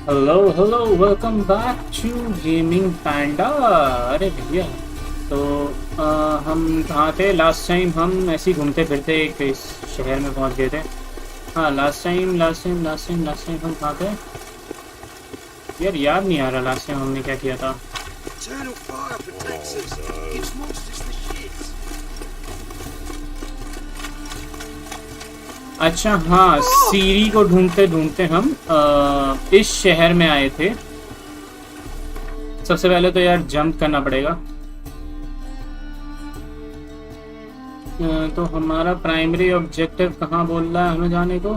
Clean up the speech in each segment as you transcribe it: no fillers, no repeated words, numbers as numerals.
Hello welcome back to gaming panda. अरे भैया, तो हम कहाँ थे लास्ट टाइम? हम ऐसे ही घूमते फिरते एक इस शहर में पहुँच गए थे। हाँ, लास्ट टाइम हम कहाँ थे यार? याद नहीं आ रहा लास्ट टाइम हमने क्या किया था। अच्छा हाँ, सीरी को ढूंढते ढूंढते हम इस शहर में आए थे। सबसे पहले तो यार जंप करना पड़ेगा। तो हमारा प्राइमरी ऑब्जेक्टिव कहाँ बोल रहा है हमें जाने को?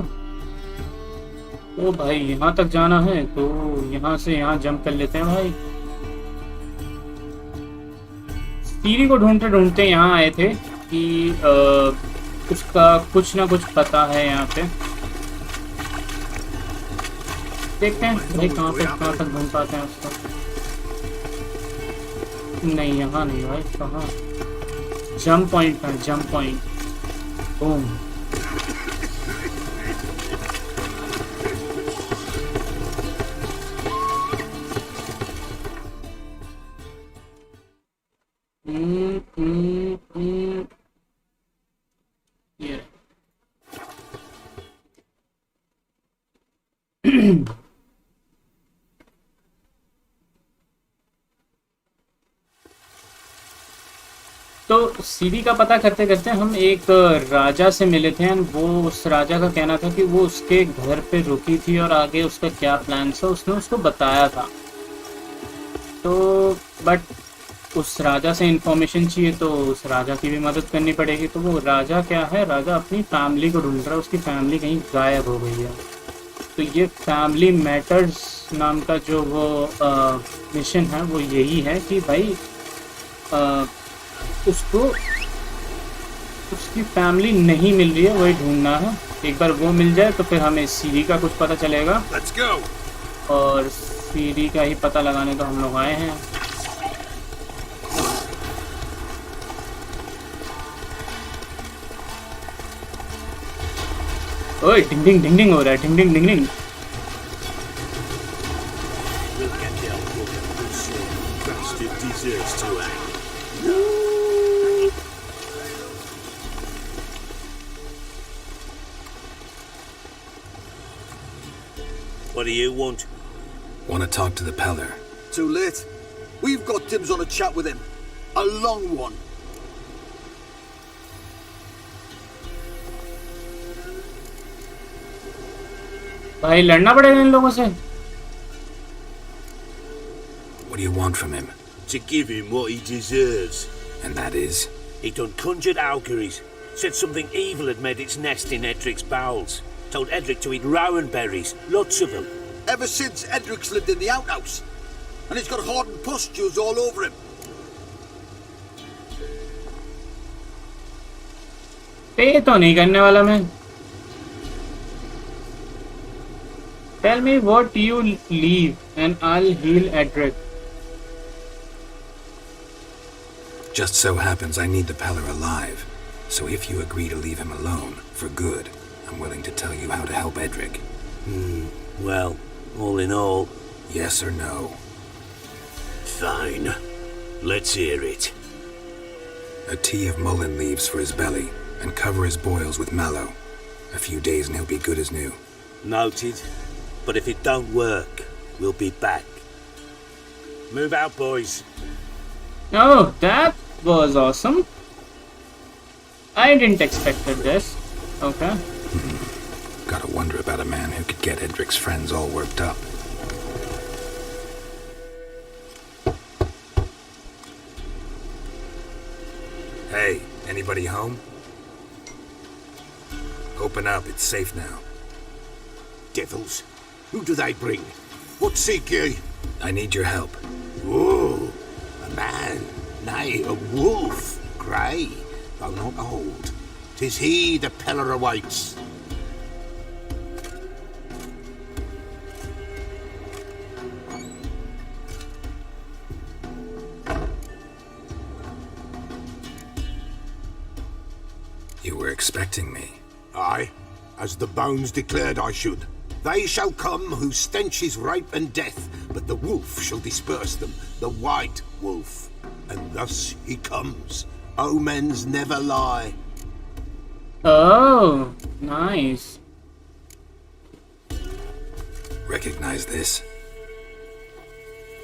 ओ भाई, यहाँ तक जाना है तो यहाँ से यहाँ जंप कर लेते हैं भाई। सीरी को ढूंढते ढूंढते यहाँ आए थे कि उसका कुछ ना कुछ पता है यहाँ पे। देखते हैं भाई कहाँ तक ढूंढ पाते हैं उसको। नहीं, यहाँ नहीं भाई, कहाँ? जंप पॉइंट है, जंप पॉइंट। बूम। ये तो सीढ़ी का पता करते करते हम एक राजा से मिले थे। वो उस राजा का कहना था कि वो उसके घर पे रुकी थी और आगे उसका क्या प्लान था उसने उसको बताया था। तो बट उस राजा से इंफॉर्मेशन चाहिए तो उस राजा की भी मदद करनी पड़ेगी। तो वो राजा क्या है? राजा अपनी फैमिली को ढूंढ रहा है। उसकी फैमिली कहीं गायब हो गई है। तो ये फैमिली मैटर्स नाम का जो वो मिशन है वो यही है कि भाई उसको उसकी फैमिली नहीं मिल रही है, वही ढूंढना है। एक बार वो मिल जाए तो फिर हमें सीरी का कुछ पता चलेगा। और सीरी का ही पता लगाने तो हम लोग आए हैं। ओए डिंग डिंग डिंग डिंग हो रहा है, डिंग डिंग डिंग डिंग। What do you want? Want to talk to the Peller. Too late. We've got dibs on a chat with him. A long one. भाई लड़ना पड़ेगा इन लोगों से। What do you want from him? To give him what he deserves. And that is? He done conjured auguries. Said something evil had made its nest in Edric's bowels. Told Edric to eat rowan berries. Lots of them. Ever since Edric's lived in the outhouse. And he's got hardened pustules all over him. पे तो नहीं करने वाला मैं। Tell me what you leave and I'll heal Edric. Just so happens I need the Peller alive. So if you agree to leave him alone, for good, I'm willing to tell you how to help Edric. Well, all in all... Yes or no? Fine. Let's hear it. A tea of mullein leaves for his belly, and cover his boils with mallow. A few days and he'll be good as new. Noted. But if it don't work, we'll be back. Move out, boys. Oh, that was awesome. I didn't expect this. Okay. Gotta wonder about a man who could get Edric's friends all worked up. Hey, anybody home? Open up, it's safe now. Devils. Who do they bring? What seek ye? I need your help. Whoa. A man. Nay, a wolf. Grey, though not old. 'Tis he the Peller awaits. You were expecting me. Aye. as the bones declared I should. They shall come whose stench is rape and death, but the wolf shall disperse them, the white wolf. And thus he comes. Omens never lie. Oh, nice. Recognize this?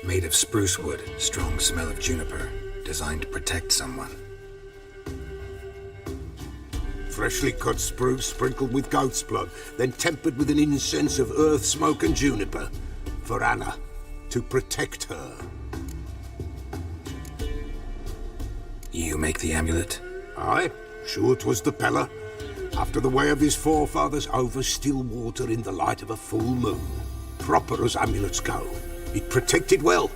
Made of spruce wood, strong smell of juniper, designed to protect someone. Freshly cut spruce sprinkled with goat's blood, then tempered with an incense of earth, smoke and juniper. For Anna, to protect her. You make the amulet? Aye, sure 'twas the Peller. After the way of his forefathers, over still water in the light of a full moon. Proper as amulets go. It protected well.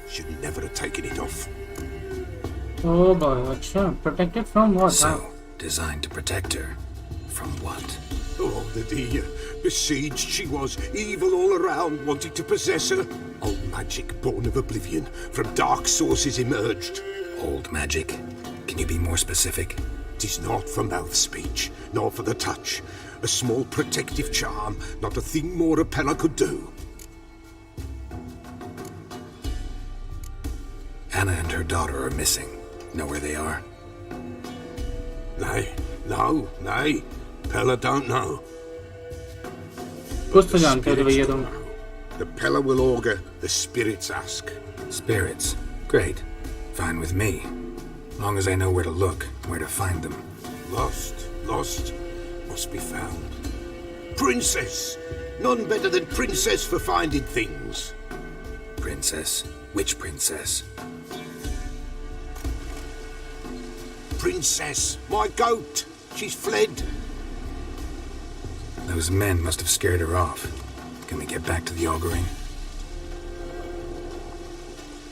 Should never have taken it off. Oh boy, अच्छा. Protected from what? So, designed to protect her. From what? Oh, the dear. Besieged she was, evil all around, wanting to possess her. Old magic, born of oblivion, from dark sources emerged. Old magic? Can you be more specific? 'Tis not for mouth speech, nor for the touch. A small protective charm, not a thing more a Peller could do. Anna and her daughter are missing. Know where they are? Nay, no, nay. Peller don't know. कुछ तो जानते हो तो भैया तुम. The Peller will augur, the spirits ask. Spirits. Great. Fine with me. Long as I know where to look, where to find them. Lost, must be found. Princess! None better than Princess for finding things. Princess? Which princess? Princess, my goat! She's fled. Those men must have scared her off. Can we get back to the auguring?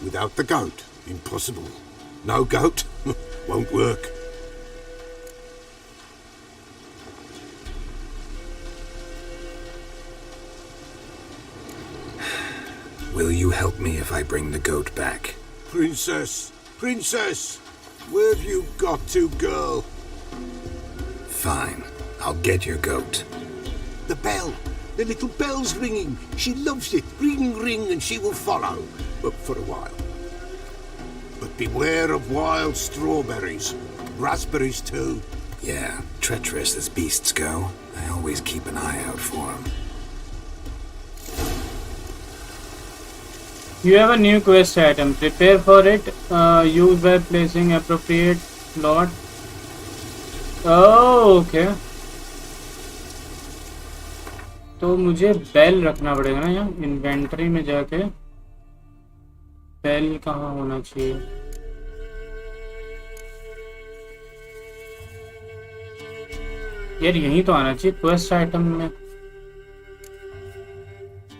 Without the goat, impossible. No goat, won't work. Will you help me if I bring the goat back? Princess, princess! Where have you got to, girl? Fine. I'll get your goat. The bell! The little bell's ringing. She loves it. Ring, ring, and she will follow. But for a while. But beware of wild strawberries. Raspberries, too. Yeah, treacherous as beasts go. I always keep an eye out for them. You have a new quest item. Prepare for it. Use by placing appropriate slot. Oh, okay. तो मुझे bell रखना पड़ेगा ना यहाँ inventory में जाके. Bell कहाँ होना चाहिए? यार यहीं तो आना चाहिए क्वेस्ट आइटम में.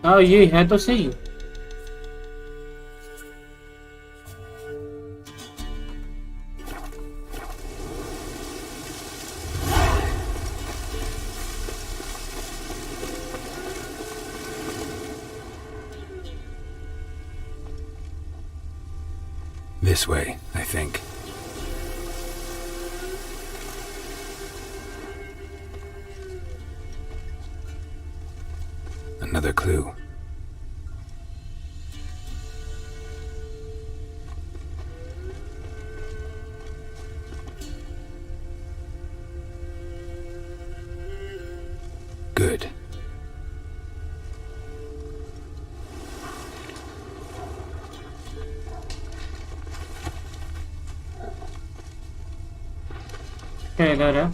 हाँ ये है तो सही. This way, I think. Another clue. Good. क्या इधर है?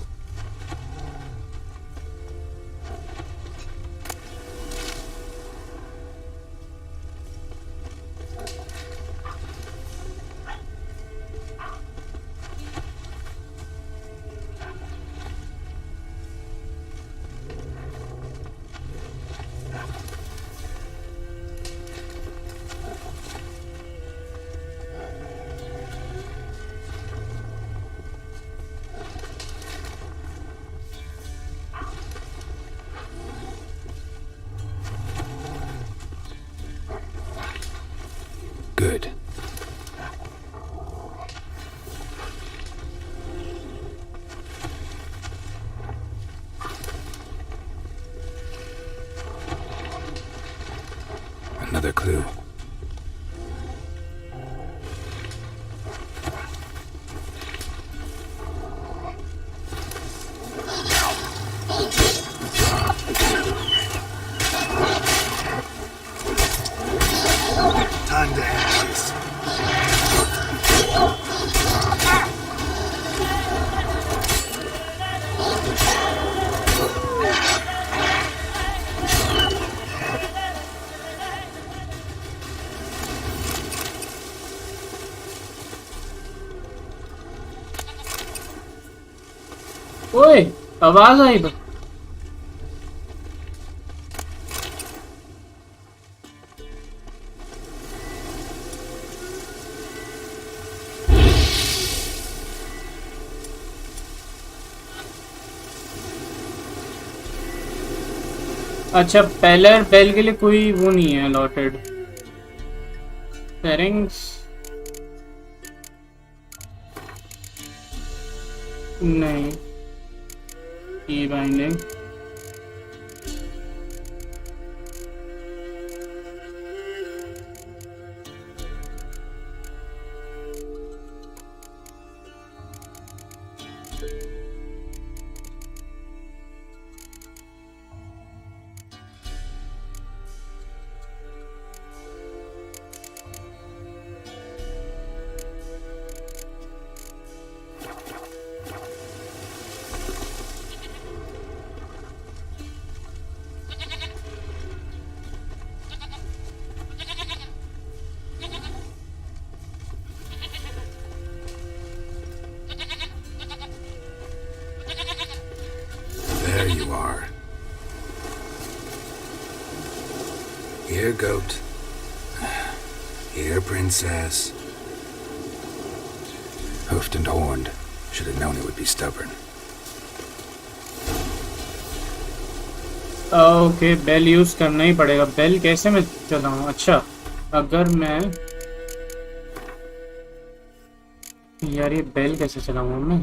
clue. Time to end this. ओए आवाज आई बस। अच्छा पेलर बेल के लिए कोई वो नहीं है अलॉटेड पेरिंग्स नहीं की binding There you are. Here, goat. Here, princess. Hoofed and horned. Should have known it would be stubborn. Okay बेल यूज करना ही पड़ेगा। बेल कैसे मैं चलाऊं? अच्छा अगर मैं यार ये बेल कैसे चलाऊंगा मैं?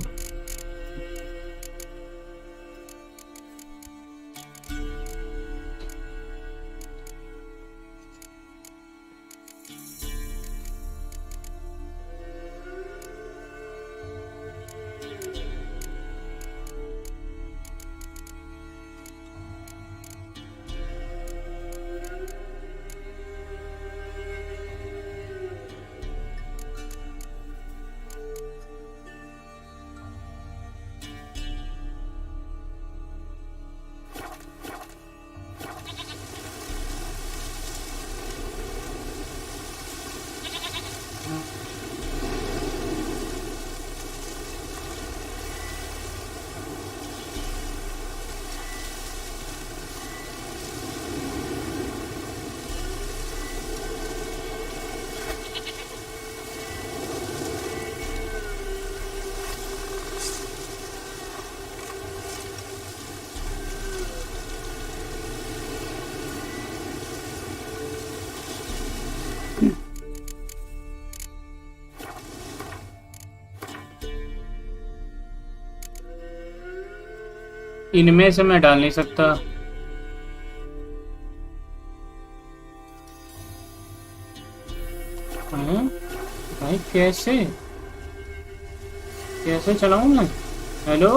इनमें से मैं डाल नहीं सकता। भाई कैसे कैसे चलाऊं मैं? हेलो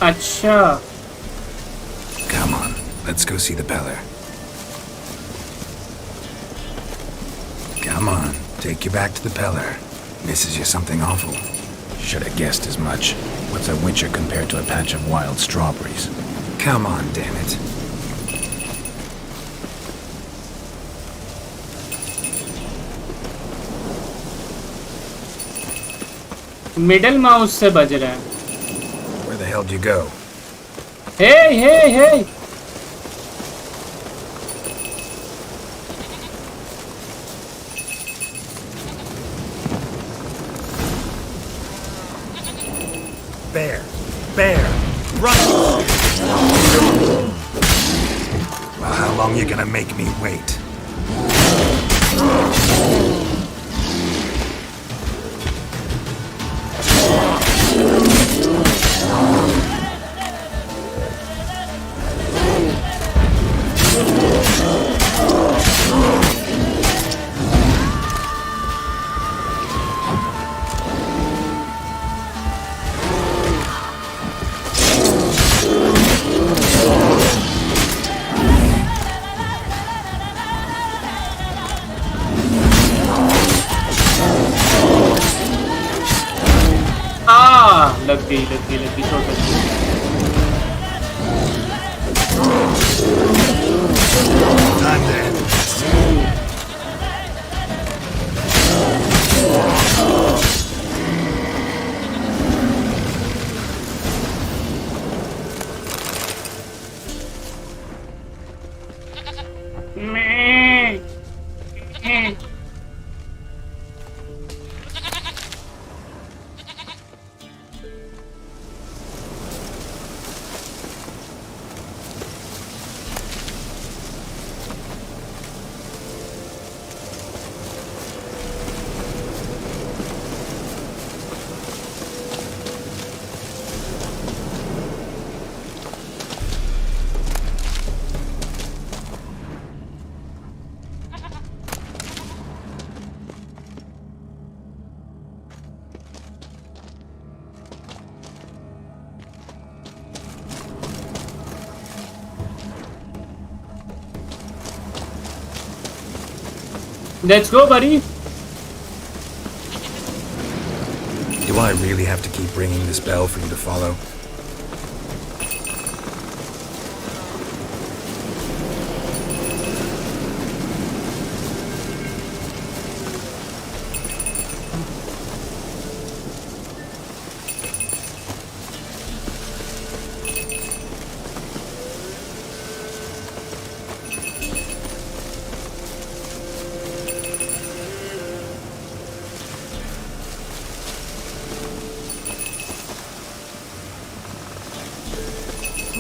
अच्छा, Come on, let's go see the Pellar. Come on, take you back to the Pellar. Misses you something awful. Should have guessed as much. What's a witcher compared to a patch of wild strawberries? Come on, damn it. Middle mouse से बज रहा है। Where the hell did you go? Hey, hey, hey! Bear! Bear! Run! Well, how long you gonna make me wait? लग गई चोट लग गई। Time to end this. Let's go, buddy. Do I really have to keep ringing this bell for you to follow?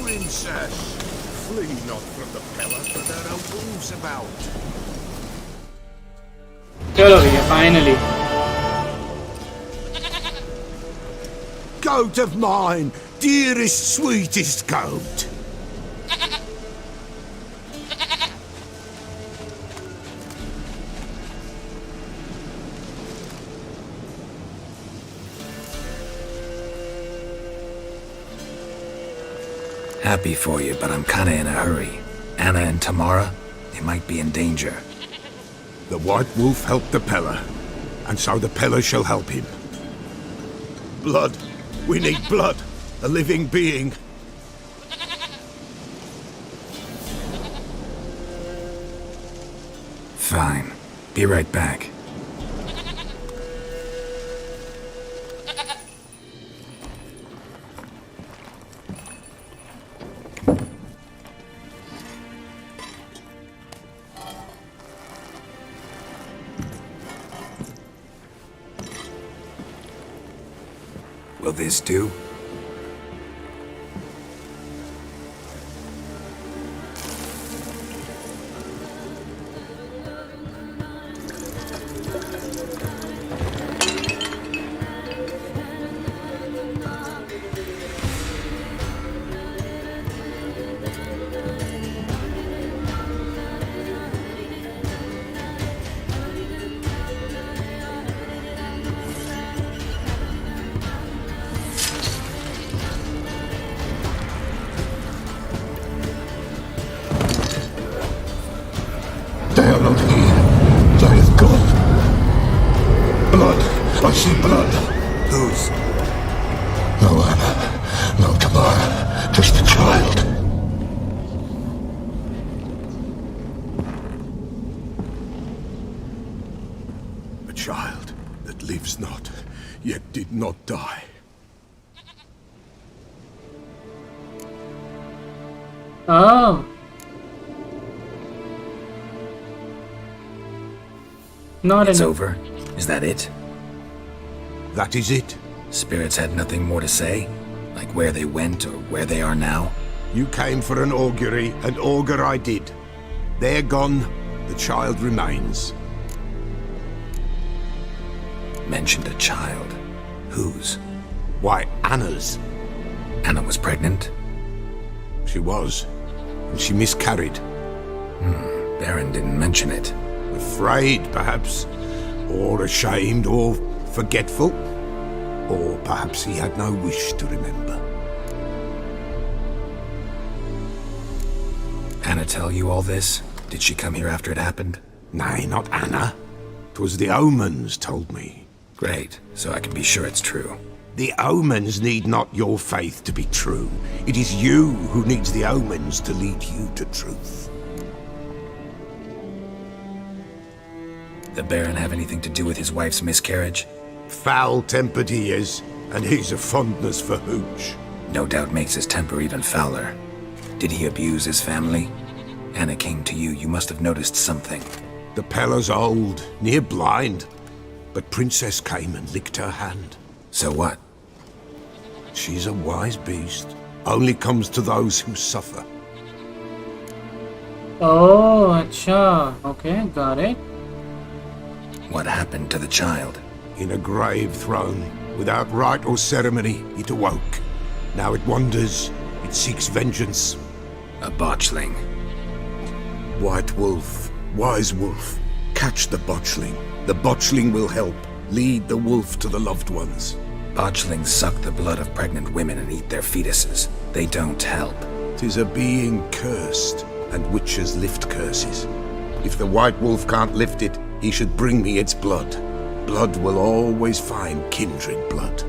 Princess, flee not from the pillar, for there are wolves about. चलो भैया, finally. Goat of mine, dearest, sweetest goat. Happy for you, but I'm kinda in a hurry. Anna and Tamara, they might be in danger. The White Wolf helped the Pellar, and so the Pellar shall help him. Blood. We need blood. A living being. Fine. Be right back. Will this do? see blood. Whose? No Anna, no Tamara, just the child. A child that lives not, yet did not die. Oh. Not It's enough. over? Is that it? That is it. Spirits had nothing more to say? Like where they went or where they are now? You came for an augury, and augur I did. They're gone, the child remains. Mentioned a child. Whose? Why, Anna's. Anna was pregnant? She was, and she miscarried. Baron didn't mention it. Afraid, perhaps, or ashamed, or forgetful. Or perhaps he had no wish to remember. Anna tell you all this? Did she come here after it happened? Nay, not Anna. 'Twas the omens told me. Great, so I can be sure it's true. The omens need not your faith to be true. It is you who needs the omens to lead you to truth. The Baron have anything to do with his wife's miscarriage? Foul-tempered he is, and he's a fondness for hooch. No doubt makes his temper even fouler. Did he abuse his family? Anna came to you, you must have noticed something. The Pella's old, near blind, but Princess came and licked her hand. So what? She's a wise beast. Only comes to those who suffer. Oh, acha. Okay, got it. What happened to the child? In a grave thrown, without rite or ceremony, it awoke. Now it wanders, it seeks vengeance. A botchling. White wolf, wise wolf, catch the botchling. The botchling will help, lead the wolf to the loved ones. Botchlings suck the blood of pregnant women and eat their fetuses. They don't help. 'Tis a being cursed, and witches lift curses. If the white wolf can't lift it, he should bring me its blood. Blood will always find kindred blood.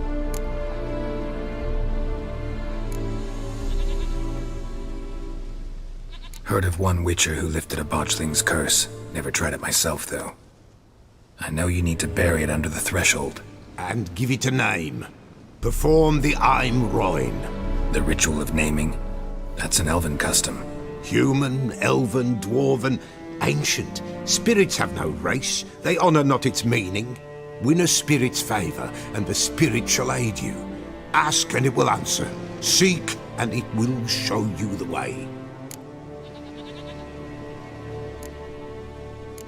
Heard of one witcher who lifted a botchling's curse. Never tried it myself, though. I know you need to bury it under the threshold. And give it a name. Perform the Aim Roin. The ritual of naming. That's an elven custom. Human, elven, dwarven, ancient. Spirits have no race. They honor not its meaning. Win a spirit's favor, and the spirit shall aid you. Ask, and it will answer. Seek, and it will show you the way.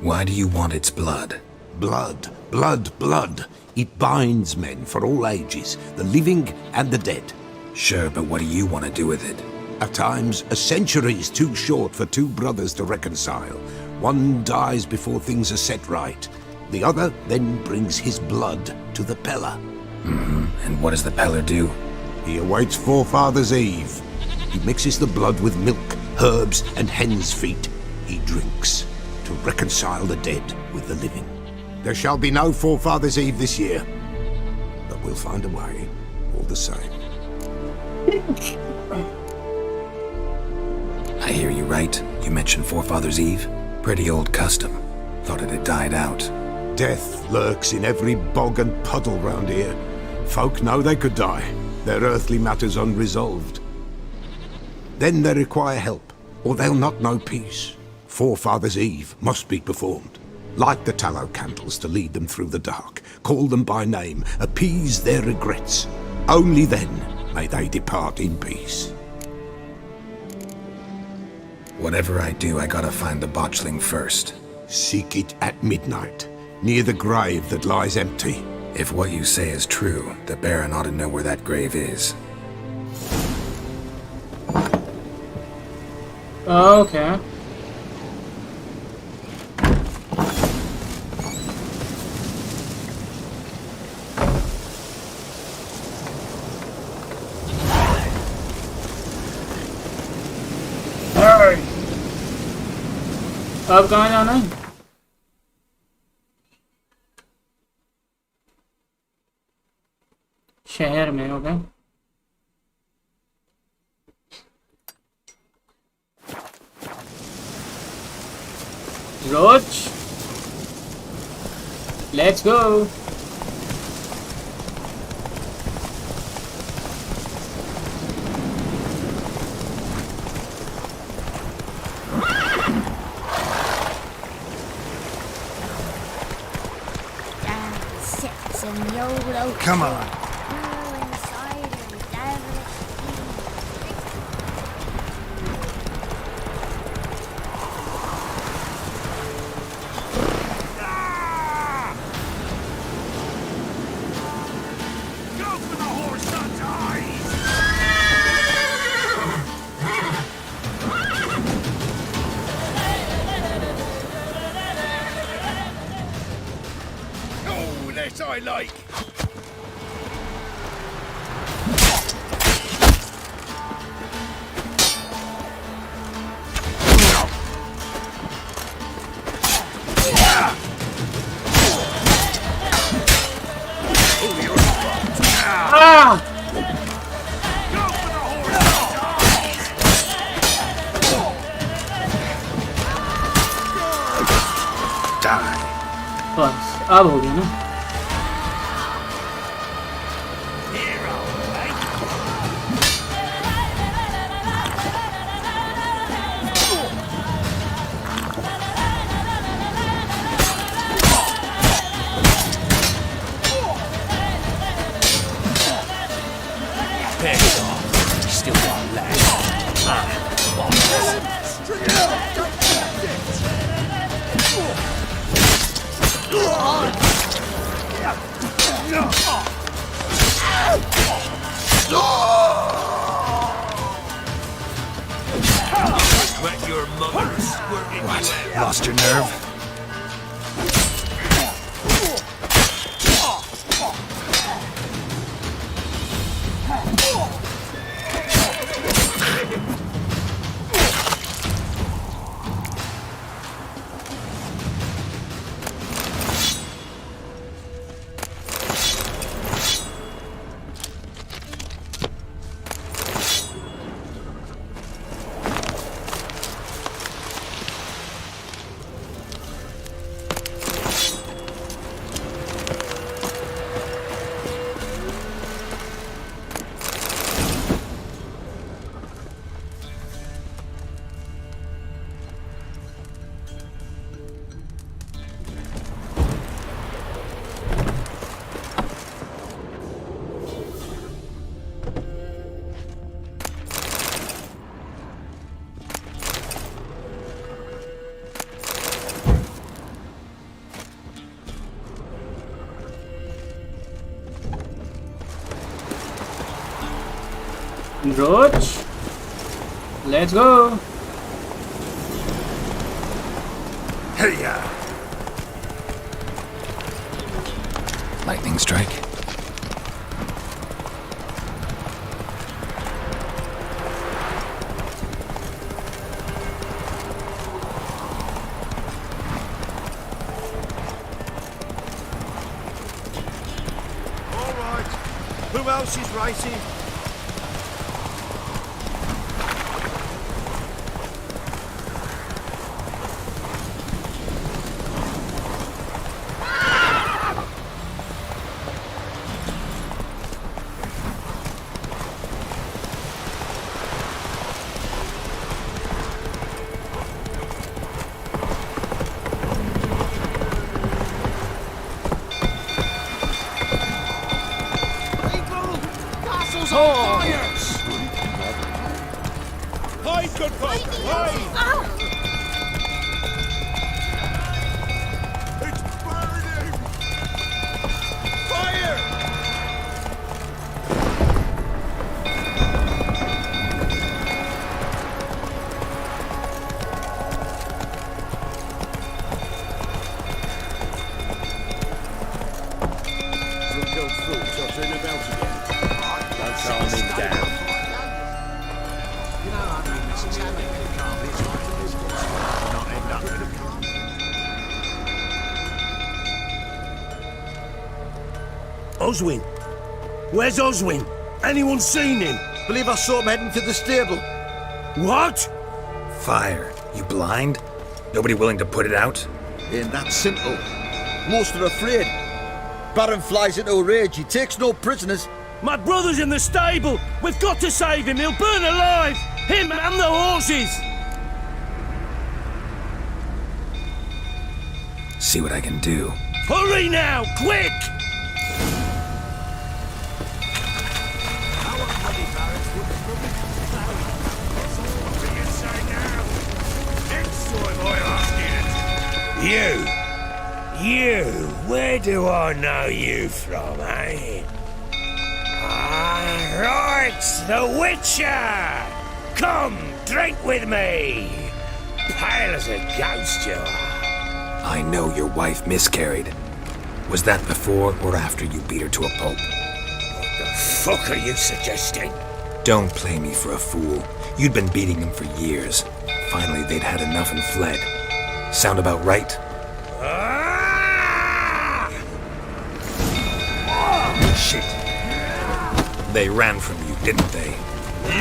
Why do you want its blood? Blood, blood, blood. It binds men for all ages, the living and the dead. Sure, but what do you want to do with it? At times, a century is too short for two brothers to reconcile. One dies before things are set right. The other then brings his blood to the Pella. And what does the Peller do? He awaits Forefather's Eve. He mixes the blood with milk, herbs, and hen's feet. He drinks to reconcile the dead with the living. There shall be no Forefather's Eve this year, but we'll find a way, all the same. I hear you right. You mentioned Forefather's Eve? Pretty old custom. Thought it had died out. Death lurks in every bog and puddle round here. Folk know they could die, their earthly matters unresolved. Then they require help, or they'll not know peace. Forefather's Eve must be performed. Light the tallow candles to lead them through the dark. Call them by name, appease their regrets. Only then may they depart in peace. Whatever I do, I gotta find the botchling first. Seek it at midnight, near the grave that lies empty. If what you say is true, the Baron ought to know where that grave is. Okay. अब कहाँ जाना है? Roach, let's go. Come on. I like. Ah! बस अब हो गया ना. Still got left. What? Lost your nerve? Roach, let's go. Hey-ya! Lightning strike. All right. Who else is racing? Hide, good folk! Hide! It's burning! Fire! Some gold fools are turning about again. Don't calm him down. Oswin? Where's Oswin? Anyone seen him? Believe I saw him heading for the stable. What? Fire. You blind? Nobody willing to put it out? Ain't that simple. Most are afraid. Baron flies into a rage. He takes no prisoners. My brother's in the stable. We've got to save him. He'll burn alive. Him and the horses. See what I can do. Hurry now, quick! You, where do I know you from, eh? Ah, right, the Witcher! Come, drink with me! Pale as a ghost you are. I know your wife miscarried. Was that before or after you beat her to a pulp? What the fuck are you suggesting? Don't play me for a fool. You'd been beating him for years. Finally, they'd had enough and fled. Sound about right? Shit. They ran from you, didn't they?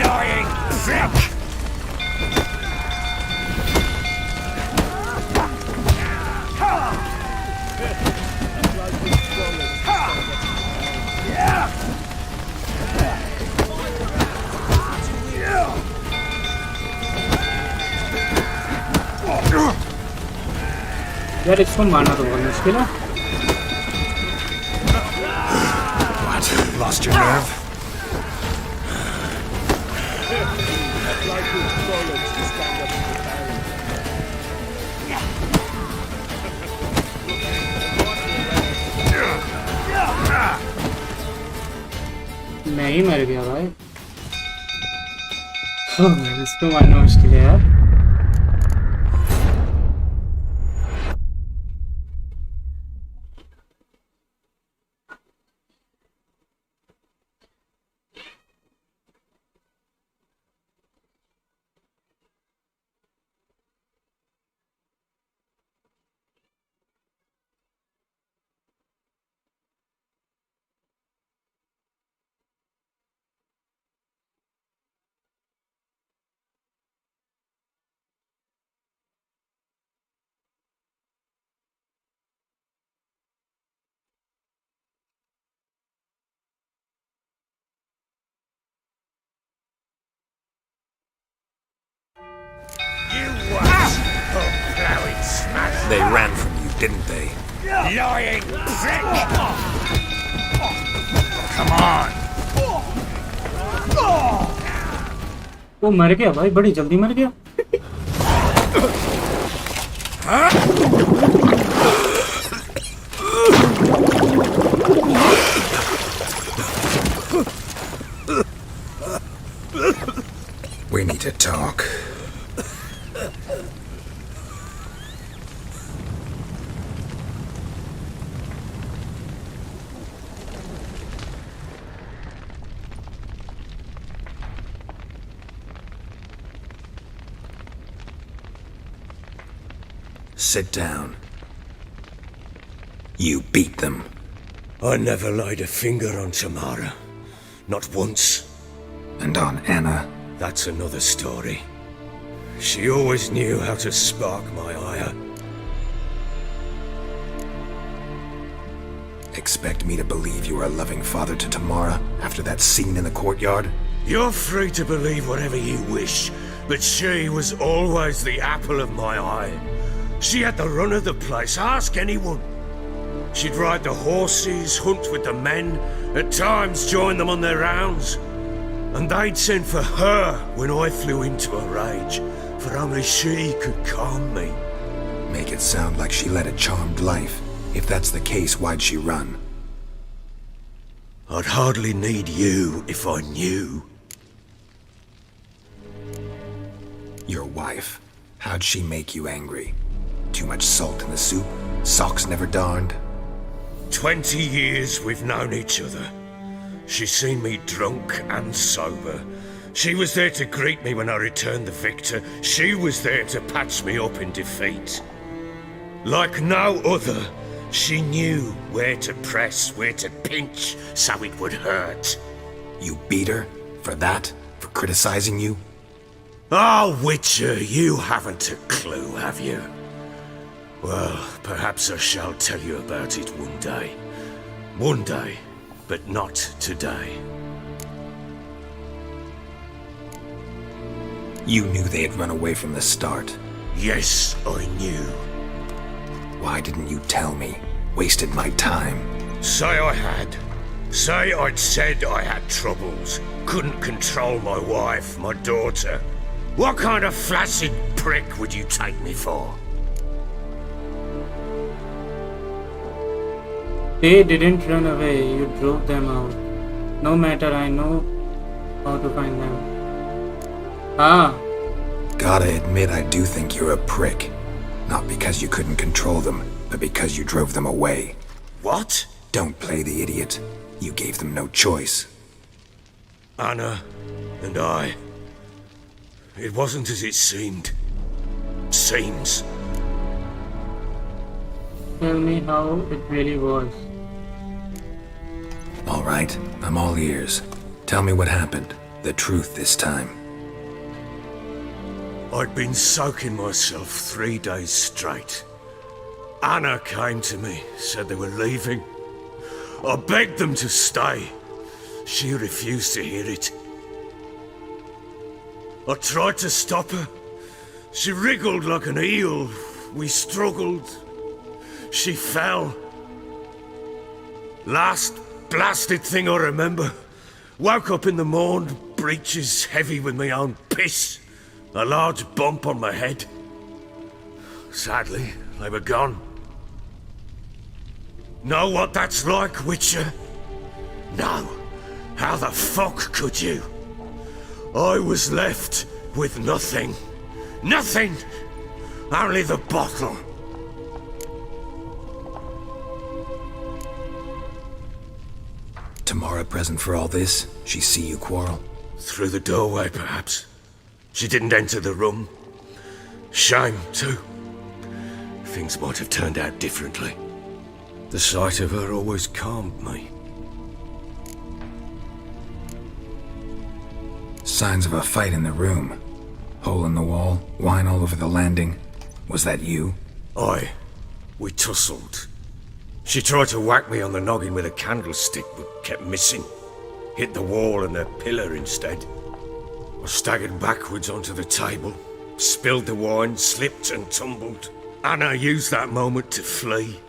Lying prick! यार इसको मारना तो बहुत मुश्किल है. What? Lost your nerve? मैं ही मर गया भाई. इसको मारना मुश्किल है यार. They ran from you, didn't they? Lying prick! Come on! वो मर गया भाई, बड़ी जल्दी मर गया. We need to talk. Sit down. You beat them. I never laid a finger on Tamara. Not once. And on Anna? That's another story. She always knew how to spark my ire. Expect me to believe you are a loving father to Tamara after that scene in the courtyard? You're free to believe whatever you wish, but she was always the apple of my eye. She had the run of the place, ask anyone. She'd ride the horses, hunt with the men, at times join them on their rounds. And they'd send for her when I flew into a rage, for only she could calm me. Make it sound like she led a charmed life. If that's the case, why'd she run? I'd hardly need you if I knew. Your wife. How'd she make you angry? Too much salt in the soup? Socks never darned? 20 years we've known each other. She's seen me drunk and sober. She was there to greet me when I returned the victor. She was there to patch me up in defeat. Like no other, she knew where to press, where to pinch, so it would hurt. You beat her? For that? For criticizing you? Oh, Witcher, you haven't a clue, have you? Well, perhaps I shall tell you about it one day. One day, but not today. You knew they had run away from the start. Yes, I knew. Why didn't you tell me? Wasted my time. Say I had. Say I'd said I had troubles. Couldn't control my wife, my daughter. What kind of flaccid prick would you take me for? They didn't run away, you drove them out. No matter, I know how to find them. Ah, Gotta admit, I do think you're a prick. Not because you couldn't control them, but because you drove them away. What? Don't play the idiot. You gave them no choice. Anna and I. It wasn't as it seemed. Seems. tell me how it really was. All right, I'm all ears. Tell me what happened. The truth this time. I'd been soaking myself 3 days straight. Anna came to me, said they were leaving. I begged them to stay. She refused to hear it. I tried to stop her. She wriggled like an eel. We struggled. She fell. Last blasted thing I remember. Woke up in the morn, breeches heavy with my own piss. A large bump on my head. Sadly, they were gone. Know what that's like, Witcher? No. How the fuck could you? I was left with nothing. Nothing! Only the bottle. Tamara present for all this? She see you quarrel? Through the doorway, perhaps. She didn't enter the room. Shame, too. Things might have turned out differently. The sight of her always calmed me. Signs of a fight in the room. Hole in the wall, wine all over the landing. Was that you? Aye. We tussled. She tried to whack me on the noggin with a candlestick, but kept missing. Hit the wall and a pillar instead. I staggered backwards onto the table, spilled the wine, slipped and tumbled. Anna used that moment to flee.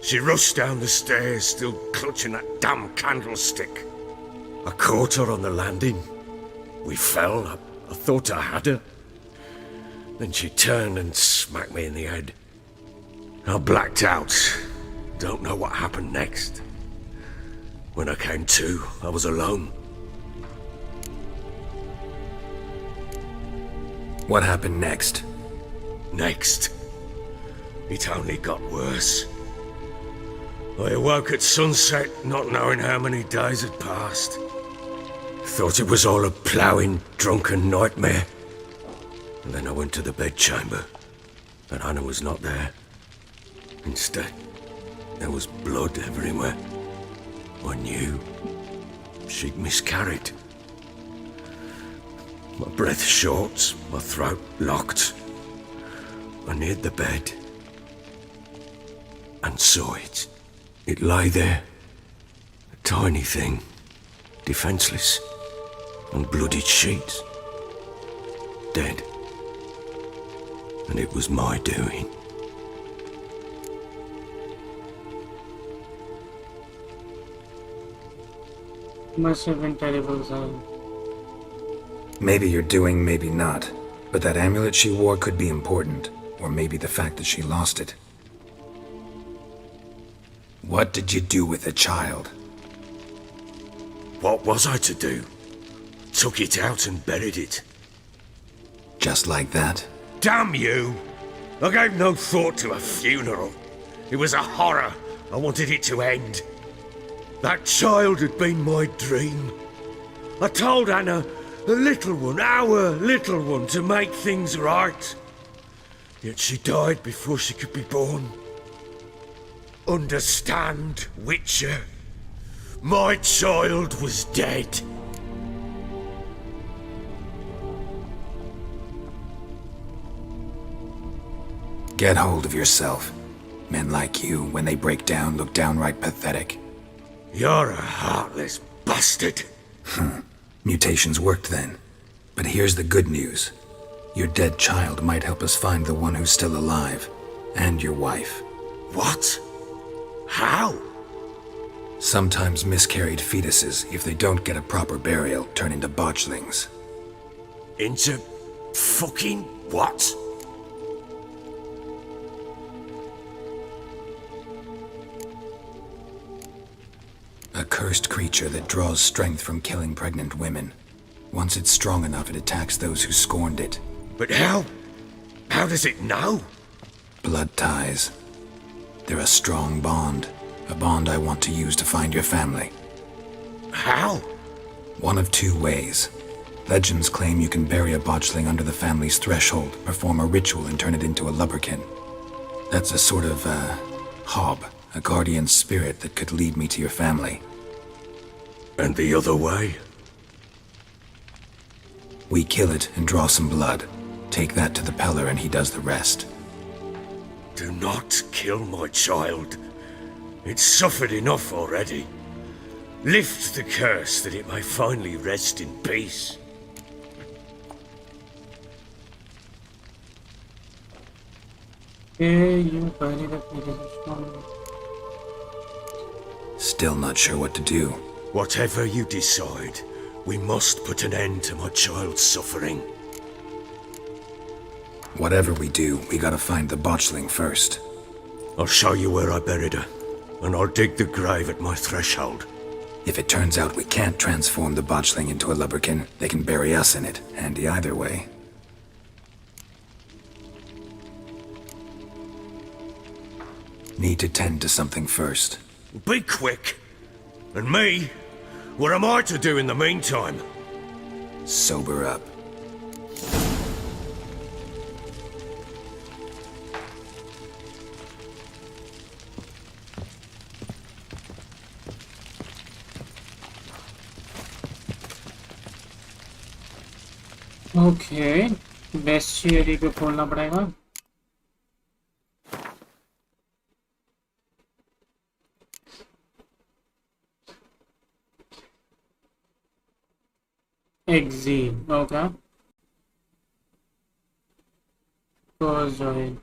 She rushed down the stairs, still clutching that damn candlestick. I caught her on the landing. We fell. I thought I had her. Then she turned and smacked me in the head. I blacked out. Don't know what happened next. When I came to, I was alone. What happened next? Next, it only got worse. I awoke at sunset, not knowing how many days had passed. Thought it was all a ploughing, drunken nightmare. And then I went to the bedchamber, but Anna was not there. Instead, there was blood everywhere. I knew she'd miscarried. My breath short, my throat locked. I neared the bed and saw it. It lay there, a tiny thing, defenseless, on bloodied sheets, dead. And it was my doing. Must have been terrible, Zal. Maybe you're doing, maybe not. But that amulet she wore could be important. Or maybe the fact that she lost it. What did you do with the child? What was I to do? Took it out and buried it. Just like that? Damn you! I gave no thought to a funeral. It was a horror. I wanted it to end. That child had been my dream. I told Anna, the little one, our little one, to make things right. Yet she died before she could be born. Understand, Witcher? My child was dead. Get hold of yourself. Men like you, when they break down, look downright pathetic. You're a heartless bastard. Mutations worked then. But here's the good news. Your dead child might help us find the one who's still alive. And your wife. What? How? Sometimes miscarried fetuses, if they don't get a proper burial, turn into botchlings. Into fucking what? A cursed creature that draws strength from killing pregnant women. Once it's strong enough, it attacks those who scorned it. But how? How does it know? Blood ties. They're a strong bond. A bond I want to use to find your family. How? One of two ways. Legends claim you can bury a botchling under the family's threshold, perform a ritual and turn it into a lubberkin. That's a sort of, hob, a guardian spirit that could lead me to your family. And the other way? We kill it and draw some blood. Take that to the Peller and he does the rest. Do not kill my child. It's suffered enough already. Lift the curse that it may finally rest in peace. Still not sure what to do. Whatever you decide, we must put an end to my child's suffering. Whatever we do, we gotta find the botchling first. I'll show you where I buried her, and I'll dig the grave at my threshold. If it turns out we can't transform the botchling into a lubberkin, they can bury us in it. Handy either way. Need to tend to something first. Be quick. And me? What am I to do in the meantime? Sober up. Okay bestiary को खोलना पड़ेगा एक्जी okay close join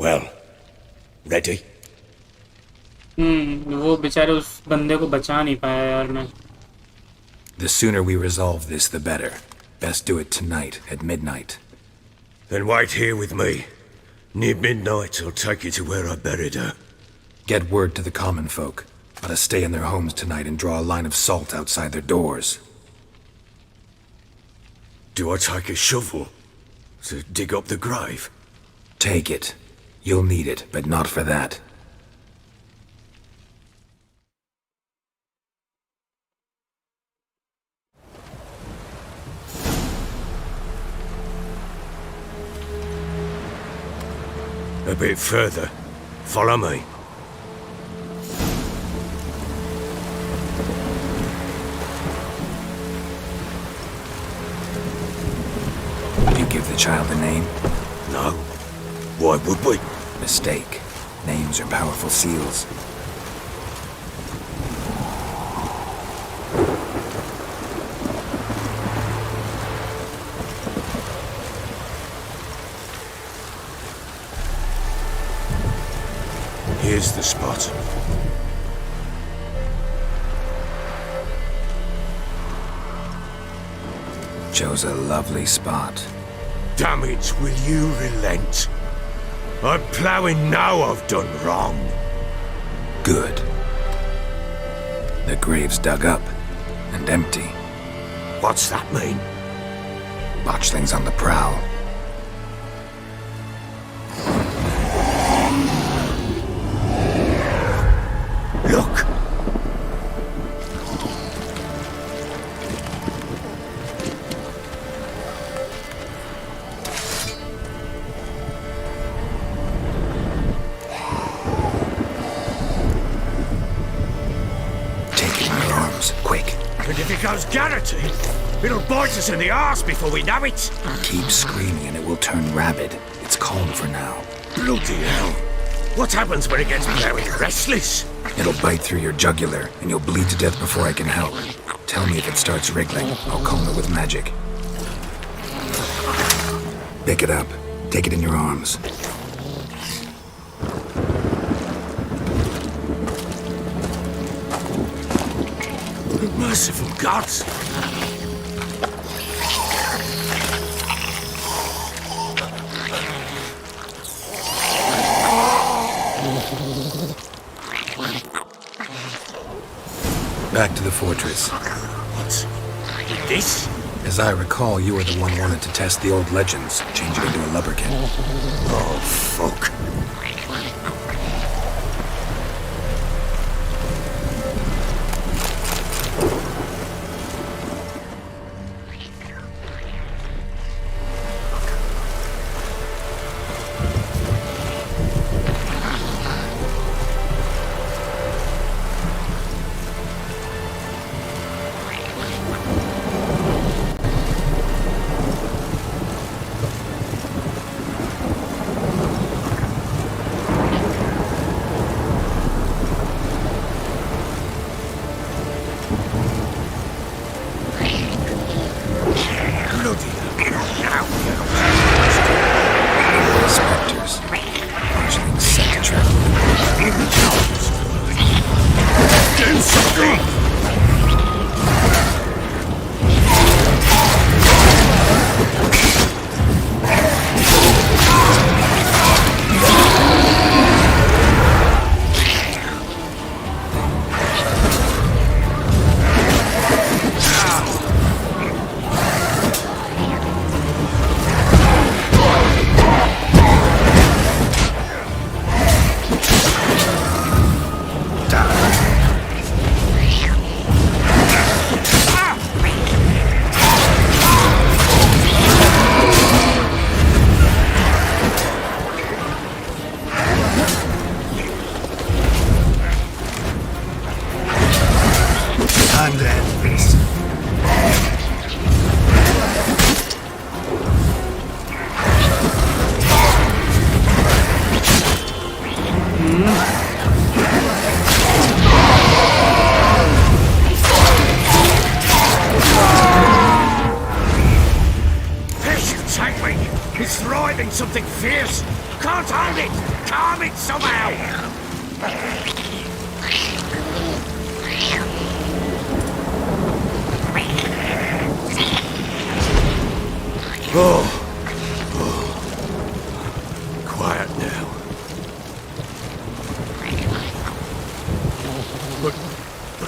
Well, ready? वो बेचारे उस बंदे को बचा नहीं पाया यार मैं The sooner we resolve this, the better. Best do it tonight, at midnight. Then wait here with me. Near midnight, I'll take you to where I buried her. Get word to the common folk. Let us stay in their homes tonight and draw a line of salt outside their doors. Do I take a shovel to dig up the grave? Take it. You'll need it, but not for that. A bit further. Follow me. Do you give the child a name? No. Why would we? Mistake. Names are powerful seals. Here's the spot. Chose a lovely spot. Damn it, will you relent? I'm ploughing now I've done wrong. Good. The grave's dug up and empty. What's that mean? Botchlings on the prowl. Look! Take it in your arms, quick. And if it goes Garrity, it'll bite us in the arse before we know it. Keep screaming and it will turn rabid. It's calm for now. Bloody hell. What happens when it gets very restless? It'll bite through your jugular, and you'll bleed to death before I can help. Tell me if it starts wriggling. I'll calm it with magic. Pick it up. Take it in your arms. Merciful gods! Back to the fortress. What's with this? As I recall, you were the one wanted to test the old legends, change it into a lubberkin. Oh, fuck. Spectres. Botchlings set to trap. Do something! Time to end this. This take me! It's thriving something fierce! Can't hold it! Calm it somehow! Quiet now. But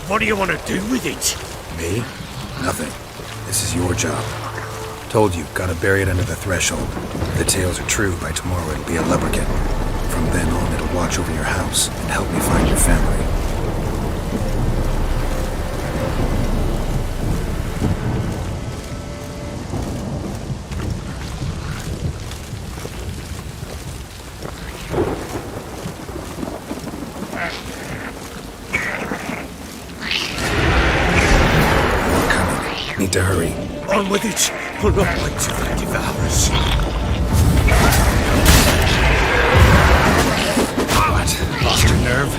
what do you want to do with it? Me? Nothing. This is your job. Told you, gotta bury it under the threshold. If the tales are true, by tomorrow it'll be a lubberkin. From then on, it'll watch over your house and help me find your family. Need to hurry. On with it! We'll not wait till they devour us. What? Lost your nerve?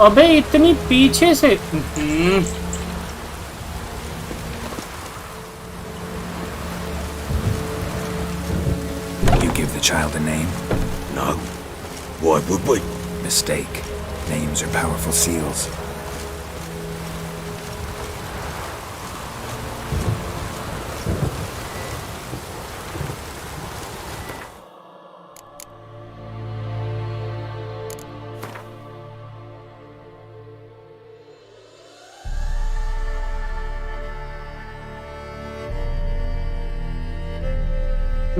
अबे इतनी पीछे से You give the child a name? No. Why would we? Mistake. Names are powerful seals.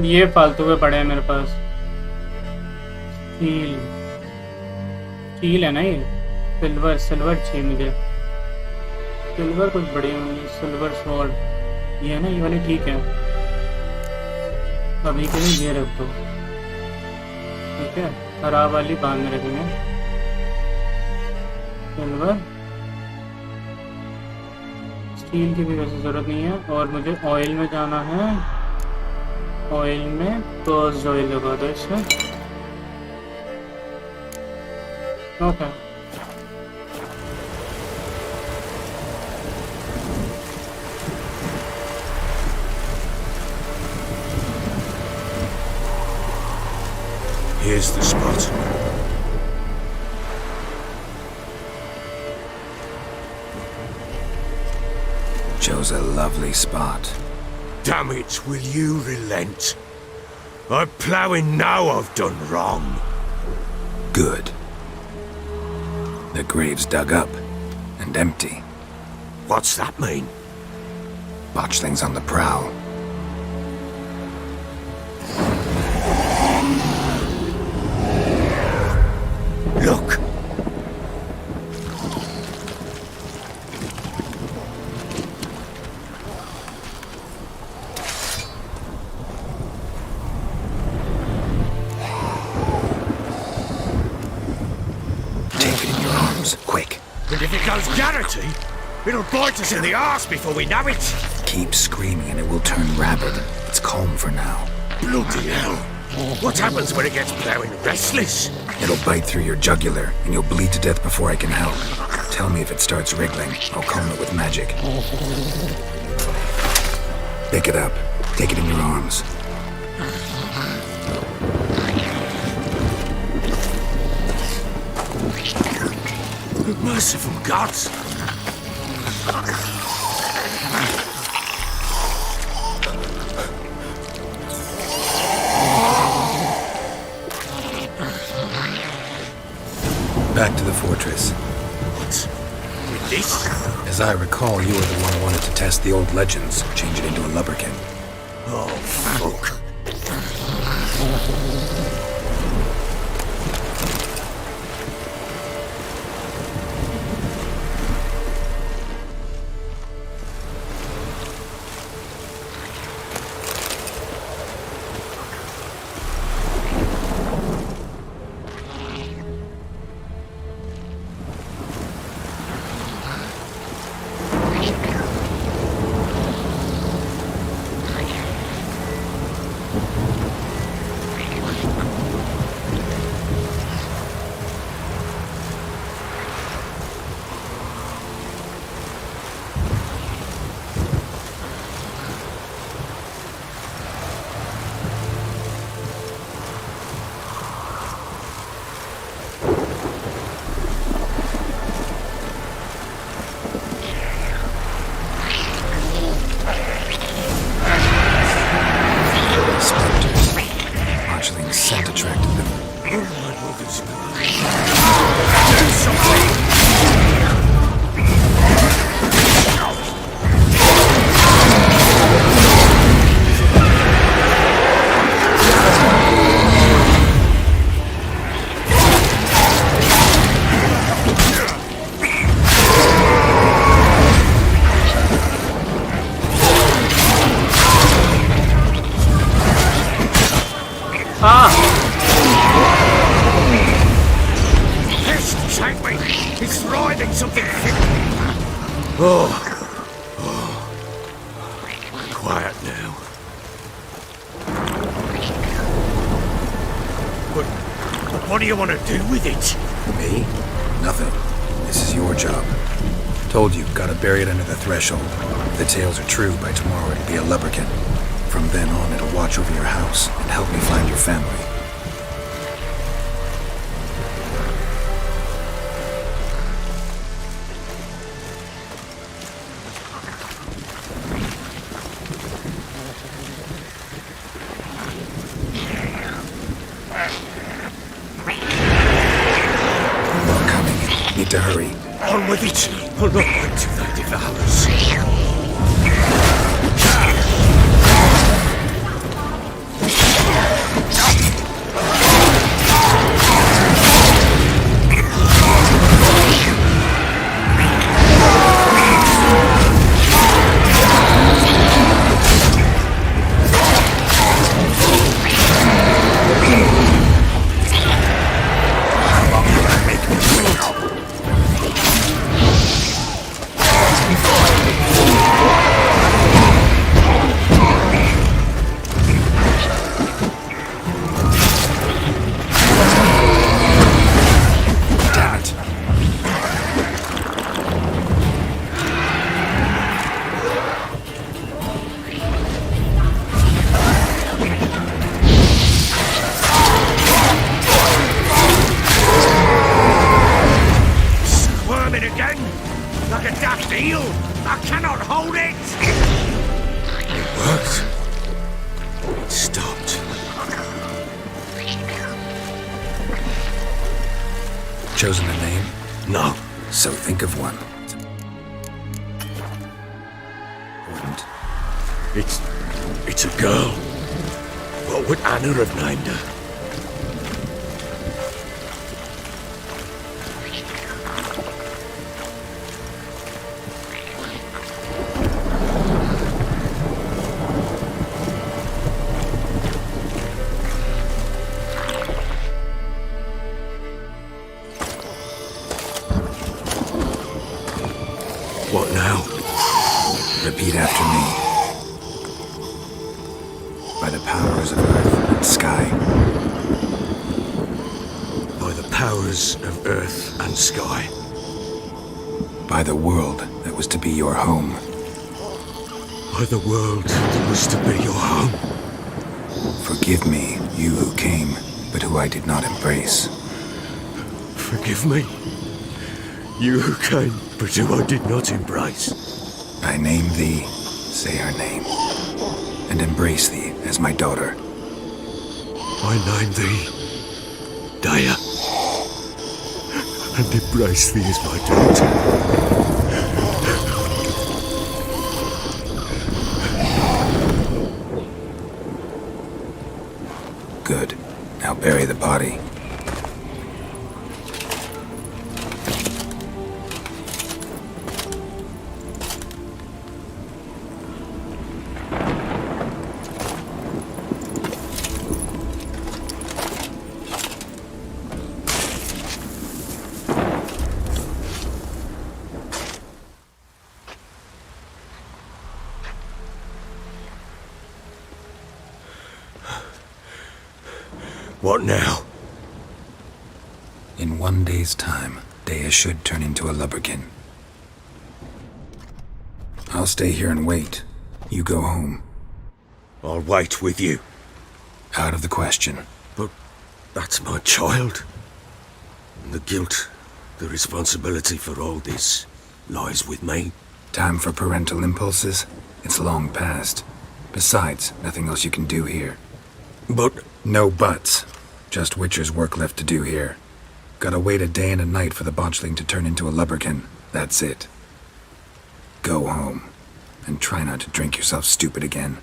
ये फालतू के पड़े हैं मेरे पास। स्टील है ना ये? सिल्वर चाहिए मुझे। सिल्वर कुछ बढ़िया होंगे। सिल्वर स्वॉर्ड ये है ना, ये वाली ठीक है। अभी के लिए ये रख दो, ठीक है। खराब वाली बाद में रखेंगे। सिल्वर स्टील की भी वैसे ज़रूरत नहीं है। और मुझे ऑयल में जाना है। ऑयल में कर्स ऑयल लगा दो इसमें। Okay Here's the spot. Chose a lovely spot. Damn it, will you relent? I'm ploughing now I've done wrong. Good. The grave's dug up and empty. What's that mean? Botchlings on the prowl. Look! Quick. And if it goes Garrity, it'll bite us in the arse before we know it. Keep screaming and it will turn rabid. It's calm for now. Bloody hell. What happens when it gets ploughing restless? It'll bite through your jugular and you'll bleed to death before I can help. Tell me if it starts wriggling. I'll calm it with magic. Pick it up. Take it in your arms. Merciful gods! Back to the fortress. What? With this? As I recall, you were the one who wanted to test the old legends, change it into a lubberkin. Oh, fuck. Quiet now. But what do you want to do with it? Me? Nothing. This is your job. Told you, gotta bury it under the threshold. If the tales are true, by tomorrow it'll be a lubberkin. From then on, it'll watch over your house and help me find your family. To hurry. On with it! I'll not wait till they devour us. Chosen a name? No. So think of one. Wouldn't. It's a girl. What would Anna have named her? What now? Repeat after me. By the powers of earth and sky. By the powers of earth and sky. By the world that was to be your home. By the world that was to be your home. Forgive me, you who came, but who I did not embrace. Forgive me, you who came, but who I did not embrace. I name thee, say her name, and embrace thee as my daughter. I name thee, Daya, and embrace thee as my daughter. Good. Now bury the body. What now? In 1 day's time, Daya should turn into a lubberkin. I'll stay here and wait. You go home. I'll wait with you. Out of the question. But that's my child. And the guilt, the responsibility for all this lies with me. Time for parental impulses? It's long past. Besides, nothing else you can do here. But... No buts. Just Witcher's work left to do here. Gotta wait a day and a night for the botchling to turn into a lubberkin. That's it. Go home. And try not to drink yourself stupid again.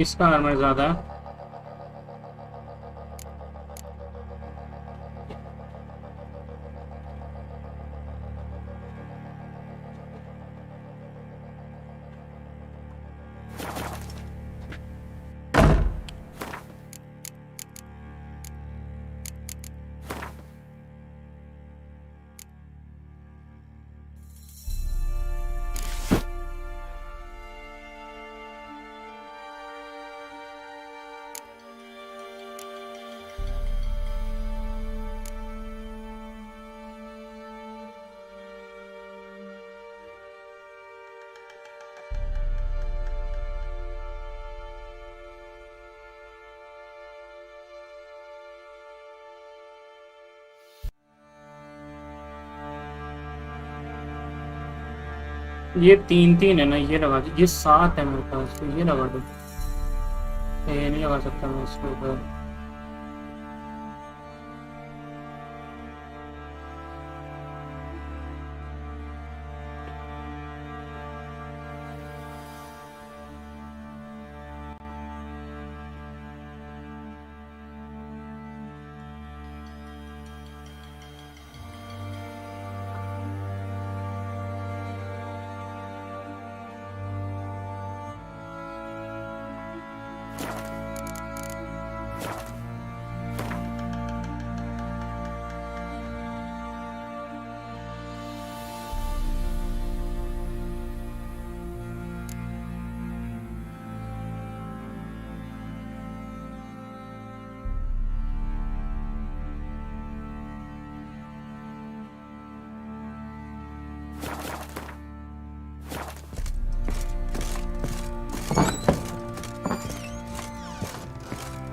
इसका armour ज्यादा है। ये 3 3 है ना, ये लगा दो। ये 7 है मेरे पास, तो ये लगा दो। ये नहीं लगा सकता मैं इसके ऊपर।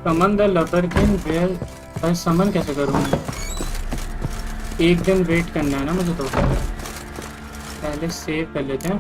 Summon the लबरकिन where. भाई समन कैसे करूँ मैं? 1 दिन वेट करना है ना मुझे, तो पहले सेव कर लेते हैं।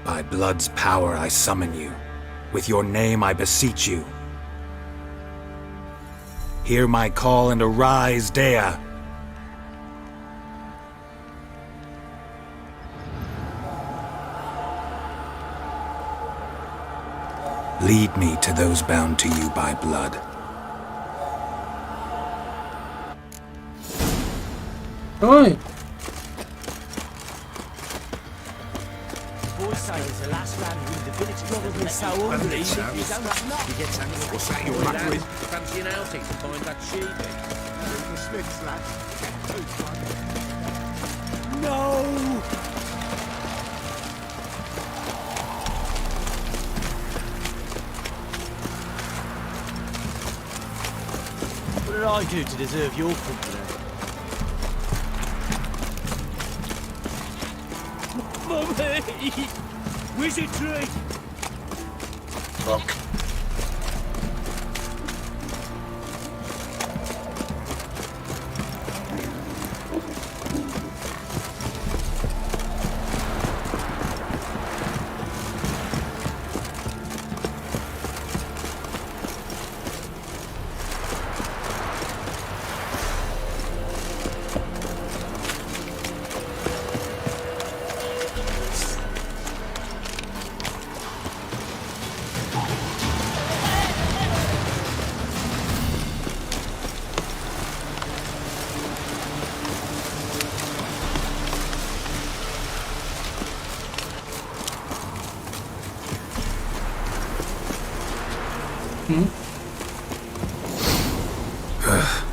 By blood's power I summon you. With your name I beseech you. Hear my call and arise, Dea. Lead me to those bound to you by blood. Oi! What's that you're muttering? Fancy an outing to find that sheep? The Smiths, lads. No! What did I do to deserve your company? Mummy! Wizardry! Look.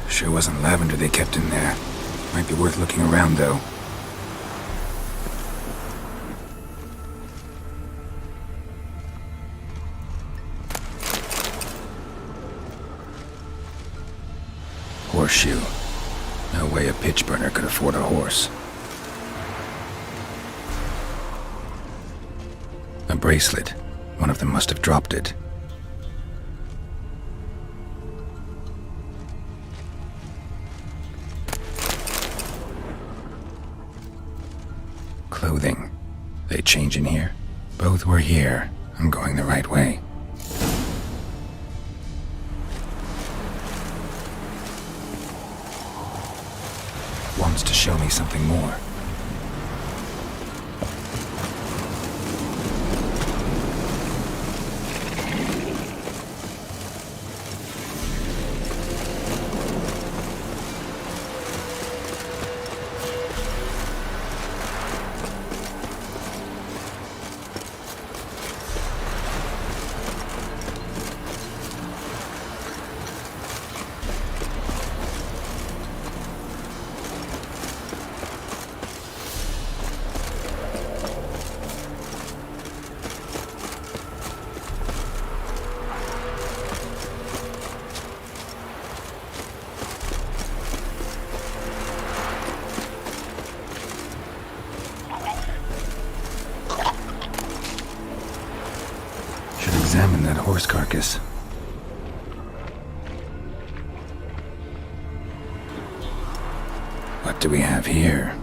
Sure wasn't lavender they kept in there. Might be worth looking around, though. Horseshoe. No way a pitch burner could afford a horse. A bracelet. One of them must have dropped it. Clothing. They change in here? Both were here. I'm going the right way. Wants to show me something more. Examine that horse carcass. What do we have here?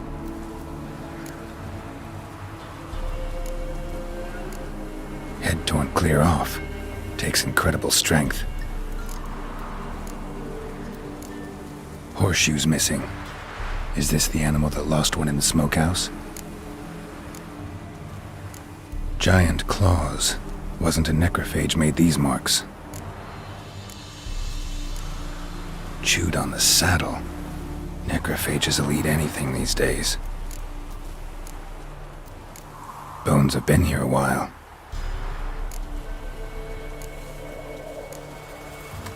Head torn clear off. Takes incredible strength. Horseshoes missing. Is this the animal that lost one in the smokehouse? Giant claws. Wasn't a necrophage made these marks. Chewed on the saddle. Necrophages will eat anything these days. Bones have been here a while.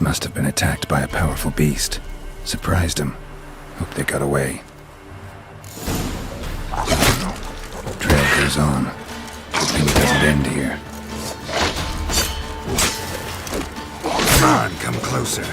Must have been attacked by a powerful beast. Surprised him. Hope they got away. Trail goes on. Good thing it doesn't end here. Come on, come closer.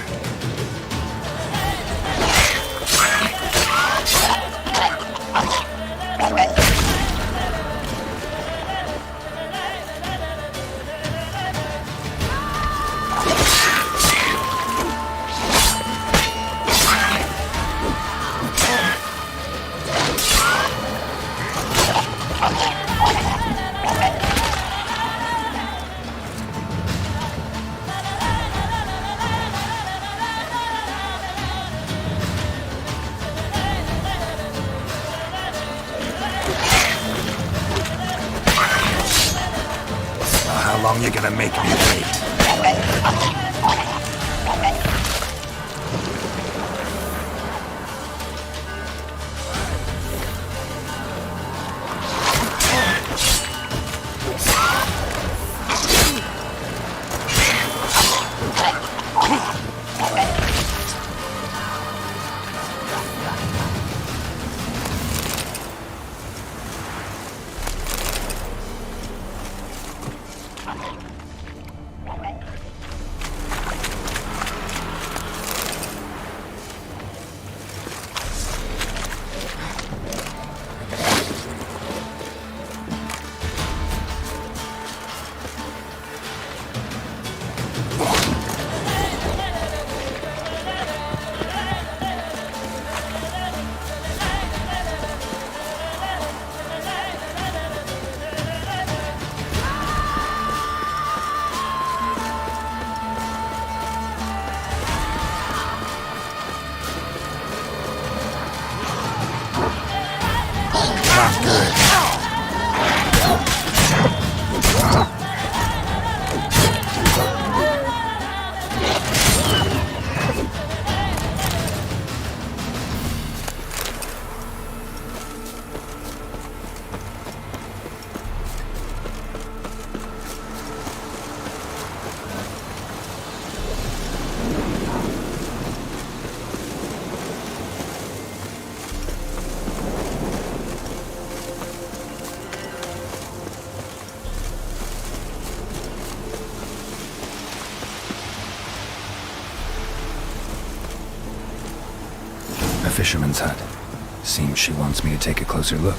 How long you gonna make me wait? A fisherman's hut. Seems she wants me to take a closer look.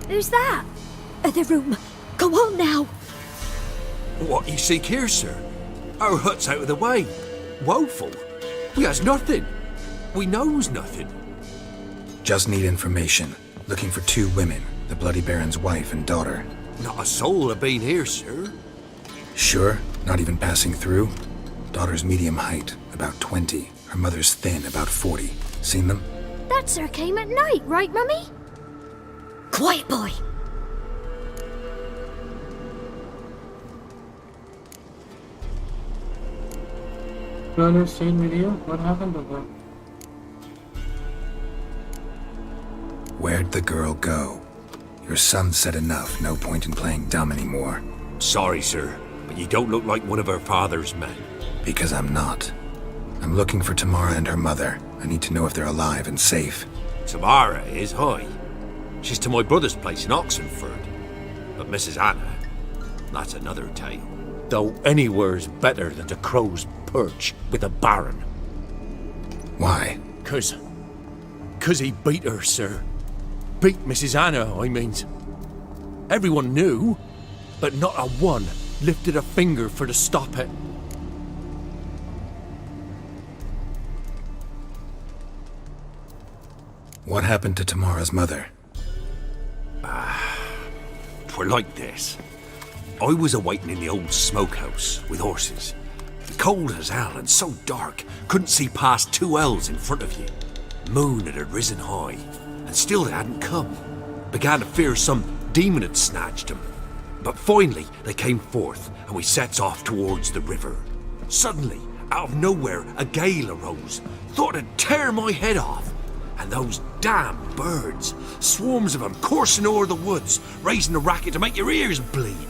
Who's that? The room. Go on now. What you seek here, sir? Our hut's out of the way. Woeful. We has nothing. We knows nothing. Just need information. Looking for 2 women, the Bloody Baron's wife and daughter. Not a soul have been here, sir. Sure? Not even passing through? Daughter's medium height, about 20. Her mother's thin, about 40. Seen them? That sir came at night, right, Mummy? Quiet, boy. Girl who stayed with you? What happened to her? Where'd the girl go? Your son said enough, no point in playing dumb anymore. Sorry, sir, but you don't look like one of her father's men. Because I'm not. I'm looking for Tamara and her mother. I need to know if they're alive and safe. Tamara is, hi. She's to my brother's place in Oxenford. But Mrs. Anna, that's another tale. Though anywhere's better than to crow's perch with a baron. Why? 'Cause he beat her, sir. Beat Mrs. Anna, I mean. Everyone knew, but not a one lifted a finger for to stop it. What happened to Tamara's mother? Twere like this. I was awaiting in the old smokehouse with horses. Cold as hell and so dark, couldn't see past 2 ells in front of you. Moon had risen high, and still they hadn't come. Began to fear some demon had snatched them. But finally they came forth, and we sets off towards the river. Suddenly, out of nowhere, a gale arose. Thought it'd tear my head off. And those damn birds, swarms of them coursing o'er the woods, raising a racket to make your ears bleed.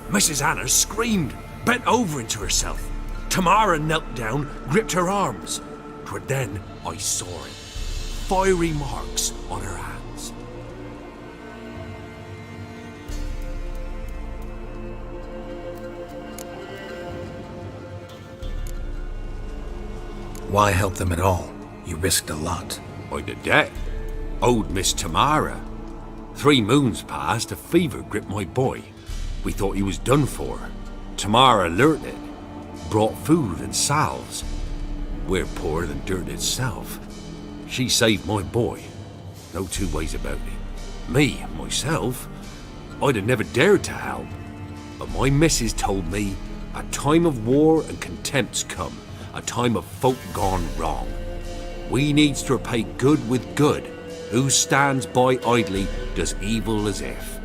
Mrs. Anna screamed, bent over into herself. Tamara knelt down, gripped her arms. 'Twere then I saw it. Fiery marks on her hands. Why help them at all? You risked a lot. By the debt. Owed Miss Tamara. 3 moons passed, a fever gripped my boy. We thought he was done for. Tamara learnt it. Brought food and salves. We're poorer than dirt itself. She saved my boy. No 2 ways about it. Me, myself, I'd have never dared to help. But my missus told me a time of war and contempt's come. A time of folk gone wrong. We needs to repay good with good. Who stands by idly does evil as if.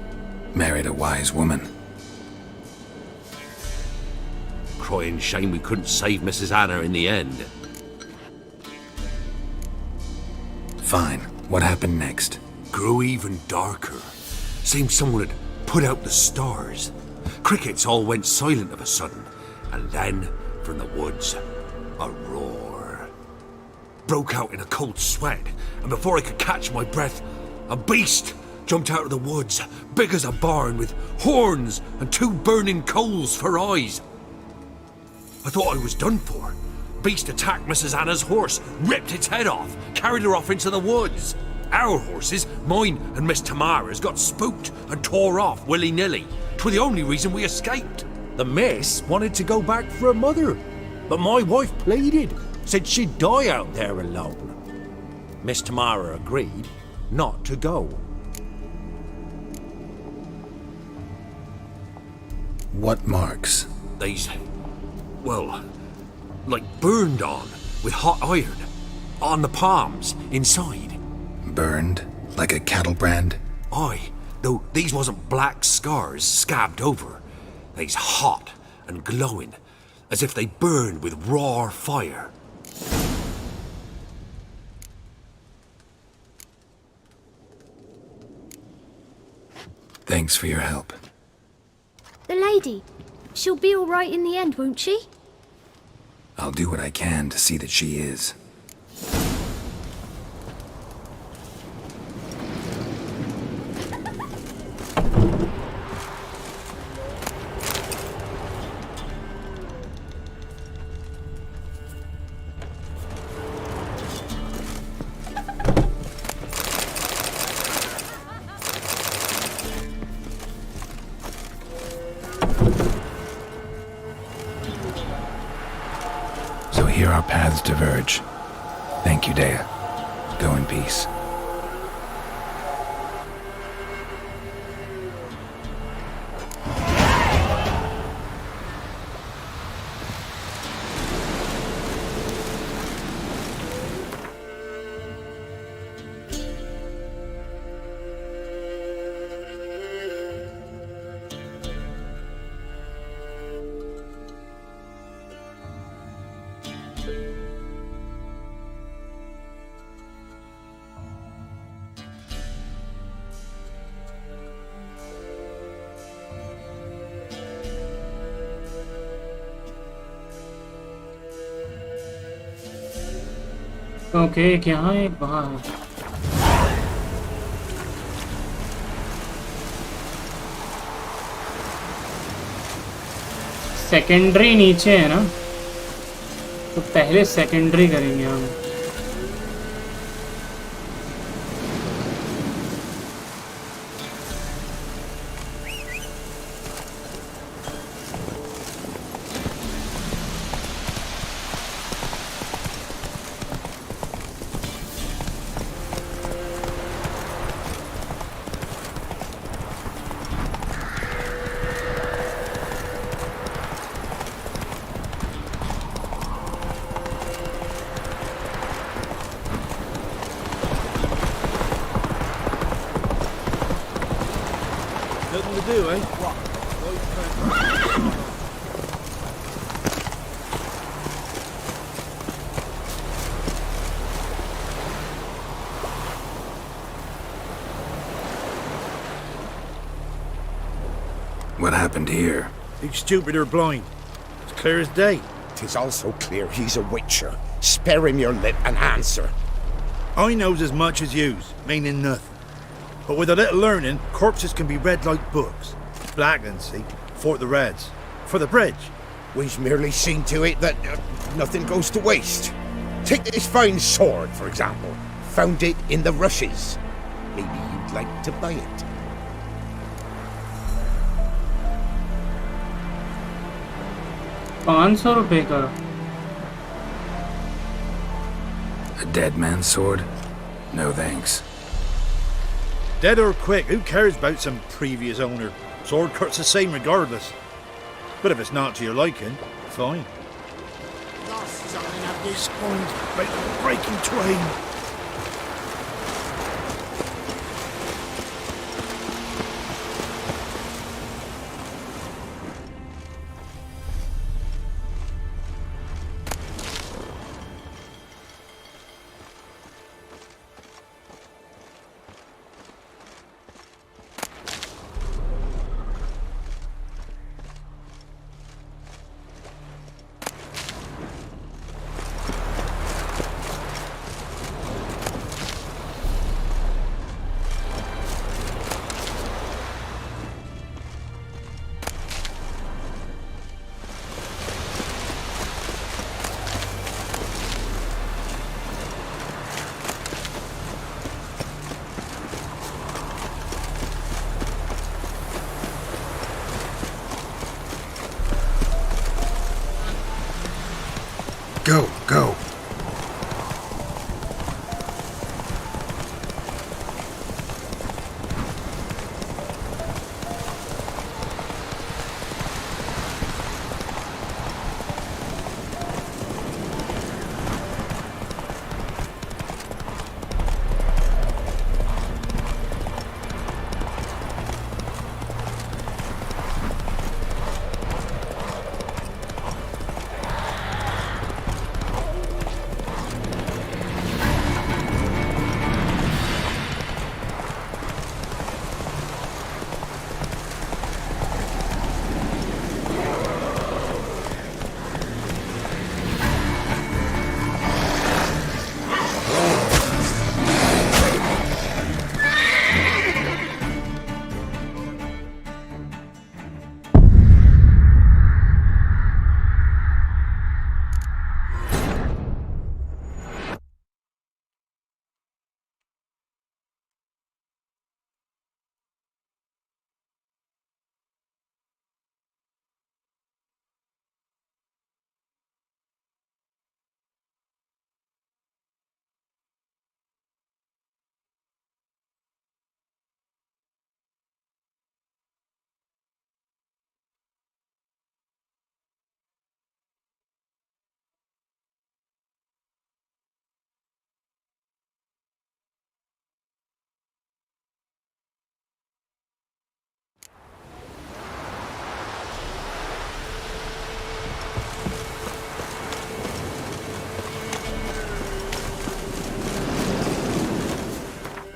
Married a wise woman. Crying shame we couldn't save Mrs. Anna in the end. Fine. What happened next? Grew even darker. Seemed someone had put out the stars. Crickets all went silent of a sudden. And then, from the woods, a roar. Broke out in a cold sweat, and before I could catch my breath, a beast jumped out of the woods, big as a barn, with horns and 2 burning coals for eyes. I thought I was done for. Beast attacked Mrs. Anna's horse, ripped its head off, carried her off into the woods. Our horses, mine and Miss Tamara's, got spooked and tore off willy-nilly. 'Twere the only reason we escaped. The miss wanted to go back for her mother, but my wife pleaded, said she'd die out there alone. Miss Tamara agreed not to go. What marks? They's, well, like burned on with hot iron. On the palms, inside. Burned? Like a cattle brand? Aye, though these wasn't black scars scabbed over. They's hot and glowing, as if they burned with raw fire. Thanks for your help. The lady. She'll be all right in the end, won't she? I'll do what I can to see that she is. our paths diverge. Thank you, Dea. Go in peace. Okay एक यहाँ है एक वहाँ है। Secondary नीचे है ना, तो पहले सेकेंडरी करेंगे हम। Nothing to do, eh? What happened here? He's stupid or blind. It's clear as day. 'Tis also clear he's a witcher. Spare him your lip and answer. I knows as much as yous, meaning nothing. But with a little learning, corpses can be read like books. Blackened, see? For the Reds. For the bridge. We've merely seen to it that nothing goes to waste. Take this fine sword, for example. Found it in the rushes. Maybe you'd like to buy it. ₹500 का। A dead man's sword? No thanks. Dead or quick, who cares about some previous owner? Sword cuts the same regardless. But if it's not to your liking, fine. Lost something of this Spoiled, breaking twain.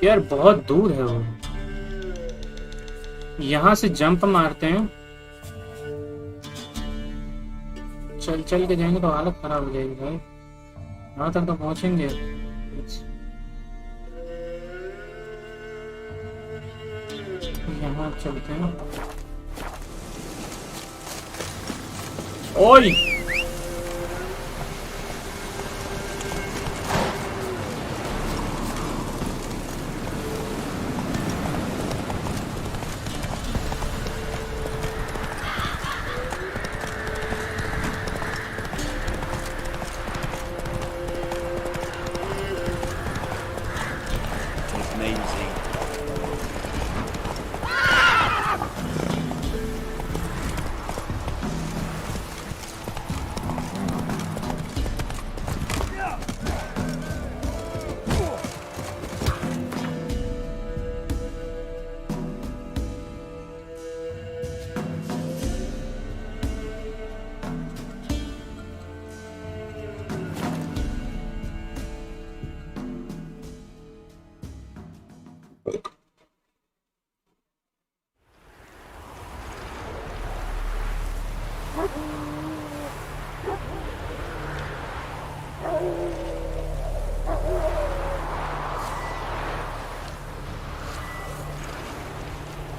यार बहुत दूर है वो। यहाँ से jump मारते हैं, चल चल के जाएंगे तो हालत खराब हो जाएगी भाई। यहाँ तक तो पहुंचेंगे। यहाँ चलते हैं। ओए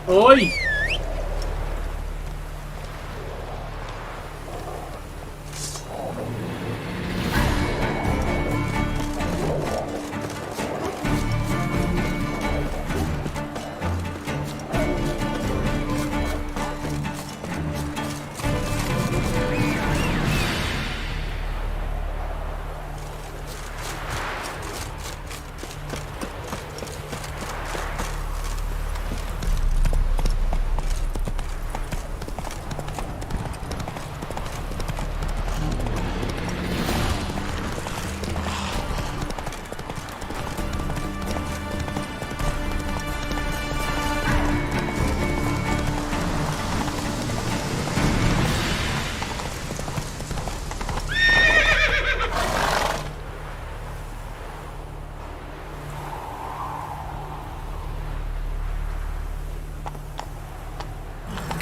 ओए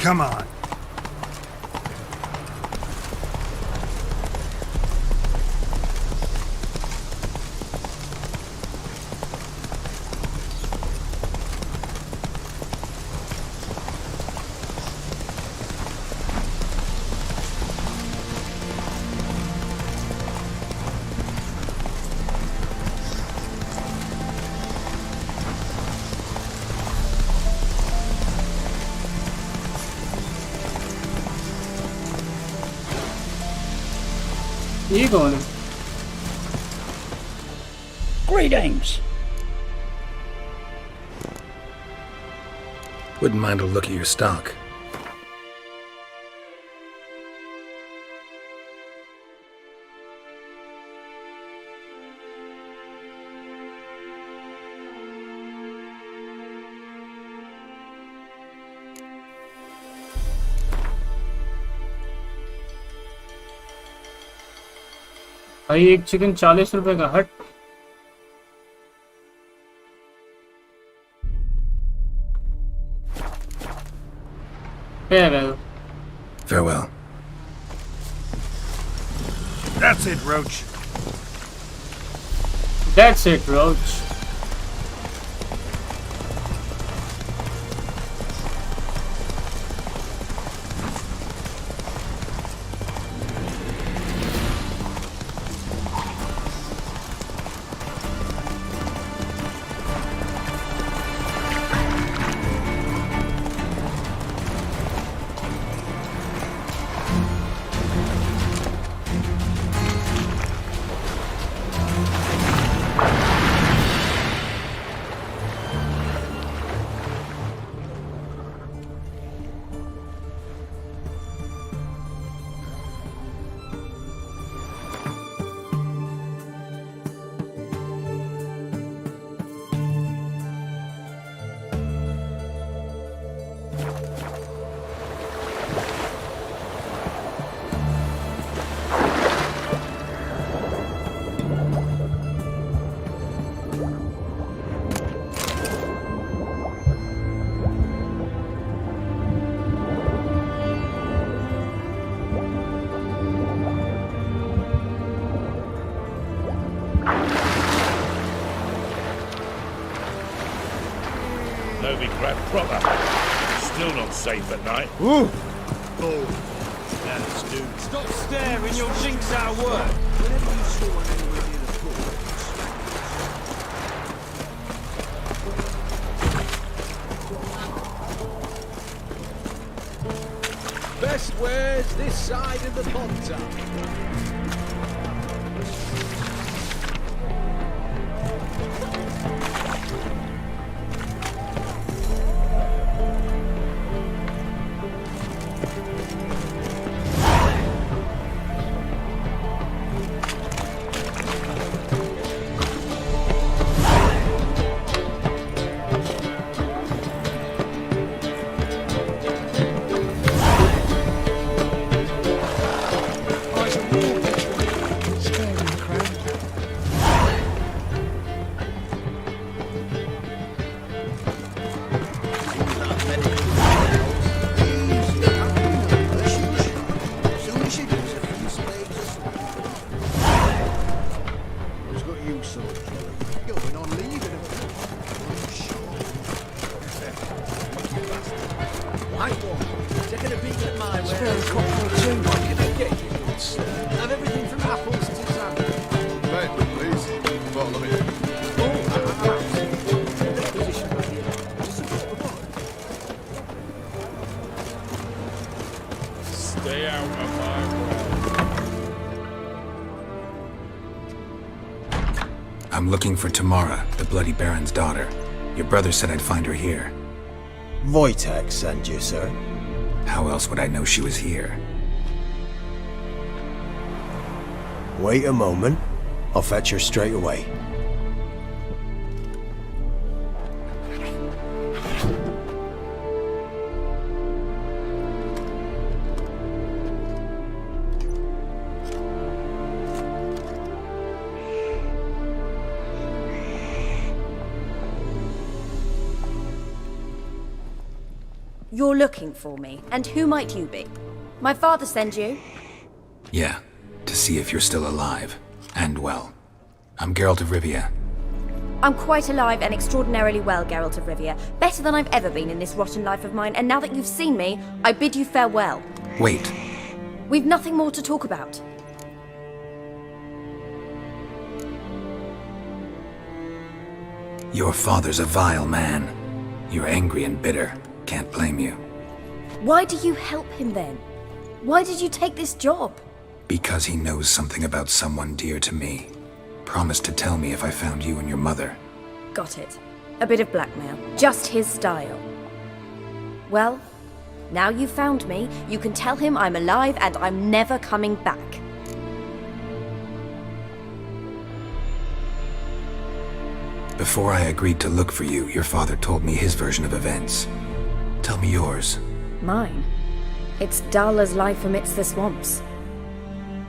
Come on. ये कौन है? Greetings. Wouldn't mind a look at your stock. भाई एक चिकन 40 रुपए का। हट। Farewell. Farewell. That's it, Roach. That's it, Roach. Novigrad proper. Still not safe at night. Ooh! Oh. That's dude. Stop staring, you'll jinx our work. Whenever you saw one anywhere near the pool. Best wares this side of the pond top. I'm looking for Tamara, the Bloody Baron's daughter. Your brother said I'd find her here. Wojtek sent you, sir. How else would I know she was here? Wait a moment. I'll fetch her straight away. You're looking for me, and who might you be? My father send you? Yeah, to see if you're still alive. And well. I'm Geralt of Rivia. I'm quite alive and extraordinarily well, Geralt of Rivia. Better than I've ever been in this rotten life of mine, and now that you've seen me, I bid you farewell. Wait. We've nothing more to talk about. Your father's a vile man. You're angry and bitter. Can't blame you. Why do you help him then? Why did you take this job? Because he knows something about someone dear to me. Promised to tell me if I found you and your mother. Got it. A bit of blackmail. Just his style. Well, now you've found me, you can tell him I'm alive and I'm never coming back. Before I agreed to look for you, your father told me his version of events. Tell me yours. Mine? It's dull as life amidst the swamps.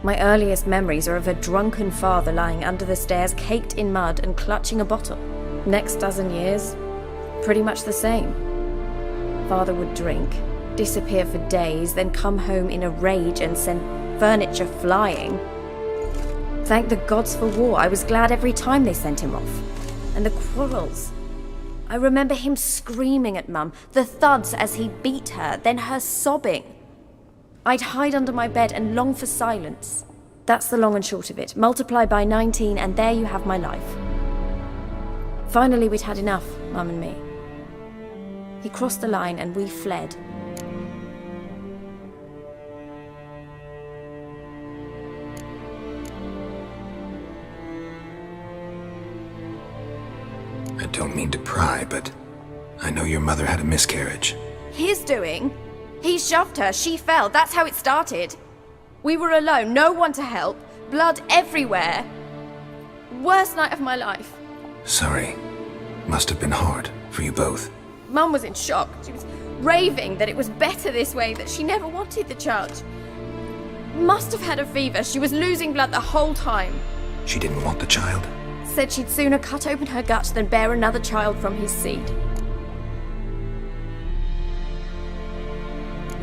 My earliest memories are of a drunken father lying under the stairs, caked in mud and clutching a bottle. Next dozen years, pretty much the same. Father would drink, disappear for days, then come home in a rage and send furniture flying. Thank the gods for war. I was glad every time they sent him off. And the quarrels. I remember him screaming at Mum, the thuds as he beat her, then her sobbing. I'd hide under my bed and long for silence. That's the long and short of it. Multiply by 19 and there you have my life. Finally, we'd had enough, Mum and me. He crossed the line and we fled. I don't mean to pry, but I know your mother had a miscarriage. His doing? He shoved her, she fell, that's how it started. We were alone, no one to help, blood everywhere. Worst night of my life. Sorry. Must have been hard for you both. Mum was in shock. She was raving that it was better this way, that she never wanted the child. Must have had a fever, she was losing blood the whole time. She didn't want the child? Said she'd sooner cut open her gut than bear another child from his seed.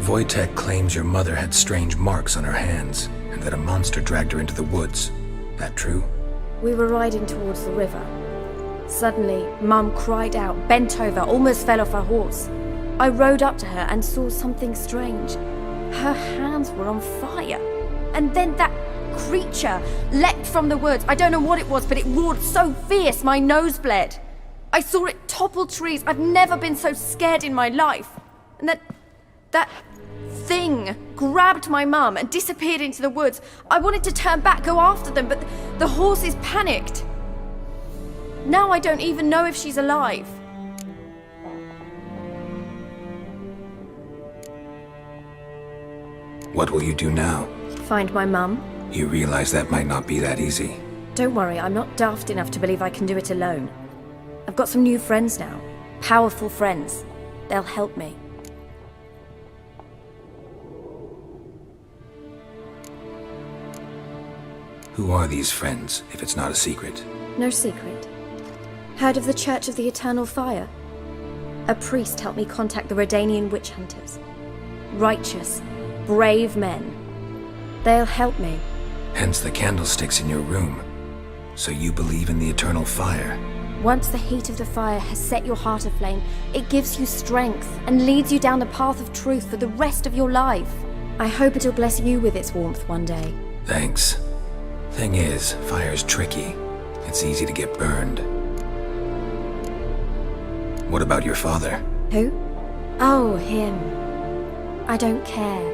Wojtek claims your mother had strange marks on her hands, and that a monster dragged her into the woods. That true? We were riding towards the river. Suddenly, Mum cried out, bent over, almost fell off her horse. I rode up to her and saw something strange. Her hands were on fire. And then that creature leapt from the woods. I don't know what it was, but it roared so fierce my nose bled. I saw it topple trees. I've never been so scared in my life. And that thing grabbed my mum and disappeared into the woods. I wanted to turn back, go after them, but the horses panicked. Now I don't even know if she's alive. What will you do now? Find my mum. You realize that might not be that easy. Don't worry, I'm not daft enough to believe I can do it alone. I've got some new friends now. Powerful friends. They'll help me. Who are these friends, if it's not a secret? No secret. Heard of the Church of the Eternal Fire? A priest helped me contact the Redanian witch hunters. Righteous, brave men. They'll help me. Hence the candlesticks in your room. So you believe in the eternal fire? Once the heat of the fire has set your heart aflame, it gives you strength and leads you down the path of truth for the rest of your life. I hope it'll bless you with its warmth one day. Thanks. Thing is, fire's tricky. It's easy to get burned. What about your father? Who? Oh, him. I don't care.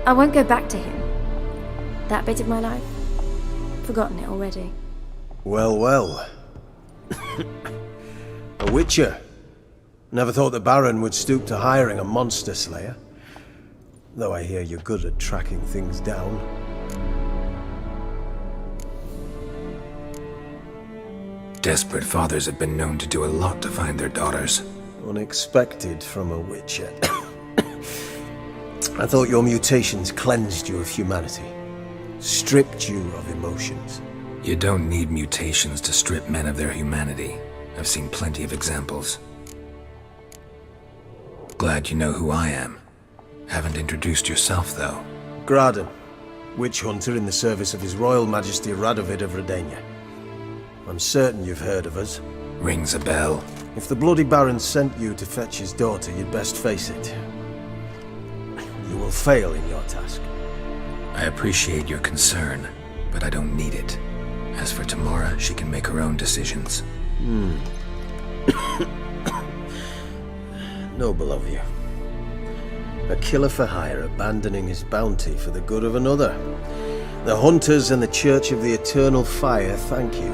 I won't go back to him. That bit of my life? Forgotten it already. Well, well. A witcher. Never thought the Baron would stoop to hiring a monster slayer. Though I hear you're good at tracking things down. Desperate fathers have been known to do a lot to find their daughters. Unexpected from a witcher. I thought your mutations cleansed you of humanity. Stripped you of emotions. You don't need mutations to strip men of their humanity. I've seen plenty of examples. Glad you know who I am. Haven't introduced yourself, though. Graden, witch hunter in the service of His Royal Majesty Radovid of Redania. I'm certain you've heard of us. Rings a bell. If the Bloody Baron sent you to fetch his daughter, you'd best face it. You will fail in your task. I appreciate your concern, but I don't need it. As for Tamara, she can make her own decisions. Noble of you. A killer for hire abandoning his bounty for the good of another. The Hunters and the Church of the Eternal Fire thank you.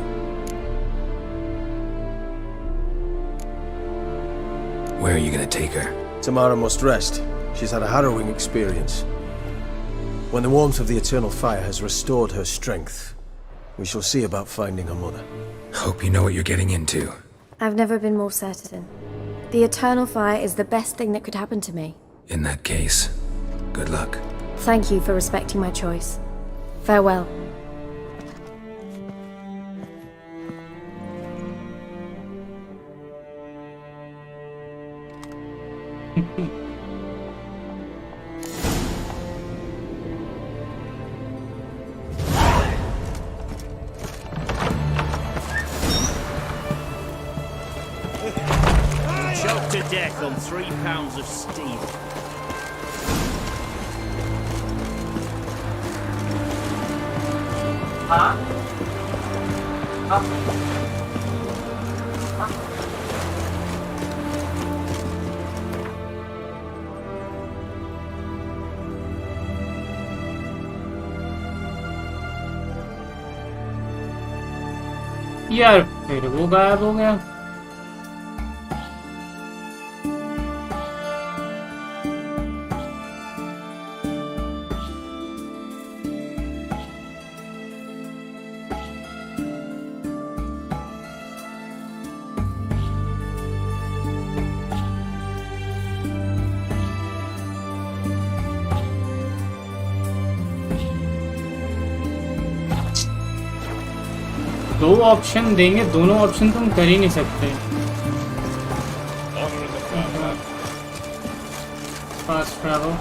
Where are you gonna take her? Tamara must rest. She's had a harrowing experience. When the warmth of the Eternal Fire has restored her strength, we shall see about finding her mother. Hope you know what you're getting into. I've never been more certain. The Eternal Fire is the best thing that could happen to me. In that case, good luck. Thank you for respecting my choice. Farewell. Choked to death on 3 pounds of steel. यार फिर वो गायब हो गया। दो option देंगे, दोनों option तुम कर ही नहीं सकते। Fast travel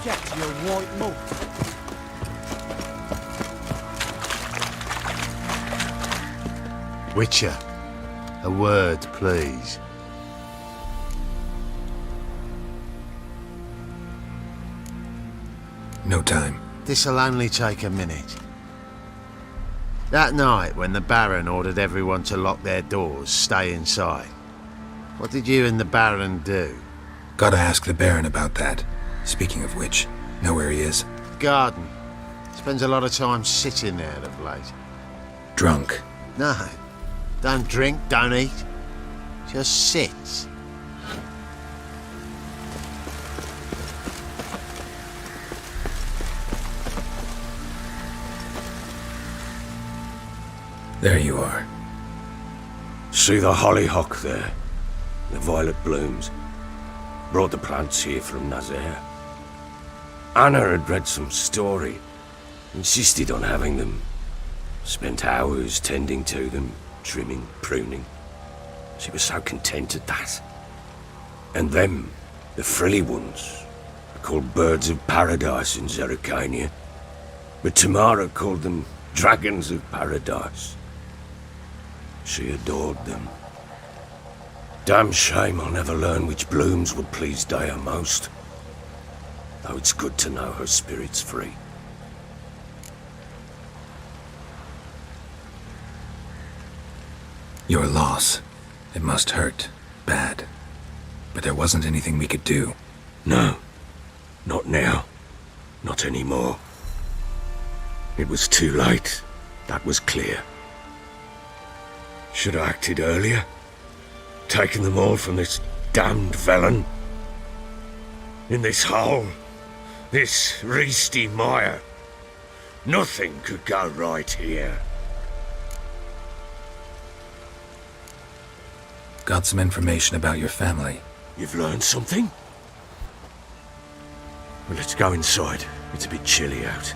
get to your white mug. Witcher, a word, please. No time. This'll only take a minute. That night, when the Baron ordered everyone to lock their doors, stay inside, what did you and the Baron do? Gotta ask the Baron about that. Speaking of which, know where he is? Garden. Spends a lot of time sitting there of late. Drunk. No. Don't drink, don't eat. Just sits. There you are. See the hollyhock there? The violet blooms. Brought the plants here from Nazaire. Anna had read some story. Insisted on having them. Spent hours tending to them, trimming, pruning. She was so content at that. And them, the frilly ones, are called birds of paradise in Zerrikania. But Tamara called them dragons of paradise. She adored them. Damn shame I'll never learn which blooms would please Dea most. Though it's good to know her spirit's free. Your loss. It must hurt. Bad. But there wasn't anything we could do. No. Not now. Not anymore. It was too late. That was clear. Should have acted earlier. Taken them all from this damned Velen. In this hole. This reesty mire. Nothing could go right here. Got some information about your family. You've learned something? Well, let's go inside. It's a bit chilly out.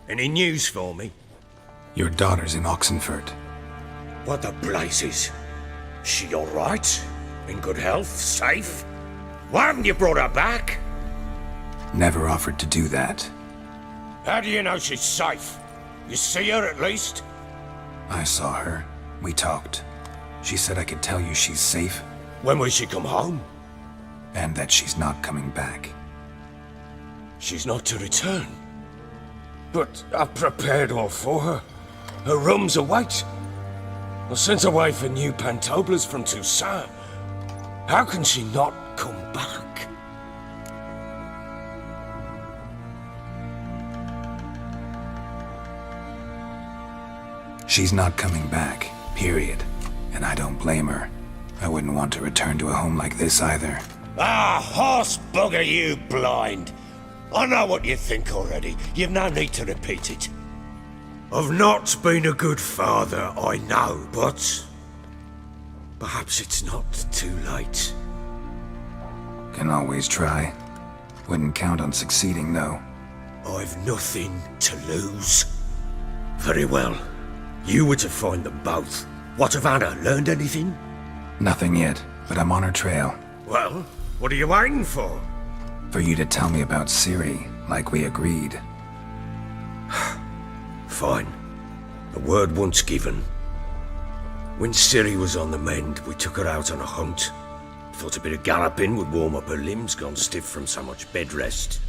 Any news for me? Your daughter's in Oxenford. What the blazes? She all right? In good health? Safe? Why haven't you brought her back? Never offered to do that. How do you know she's safe? You see her at least? I saw her. We talked. She said I could tell you she's safe. When will she come home? And that she's not coming back. She's not to return. But I've prepared all for her. Her rooms await. I sent away for new pantoblas from Toussaint. How can she not come back? She's not coming back, period. And I don't blame her. I wouldn't want to return to a home like this either. Ah, horse bugger you, blind! I know what you think already. You've no need to repeat it. I've not been a good father, I know, but perhaps it's not too late. Can always try. Wouldn't count on succeeding, though. I've nothing to lose. Very well. You were to find them both. What of Anna? Learned anything? Nothing yet, but I'm on her trail. Well, what are you waiting for? For you to tell me about Ciri, like we agreed. Fine. A word once given. When Ciri was on the mend, we took her out on a hunt. Thought a bit of galloping would warm up her limbs gone stiff from so much bed rest.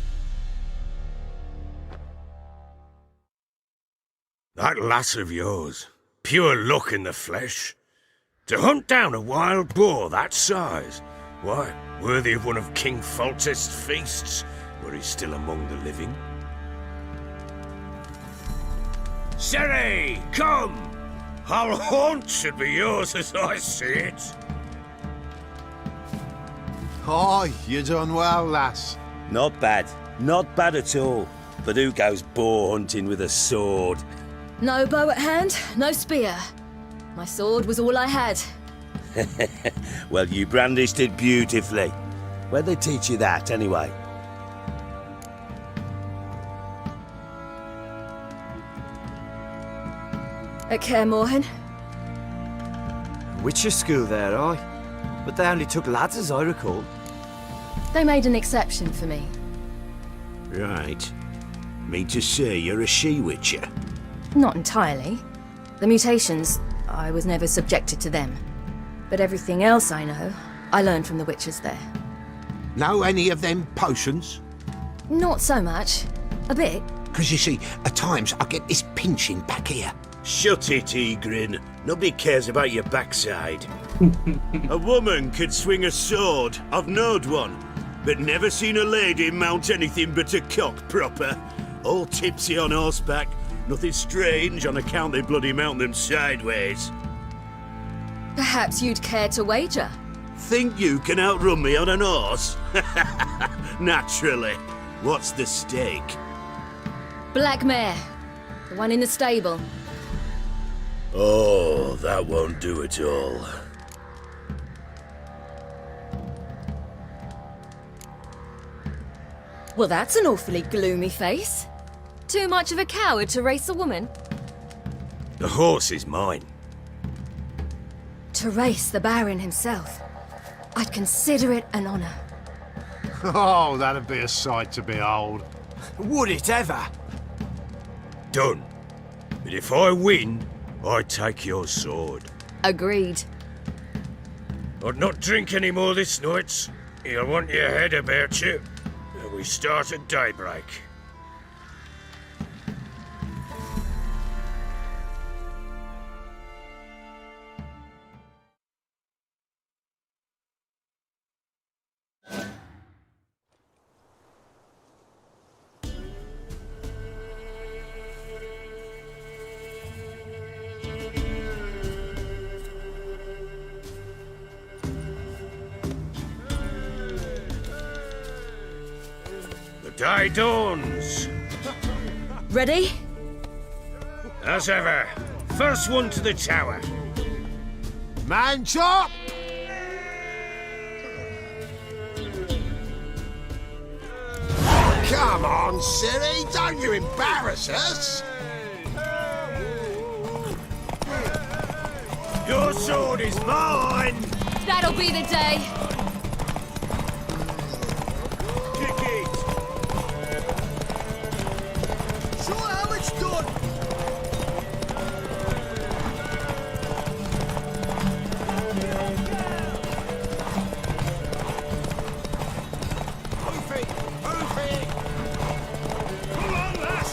That lass of yours, pure luck in the flesh. To hunt down a wild boar that size, why, worthy of one of King Foltest's feasts, were he still among the living. Ciri, come! Our haunt should be yours as I see it. Hi, you done well, lass. Not bad. Not bad at all. But who goes boar hunting with a sword? No bow at hand, no spear. My sword was all I had. Well, you brandished it beautifully. Where'd they teach you that, anyway? At Kaer Morhen. Witcher school there, aye. But they only took lads, as I recall. They made an exception for me. Right. Mean to say you're a she-witcher? Not entirely. The mutations, I was never subjected to them. But everything else I know, I learned from the witches there. Know any of them potions? Not so much. A bit. Because you see, at times I get this pinching back here. Shut it, Egrin. Nobody cares about your backside. A woman could swing a sword. I've knowed one. But never seen a lady mount anything but a cock proper. All tipsy on horseback. Nothing strange on account they bloody mount them sideways. Perhaps you'd care to wager? Think you can outrun me on an horse? Naturally. What's the stake? Black mare. The one in the stable. Oh, that won't do at all. Well, that's an awfully gloomy face. Too much of a coward to race a woman? The horse is mine. To race the Baron himself. I'd consider it an honor. Oh, that'd be a sight to behold. Would it ever? Done. But if I win, I take your sword. Agreed. I'd not drink any more this night. You'll want your head about you. We start at daybreak. Day dawns. Ready? As ever. First one to the tower. Man chop! Come on, Ciri, don't you embarrass us! Your sword is mine! That'll be the day. Kick it! Show how it's done! Move it! Move it! Come on, lass!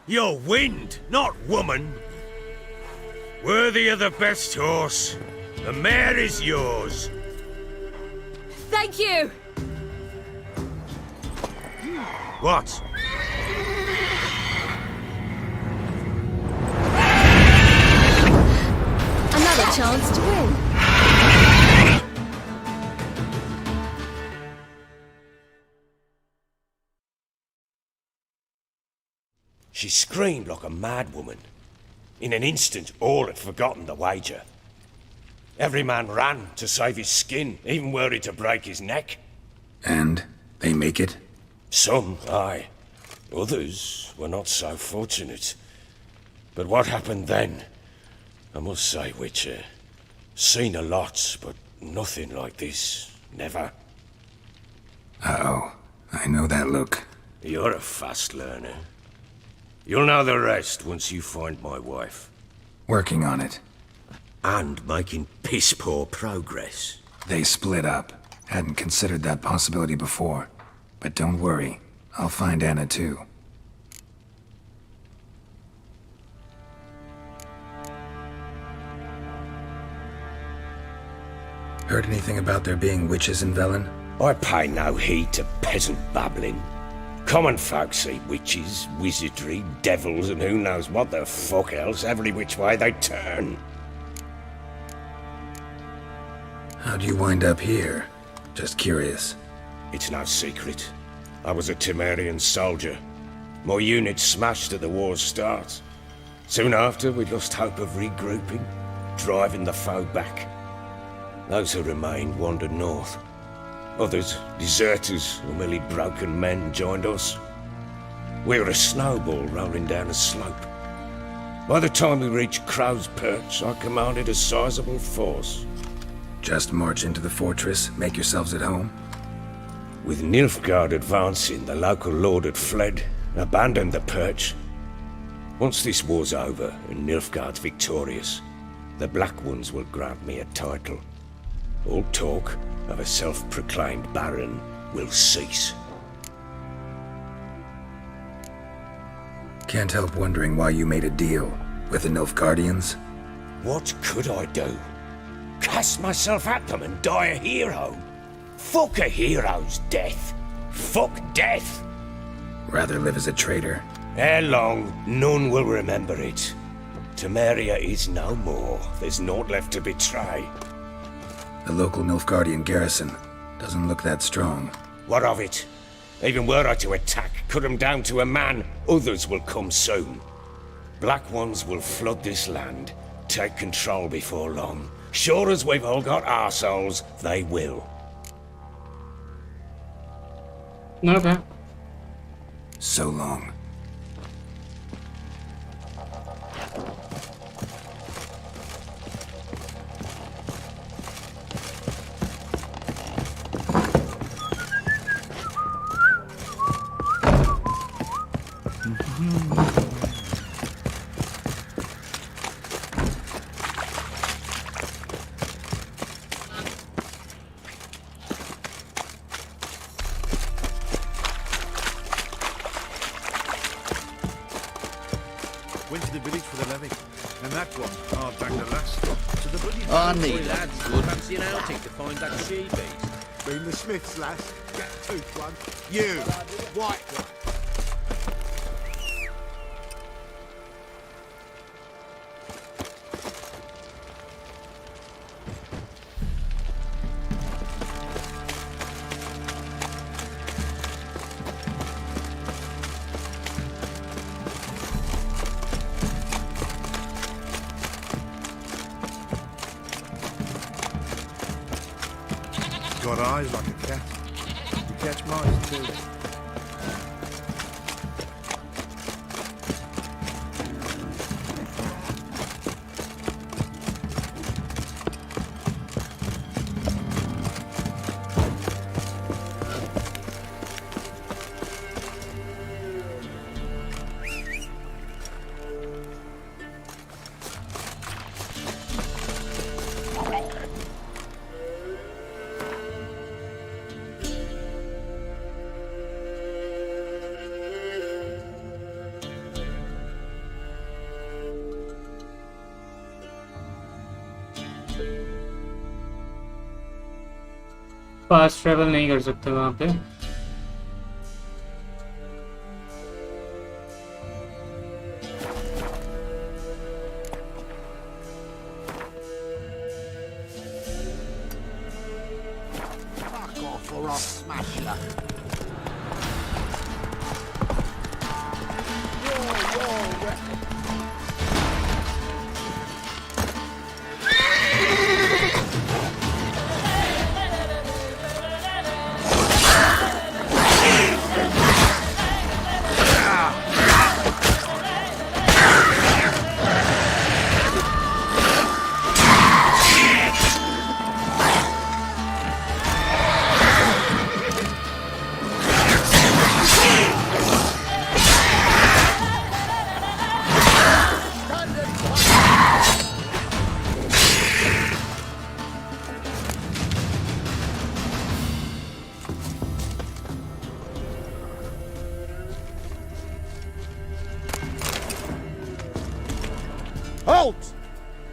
You're wind, not woman. Worthy of the best horse. The mare is yours. Thank you. What? Another chance to win. She screamed like a mad woman. In an instant, all had forgotten the wager. Every man ran to save his skin, even were it to break his neck. And they make it? Some, aye. Others were not so fortunate. But what happened then? I must say, Witcher, seen a lot, but nothing like this. Never. Uh-oh. I know that look. You're a fast learner. You'll know the rest once you find my wife. Working on it. And making piss-poor progress. They split up. Hadn't considered that possibility before. But don't worry. I'll find Anna too. Heard anything about there being witches in Velen? I pay no heed to peasant babbling. Common folk see witches, wizardry, devils, and who knows what the fuck else every which way they turn. How'd you wind up here? Just curious. It's no secret. I was a Temerian soldier. My unit smashed at the war's start. Soon after, we lost hope of regrouping, driving the foe back. Those who remained wandered north. Others, deserters or merely broken men, joined us. We were a snowball rolling down a slope. By the time we reached Crow's Perch, I commanded a sizable force. Just march into the fortress, make yourselves at home? With Nilfgaard advancing, the local lord had fled, abandoned the Perch. Once this war's over and Nilfgaard's victorious, the Black Ones will grant me a title. All talk of a self-proclaimed baron will cease. Can't help wondering why you made a deal with the Nilfgaardians. What could I do? Cast myself at them and die a hero? Fuck a hero's death. Fuck death. Rather live as a traitor. Ere long, none will remember it. Temeria is no more. There's naught left to betray. The local Nilfgaardian garrison doesn't look that strong. What of it? Even were I to attack, cut them down to a man, others will come soon. Black Ones will flood this land, take control before long. Sure as we've all got arseholes, they will. Okay. So long. Went to the village for the levy, and that one hard back the last. So the bloody I need lads good. Fancy an outing to find that she-beast. Been the Smiths, lass. Get a tooth one. You, white one. got eyes like a cat. You catch mice too. Fast travel नहीं कर सकते वहाँ पे। Fuck off or I'll smash you. Halt!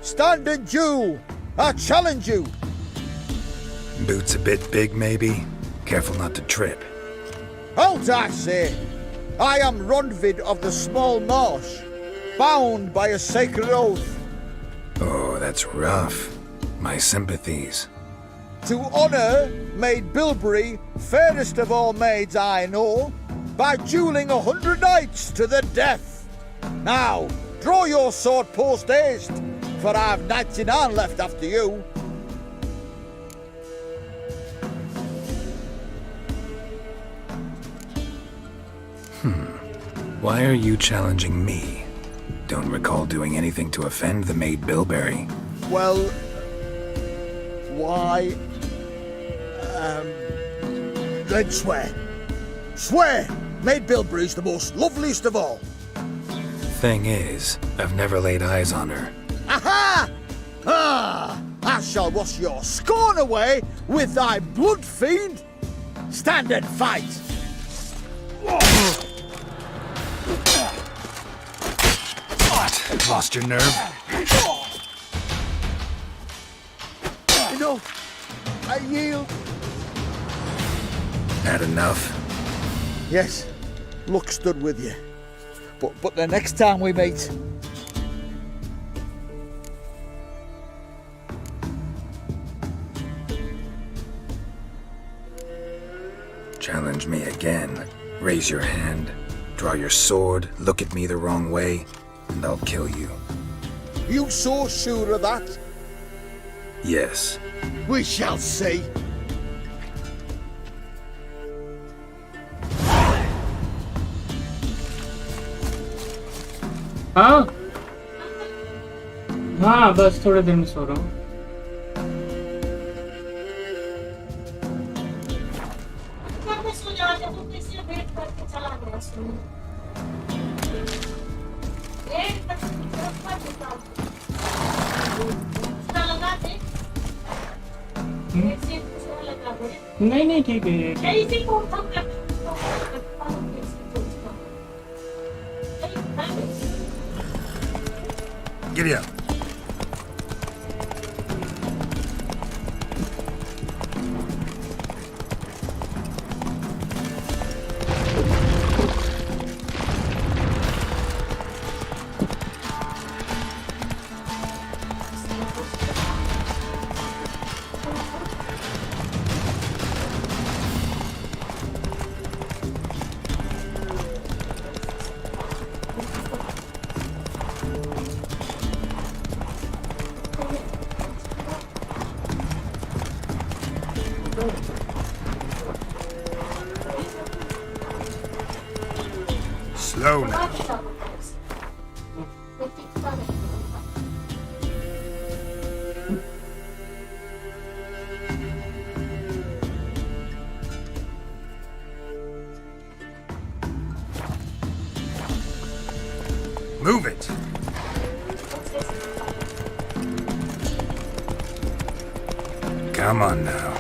Stand and do! I challenge you! Boots a bit big, maybe? Careful not to trip. Halt, I say! I am Ronvid of the Small Marsh, bound by a sacred oath. Oh, that's rough. My sympathies. To honour Maid Bilberry, fairest of all maids I know, by duelling 100 knights to the death. Now, draw your sword post haste, for I've 99 left after you. Why are you challenging me? Don't recall doing anything to offend the maid Bilberry. Well, why? Then swear. Swear! Maid Bilberry's the most loveliest of all. Thing is, I've never laid eyes on her. Aha! Ah! I shall wash your scorn away with thy blood fiend. Stand and fight! What? Lost your nerve? Enough! I yield. Had enough? Yes, luck stood with you. But the next time we meet... Challenge me again. Raise your hand, draw your sword, look at me the wrong way, and I'll kill you. You so sure of that? Yes. We shall see. हाँ हाँ बस थोड़े दिन में सो रहा हूँ. नहीं नहीं ठीक है. Giddy up. Slow now. Move it. Come on now.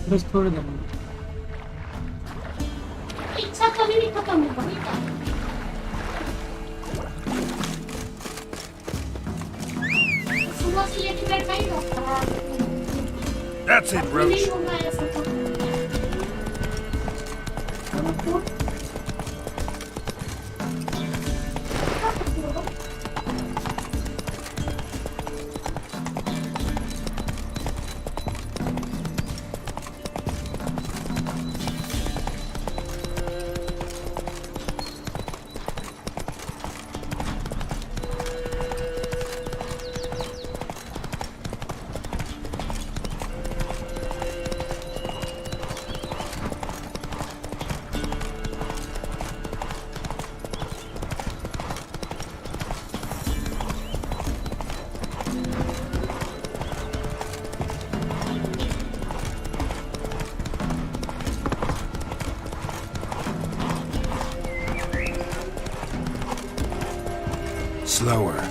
बस थोड़े दिन में. इच्छा कभी नहीं खत्म होगी. सुबह से लेकर बैठ गई हो. That's it, Roach. Slower.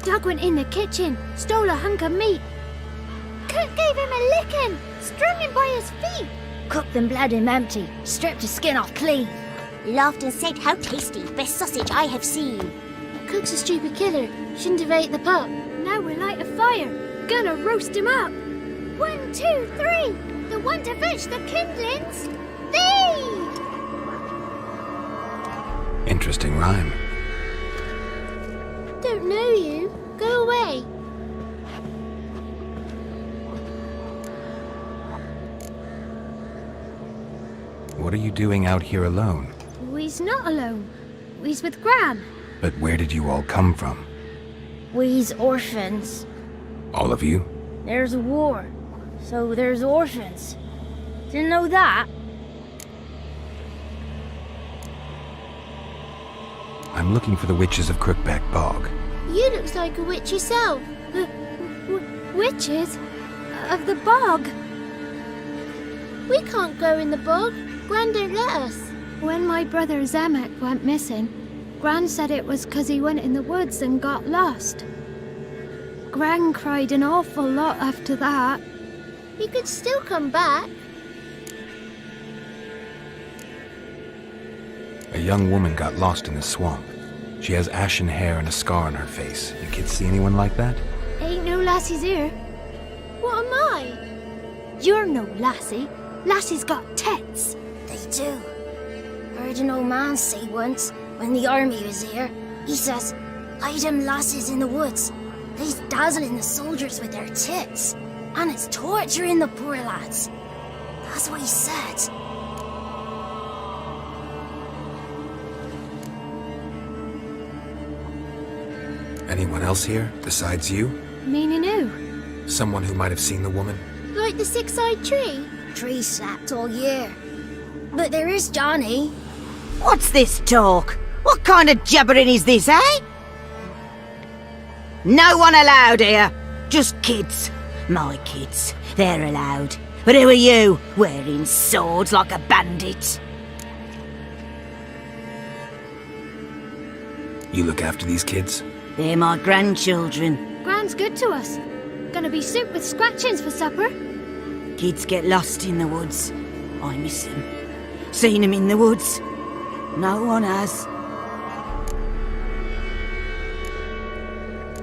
Doug went in the kitchen, stole a hunk of meat. Cook gave him a licking, strung him by his feet. Cooked and bled him empty, stripped his skin off clean. Laughed and said, "How tasty, best sausage I have seen." Cook's a stupid killer, shouldn't have ate the pup. Now we'll light a fire, gonna roast him up. 1, 2, 3, the one to fetch the kindlings, thee! Interesting rhyme. Don't know you, go away. What are you doing out here alone? We's not alone, we's with Gran. But where did you all come from? We's orphans. All of you? There's a war, so there's orphans. Didn't know that? I'm looking for the witches of Crookback Bog. You looks like a witch yourself. Witches? Of the bog? We can't go in the bog. Gran don't let us. When my brother Zemek went missing, Gran said it was 'cause he went in the woods and got lost. Gran cried an awful lot after that. He could still come back. A young woman got lost in the swamp. She has ashen hair and a scar on her face. You kids see anyone like that? Ain't no lassies here. What am I? You're no lassie. Lassies got tits. They do. Heard an old man say once, when the army was here, he says, "Hide them lasses in the woods. They's dazzling the soldiers with their tits, and it's torturing the poor lads." That's what he said. Anyone else here, besides you? Meaning who? Someone who might have seen the woman? Like the six-eyed tree? Tree snapped all year. But there is Johnny. What's this talk? What kind of jabbering is this, eh? No one allowed here. Just kids. My kids. They're allowed. But who are you, wearing swords like a bandit? You look after these kids? They're my grandchildren. Gran's good to us. Gonna be soup with scratchings for supper. Kids get lost in the woods. I miss them. Seen them in the woods. No one has.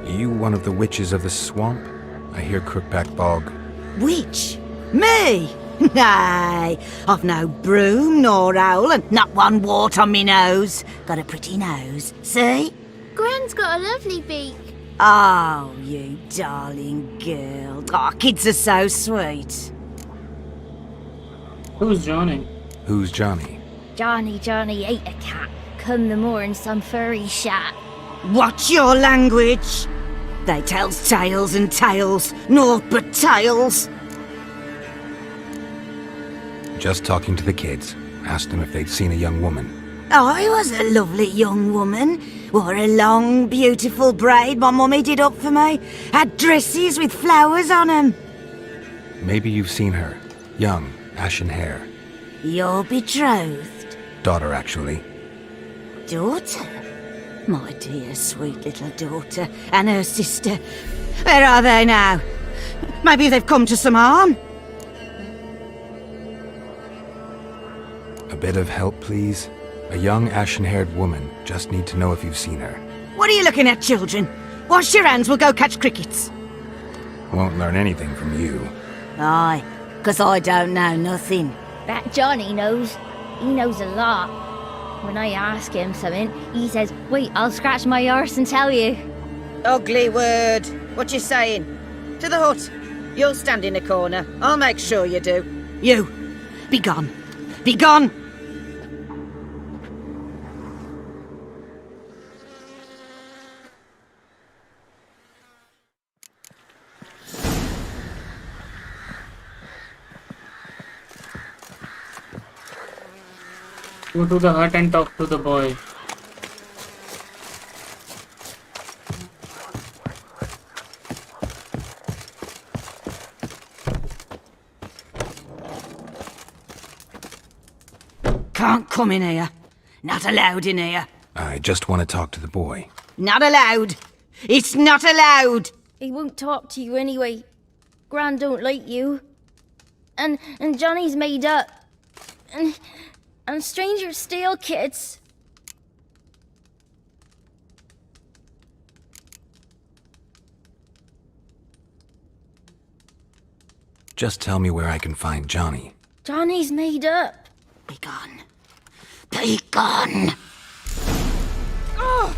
Are you one of the witches of the swamp? I hear Crookback Bog. Witch? Me? Nay, I've no broom nor owl and not one wart on me nose. Got a pretty nose, see? Gran's got a lovely beak. Oh, you darling girl. Oh, kids are so sweet. Who's Johnny? Who's Johnny? Johnny ate a cat. Come the more in some furry shat. Watch your language. They tells tales and tales, naught but tales. Just talking to the kids. Asked them if they'd seen a young woman. I was a lovely young woman. Wore a long, beautiful braid my mummy did up for me. Had dresses with flowers on 'em. Maybe you've seen her. Young, ashen hair. You're betrothed? Daughter, actually. Daughter? My dear, sweet little daughter. And her sister. Where are they now? Maybe they've come to some harm? A bit of help, please? A young ashen-haired woman. Just need to know if you've seen her. What are you looking at, children? Wash your hands, we'll go catch crickets. Won't learn anything from you. Aye, 'cause I don't know nothing. That Johnny knows. He knows a lot. When I ask him something, he says, wait, I'll scratch my arse and tell you. Ugly word. What you saying? To the hut. You'll stand in a corner. I'll make sure you do. You, be gone. Be gone! Go to the hut and talk to the boy. Can't come in here. Not allowed in here. I just want to talk to the boy. Not allowed. It's not allowed. He won't talk to you anyway. Gran don't like you. And Johnny's made up. And strangers steal kids. Just tell me where I can find Johnny. Johnny's made up. Be gone. Be gone. Oh!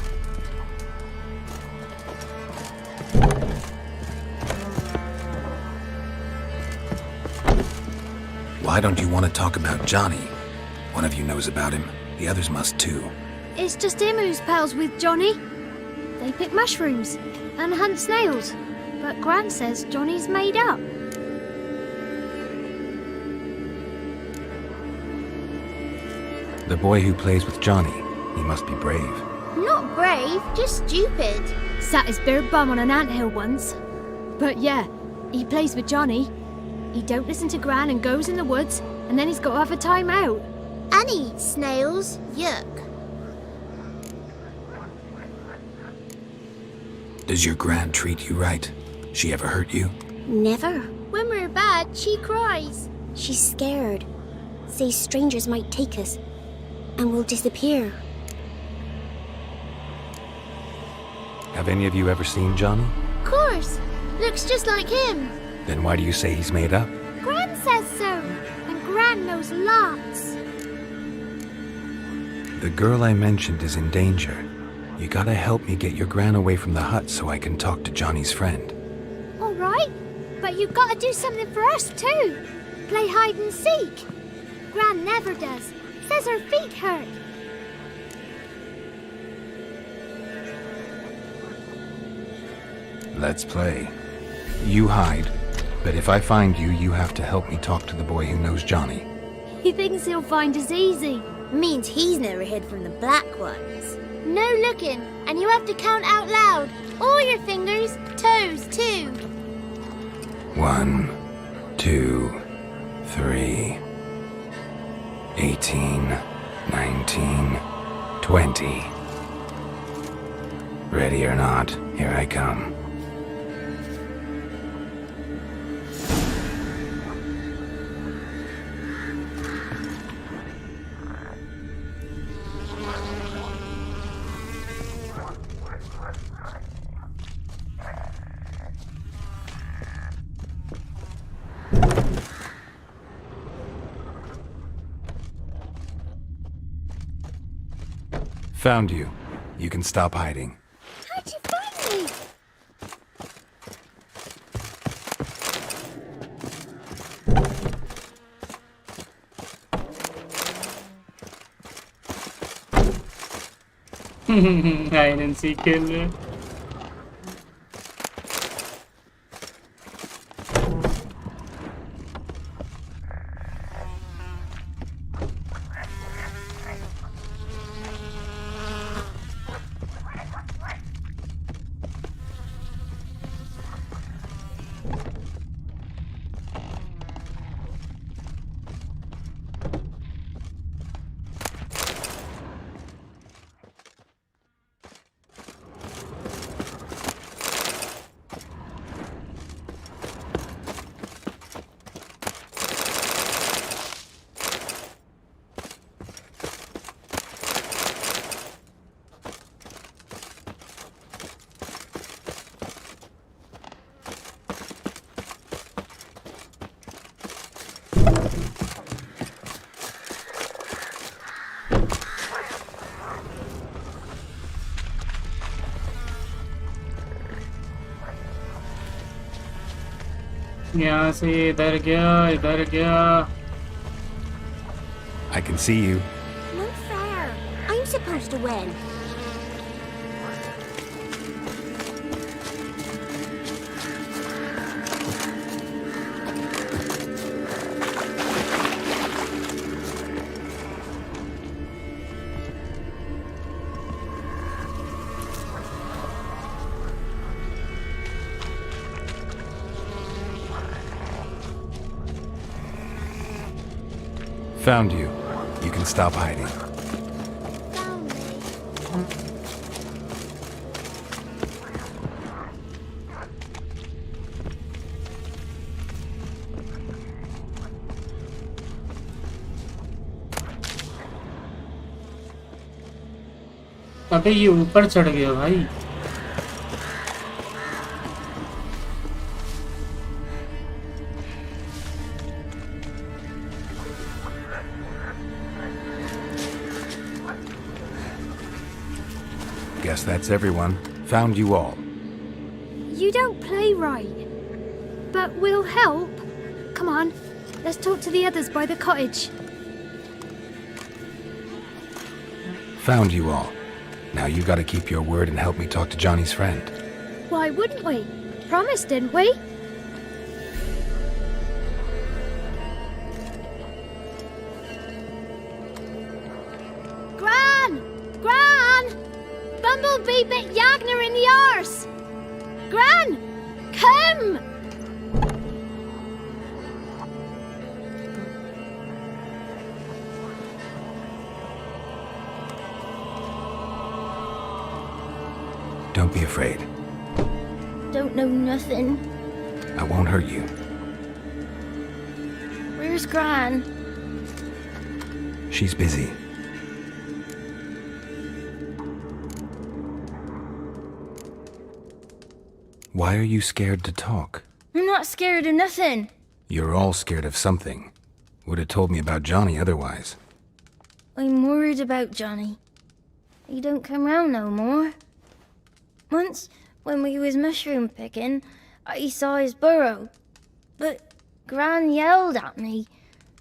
Why don't you want to talk about Johnny? One of you knows about him. The others must too. It's just him who's pals with Johnny. They pick mushrooms and hunt snails. But Gran says Johnny's made up. The boy who plays with Johnny. He must be brave. Not brave, just stupid. Sat his bare bum on an anthill once. But yeah, he plays with Johnny. He don't listen to Gran and goes in the woods, and then he's got to have a time out. And he eats snails. Yuck. Does your Gran treat you right? She ever hurt you? Never. When we're bad, she cries. She's scared. Says strangers might take us, and we'll disappear. Have any of you ever seen Johnny? Of course. Looks just like him. Then why do you say he's made up? Gran says so. And Gran knows lots. The girl I mentioned is in danger. You gotta help me get your Gran away from the hut so I can talk to Johnny's friend. All right. But you've got to do something for us too. Play hide and seek. Gran never does. Says her feet hurt. Let's play. You hide, but if I find you, you have to help me talk to the boy who knows Johnny. He thinks he'll find us easy. Means he's never hid from the black ones. No looking, and you have to count out loud. All your fingers, toes too. 1, 2, 3, 18, 19, 20. Ready or not, here I come. Found you. You can stop hiding. How'd you find me? Hide and seek kill. यहाँ से इधर गया, इधर गया. I can see you. No fair. I'm supposed to win. Found you. You can stop hiding. अबे ये ऊपर चढ़ गया भाई. Guess that's everyone. Found you all. You don't play right. But we'll help. Come on, let's talk to the others by the cottage. Found you all. Now you gotta keep your word and help me talk to Johnny's friend. Why wouldn't we? Promised, didn't we? Gran! Gran! Bumblebee bit Yagner in the arse! Gran! Come! Don't be afraid. Don't know nothing. I won't hurt you. Where's Gran? She's busy. Why are you scared to talk? I'm not scared of nothing. You're all scared of something. Would have told me about Johnny otherwise. I'm worried about Johnny. He don't come round no more. Once, when we was mushroom picking, I saw his burrow. But Gran yelled at me,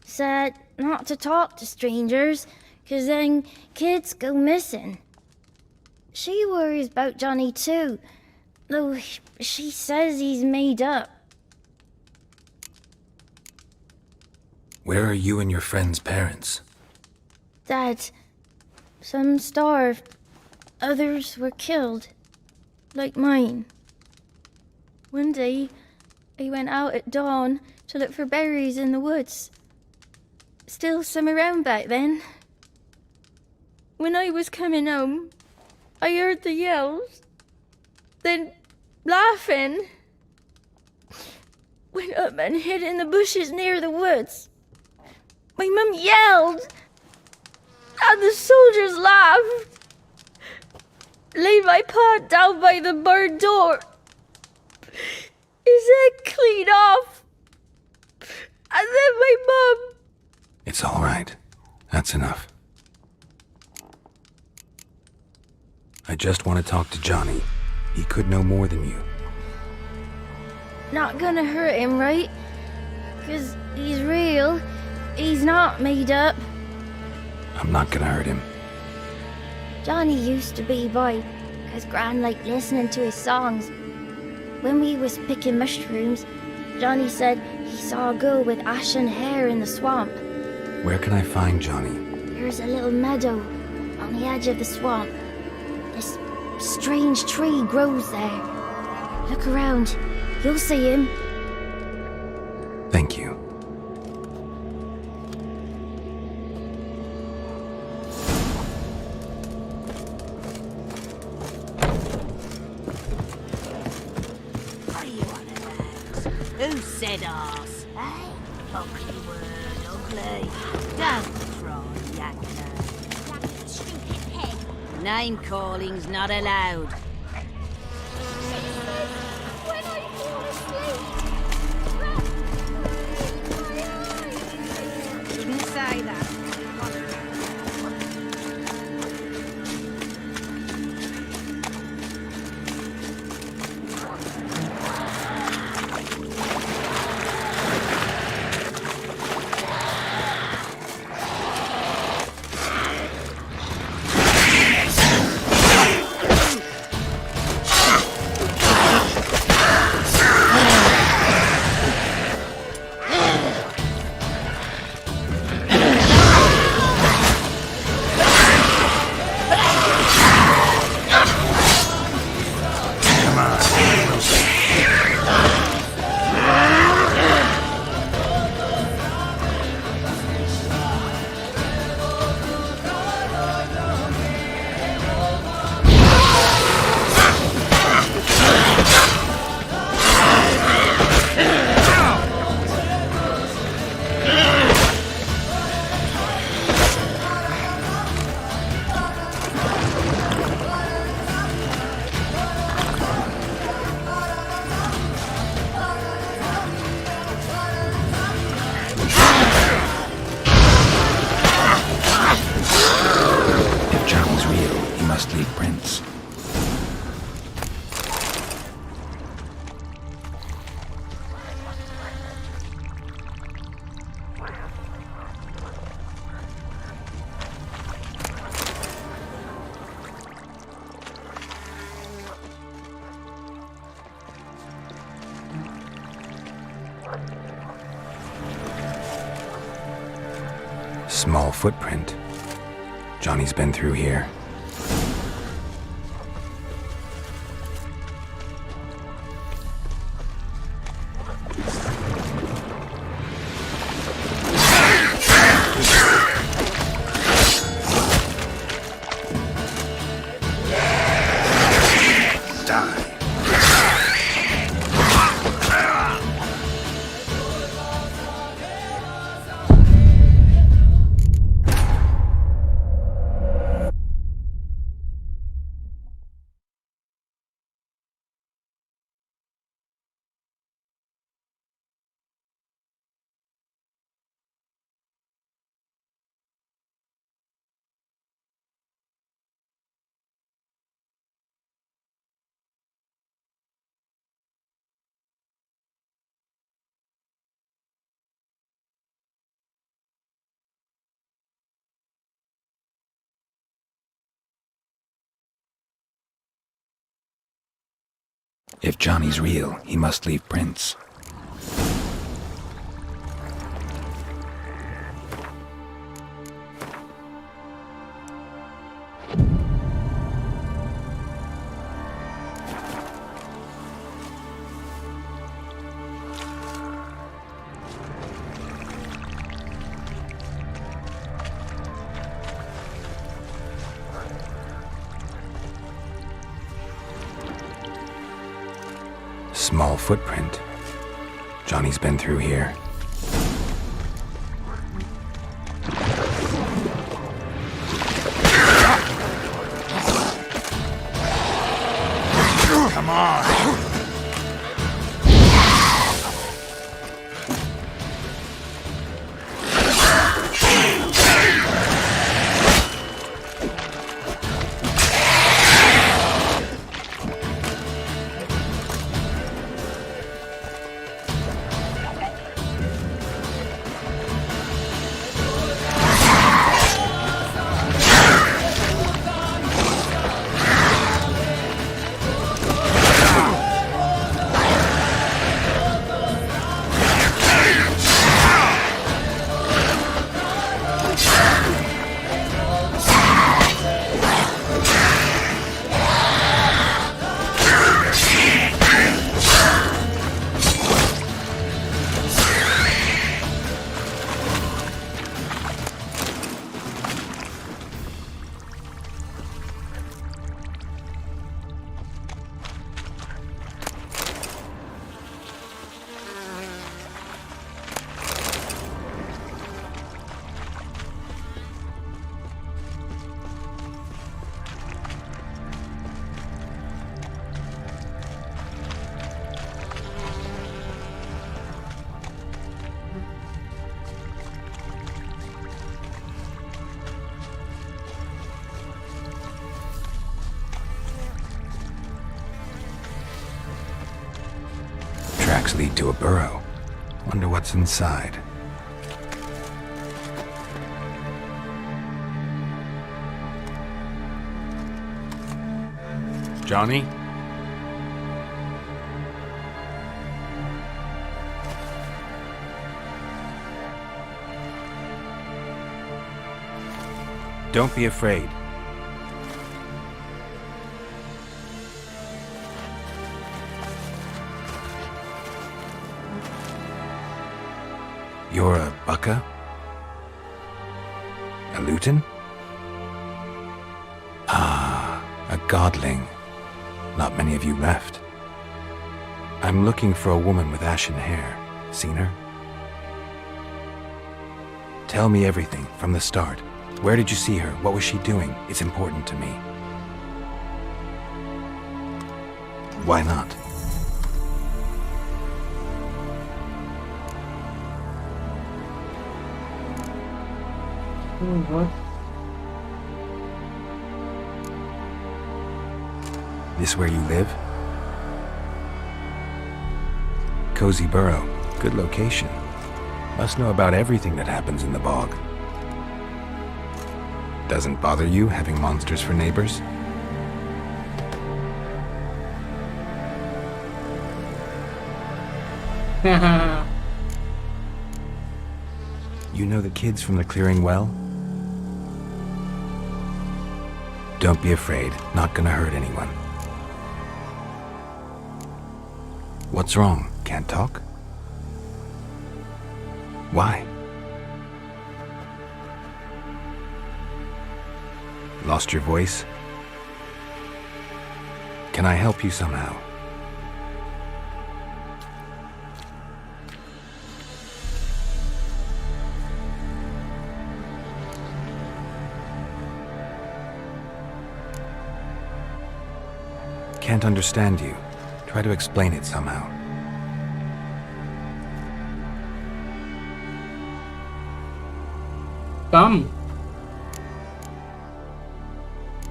said not to talk to strangers, 'cause then kids go missing. She worries about Johnny too, though she says he's made up. Where are you and your friend's parents? Dad, some starved, others were killed. Like mine. One day, I went out at dawn to look for berries in the woods. Still some around back then. When I was coming home, I heard the yells. Then, laughing. Went up and hid in the bushes near the woods. My mum yelled. And the soldiers laughed. Laid my paw down by the barn door. His head clean off. And then my mum. It's all right. That's enough. I just want to talk to Johnny. He could know more than you. Not gonna hurt him, right? 'Cause he's real. He's not made up. I'm not gonna hurt him. Johnny used to be boy, 'cause Gran liked listening to his songs. When we was picking mushrooms, Johnny said he saw a girl with ashen hair in the swamp. Where can I find Johnny? There's a little meadow on the edge of the swamp. This strange tree grows there. Look around. You'll see him. Thank you. Who said arse? Eh? Ugly word, ugly. Don't try, Yagner. Stupid head. Name calling's not allowed. When I fall asleep. Didn't say that. you must leave prints. Small footprint. Johnny's been through here. If Johnny's real, he must leave prints. Small footprint. Johnny's been through here. Come on! Tracks lead to a burrow. Wonder what's inside. Johnny? Don't be afraid. You're a bucka? A luton? Ah, a godling. Not many of you left. I'm looking for a woman with ashen hair. Seen her? Tell me everything from the start. Where did you see her? What was she doing? It's important to me. Why not? This where you live? Cozy burrow. Good location. Must know about everything that happens in the bog. Doesn't bother you having monsters for neighbors? You know the kids from the clearing well? Don't be afraid. Not gonna hurt anyone. What's wrong? Can't talk? Why? Lost your voice? Can I help you somehow? Can't understand you. Try to explain it somehow. Come.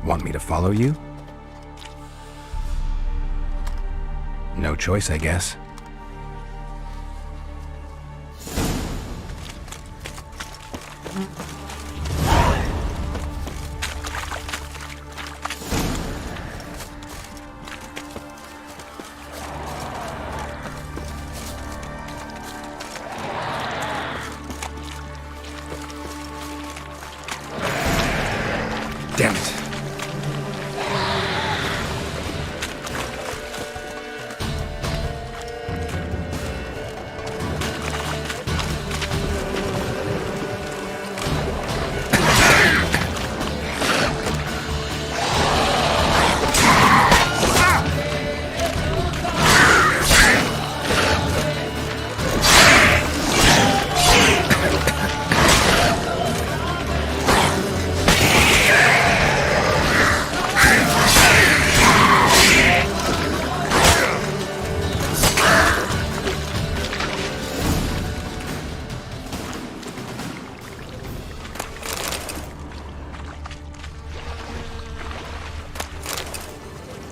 Want me to follow you? No choice, I guess. Damn it.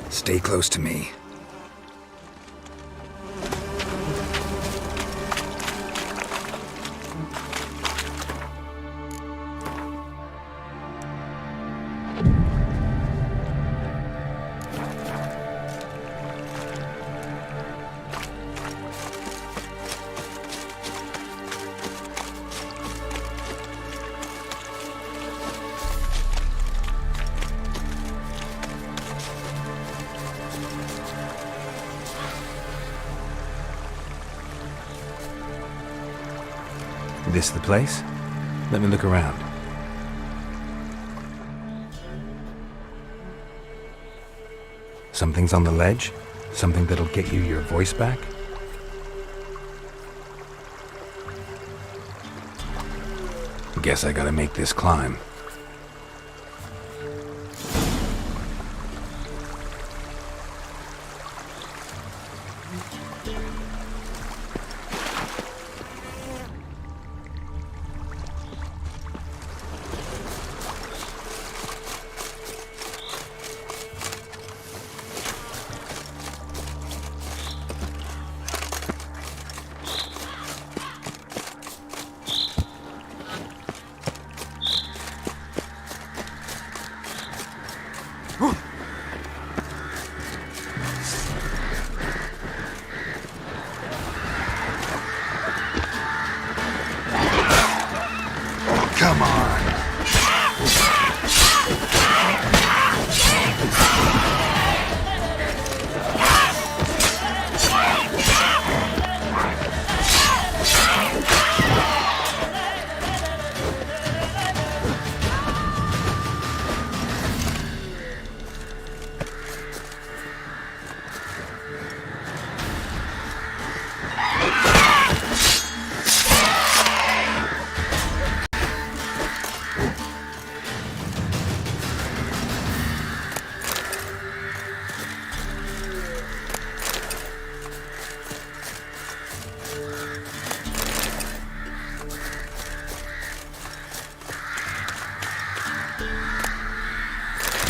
Stay close to me. This the place? Let me look around. Something's on the ledge? Something that'll get you your voice back? Guess I gotta make this climb. Come on.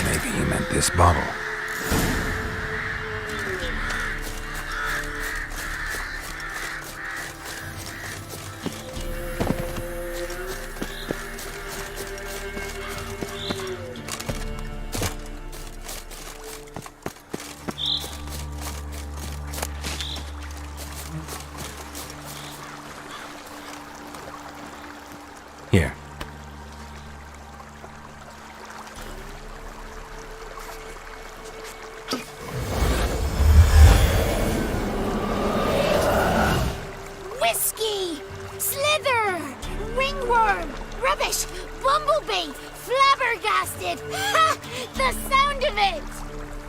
Maybe he meant this bottle. of it!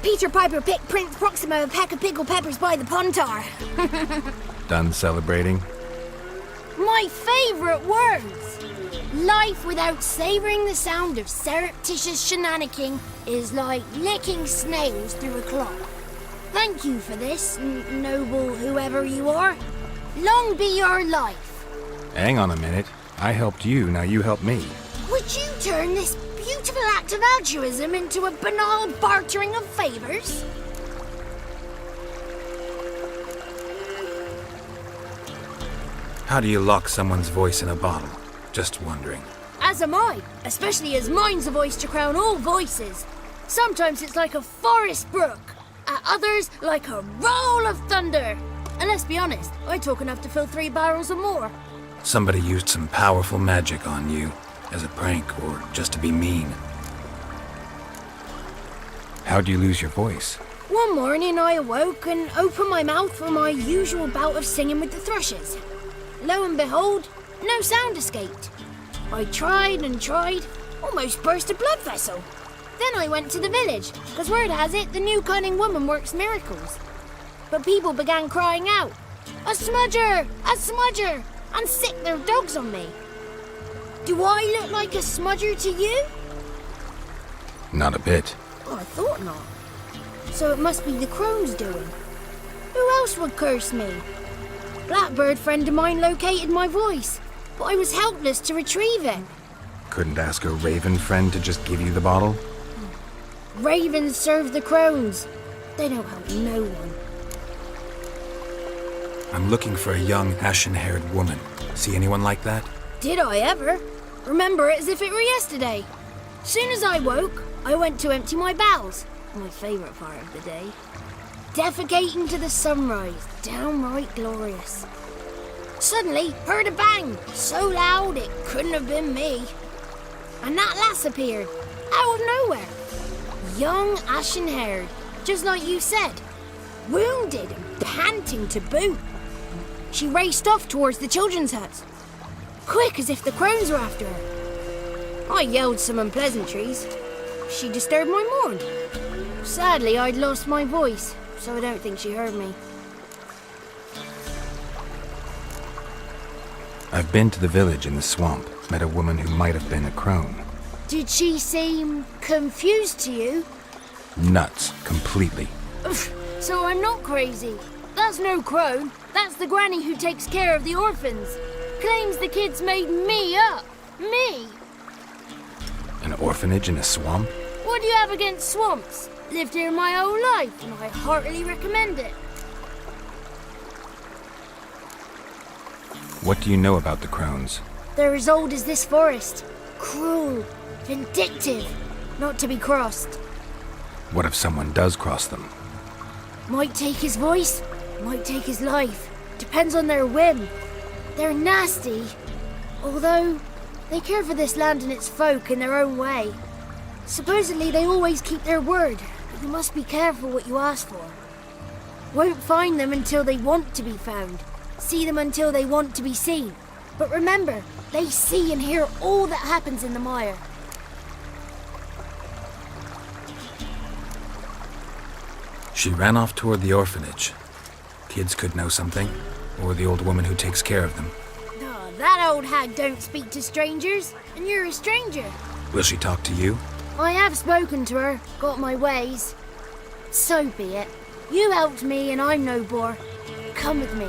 Peter Piper picked Prince Proxima a peck of pickled peppers by the pontar. Done celebrating? My favourite words! Life without savouring the sound of surreptitious shenanigans is like licking snails through a cloth. Thank you for this, noble whoever you are. Long be your life. Hang on a minute. I helped you, now you help me. Would you turn this beautiful act of altruism into a banal bartering of favours? How do you lock someone's voice in a bottle? Just wondering. As am I, especially as mine's a voice to crown all voices. Sometimes it's like a forest brook, at others like a roll of thunder. And let's be honest, I talk enough to fill 3 barrels or more. Somebody used some powerful magic on you, as a prank or just to be mean. How'd you lose your voice? One morning I awoke and opened my mouth for my usual bout of singing with the thrushes. Lo and behold, no sound escaped. I tried and tried, almost burst a blood vessel. Then I went to the village, because word has it the new cunning woman works miracles. But people began crying out, "A smudger! A smudger!" and sick their dogs on me. Do I look like a smudger to you? Not a bit. Oh, I thought not. So it must be the Crones' doing. Who else would curse me? Blackbird friend of mine located my voice, but I was helpless to retrieve it. Couldn't ask a raven friend to just give you the bottle? Ravens serve the Crones. They don't help no one. I'm looking for a young, ashen-haired woman. See anyone like that? Did I ever? Remember it as if it were yesterday. Soon as I woke, I went to empty my bowels. My favourite part of the day. Defecating to the sunrise, downright glorious. Suddenly, heard a bang, so loud it couldn't have been me. And that lass appeared, out of nowhere. Young, ashen-haired, just like you said. Wounded and panting to boot. She raced off towards the children's huts. Quick as if the Crones were after her. I yelled some unpleasantries. She disturbed my morn. Sadly, I'd lost my voice, so I don't think she heard me. I've been to the village in the swamp, met a woman who might have been a crone. Did she seem confused to you? Nuts, completely. So I'm not crazy. That's no crone. That's the granny who takes care of the orphans. Claims the kids made me up. Me! An orphanage in a swamp? What do you have against swamps? Lived here my whole life, and I heartily recommend it. What do you know about the Crones? They're as old as this forest. Cruel, vindictive, not to be crossed. What if someone does cross them? Might take his voice, might take his life. Depends on their whim. They're nasty, although they care for this land and its folk in their own way. Supposedly they always keep their word, but you must be careful what you ask for. Won't find them until they want to be found. See them until they want to be seen. But remember, they see and hear all that happens in the mire. She ran off toward the orphanage. Kids could know something, or the old woman who takes care of them. Oh, that old hag don't speak to strangers, and you're a stranger. Will she talk to you? I have spoken to her, got my ways. So be it. You helped me and I'm no bore. Come with me.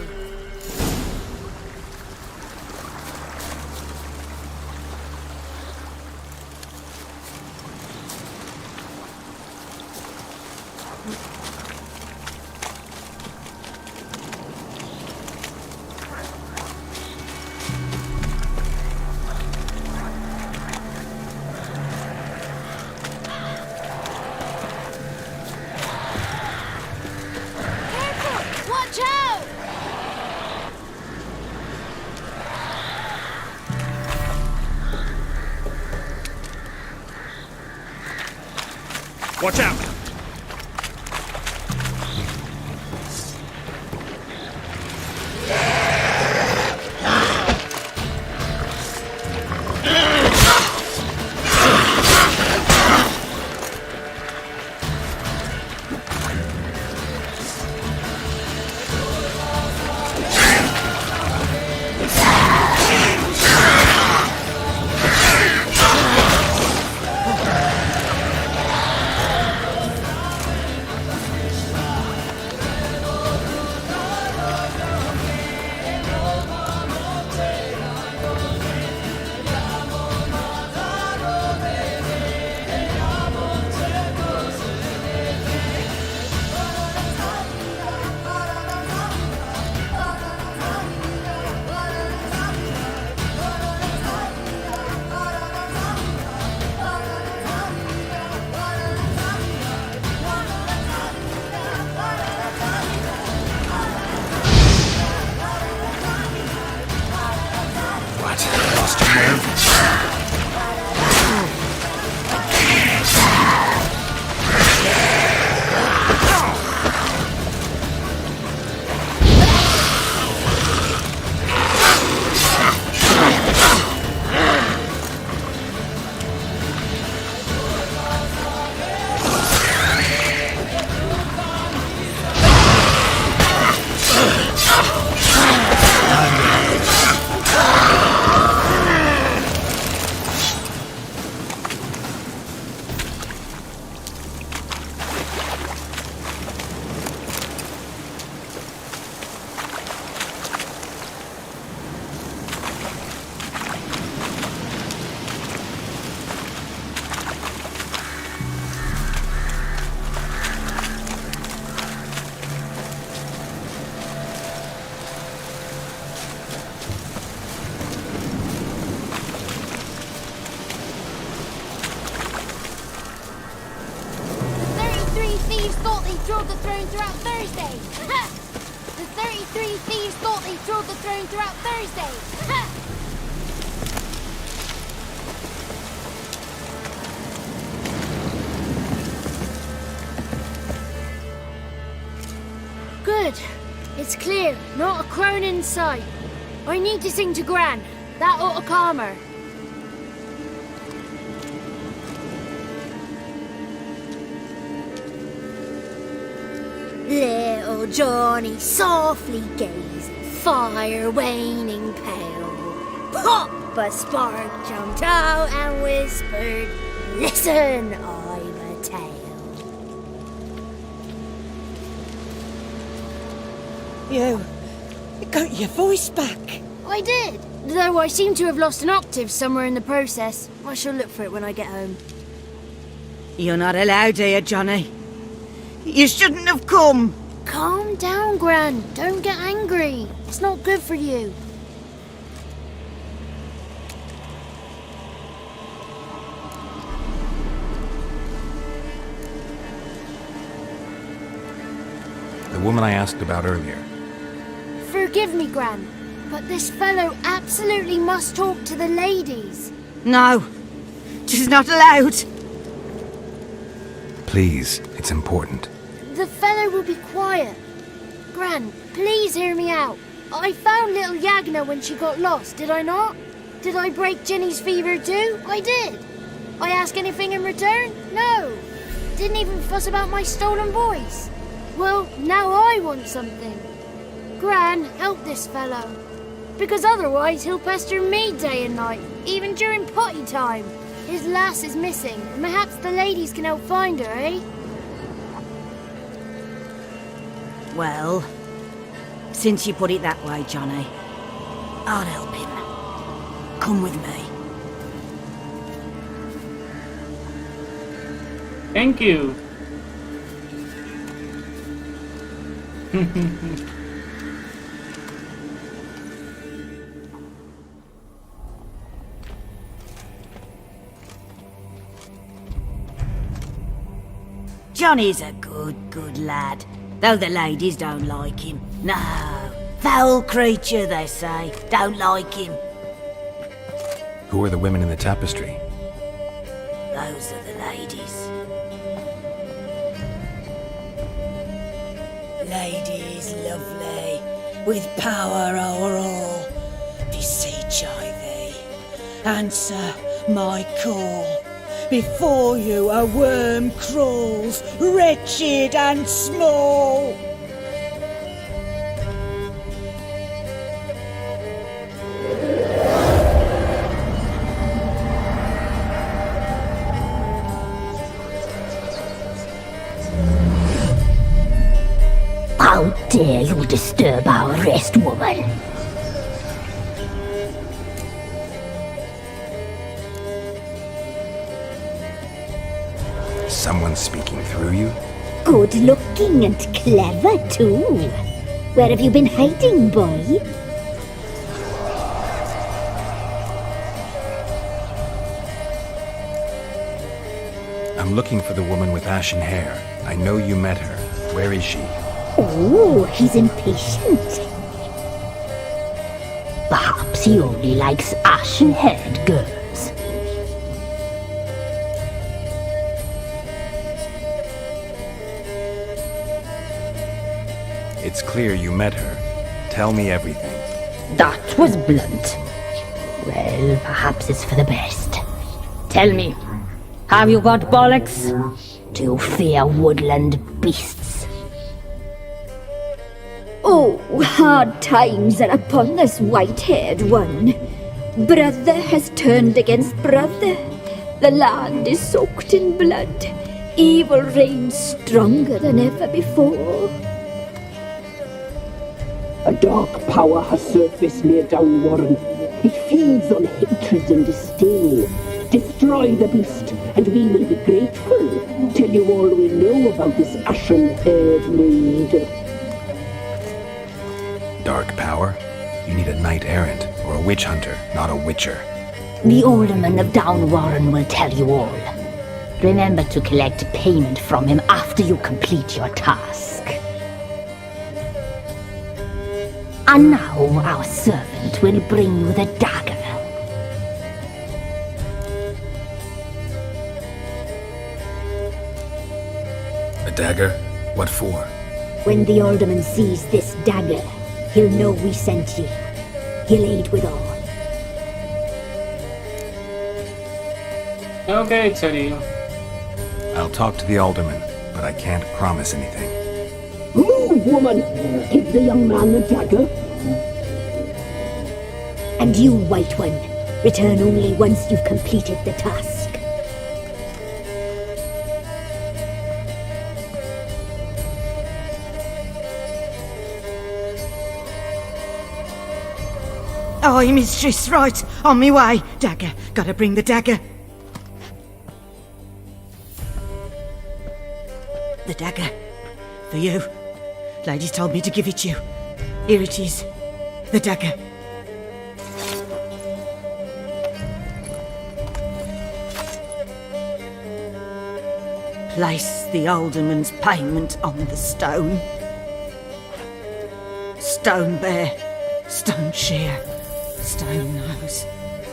Watch out! thieves thought they drove the throne throughout Thursday. Ha! The 33 thieves thought they drove the throne throughout Thursday. Ha! Good. It's clear. Not a crone in sight. I need to sing to Gran. That ought to calm her. Little Johnny softly gazed, fire waning pale. Pop! A spark jumped out and whispered, "Listen, I've a tale." You got your voice back. I did, though I seem to have lost an octave somewhere in the process. I shall look for it when I get home. You're not allowed here, Johnny. You shouldn't have come. Calm down, Gran. Don't get angry. It's not good for you. The woman I asked about earlier. Forgive me, Gran, but this fellow absolutely must talk to the ladies. No, she's not allowed. Please, it's important. The fellow will be quiet. Gran, please hear me out. I found little Yagna when she got lost, did I not? Did I break Ginny's fever too? I did. I ask anything in return? No. Didn't even fuss about my stolen voice. Well, now I want something. Gran, help this fellow. Because otherwise he'll pester me day and night, even during potty time. His lass is missing, and perhaps the ladies can help find her, eh? Well, since you put it that way, Johnny, I'll help him. Come with me. Thank you. Johnny's a good lad, though the ladies don't like him. No, foul creature, they say. Don't like him. Who are the women in the tapestry? Those are the ladies. Ladies lovely, with power o'er all, beseech I thee, answer my call. Before you a worm crawls, wretched and small. How dare you disturb our rest, woman? Someone speaking through you? Good looking and clever, too. Where have you been hiding, boy? I'm looking for the woman with ashen hair. I know you met her. Where is she? Oh, he's impatient. Perhaps he only likes ashen-haired girls. It's clear you met her. Tell me everything. That was blunt. Well, perhaps it's for the best. Tell me, have you got bollocks? Do you fear woodland beasts? Oh, hard times are upon this white-haired one. Brother has turned against brother. The land is soaked in blood. Evil reigns stronger than ever before. A dark power has surfaced near Downwarren. It feeds on hatred and disdain. Destroy the beast, and we will be grateful. Tell you all we know about this ashen-haired maid. Dark power? You need a knight-errant, or a witch-hunter, not a witcher. The alderman of Downwarren will tell you all. Remember to collect payment from him after you complete your task. And now our servant will bring you the dagger. A dagger? What for? When the alderman sees this dagger, he'll know we sent you. He'll aid with all. Okay, Ciri. I'll talk to the alderman, but I can't promise anything. Move, woman! Give the young man the dagger. And you, White One, return only once you've completed the task. Aye, mistress, right. On me way. Dagger. Gotta bring the dagger. The dagger. For you. Ladies told me to give it you. Here it is. The dagger. Place the alderman's payment on the stone. Stone bear. Stone shear. Stone nose,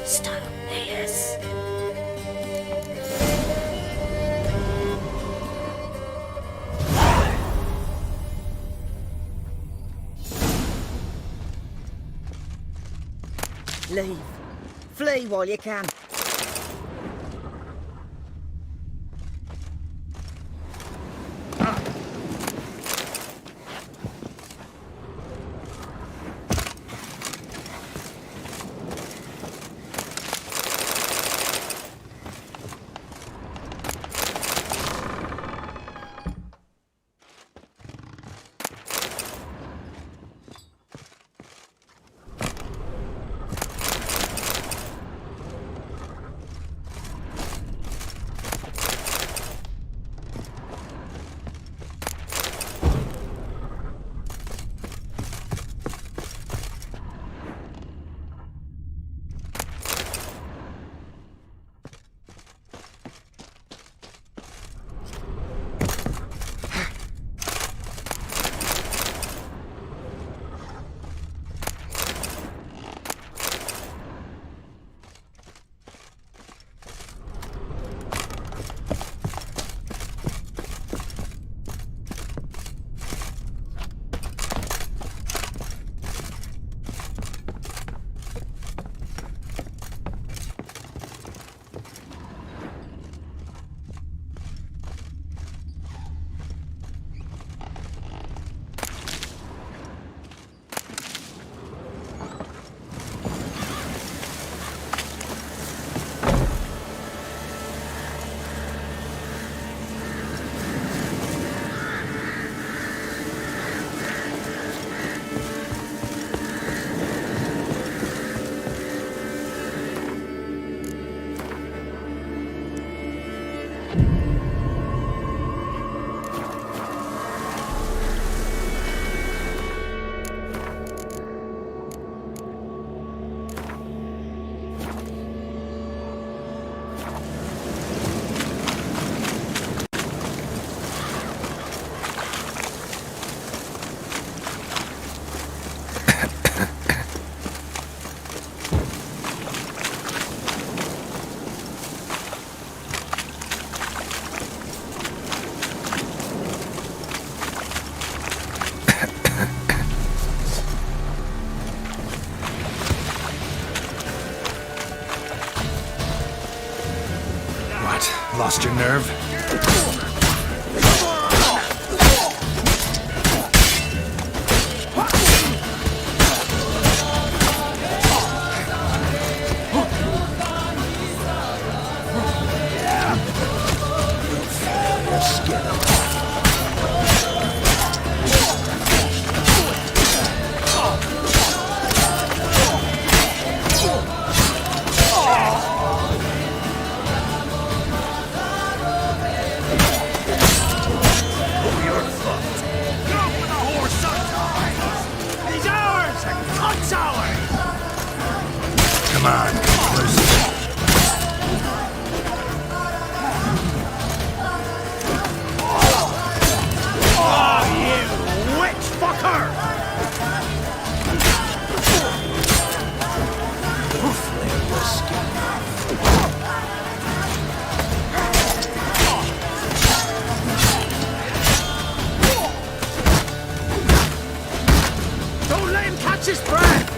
stone ears. Leave. Flee while you can. Lost your nerve? catch his breath!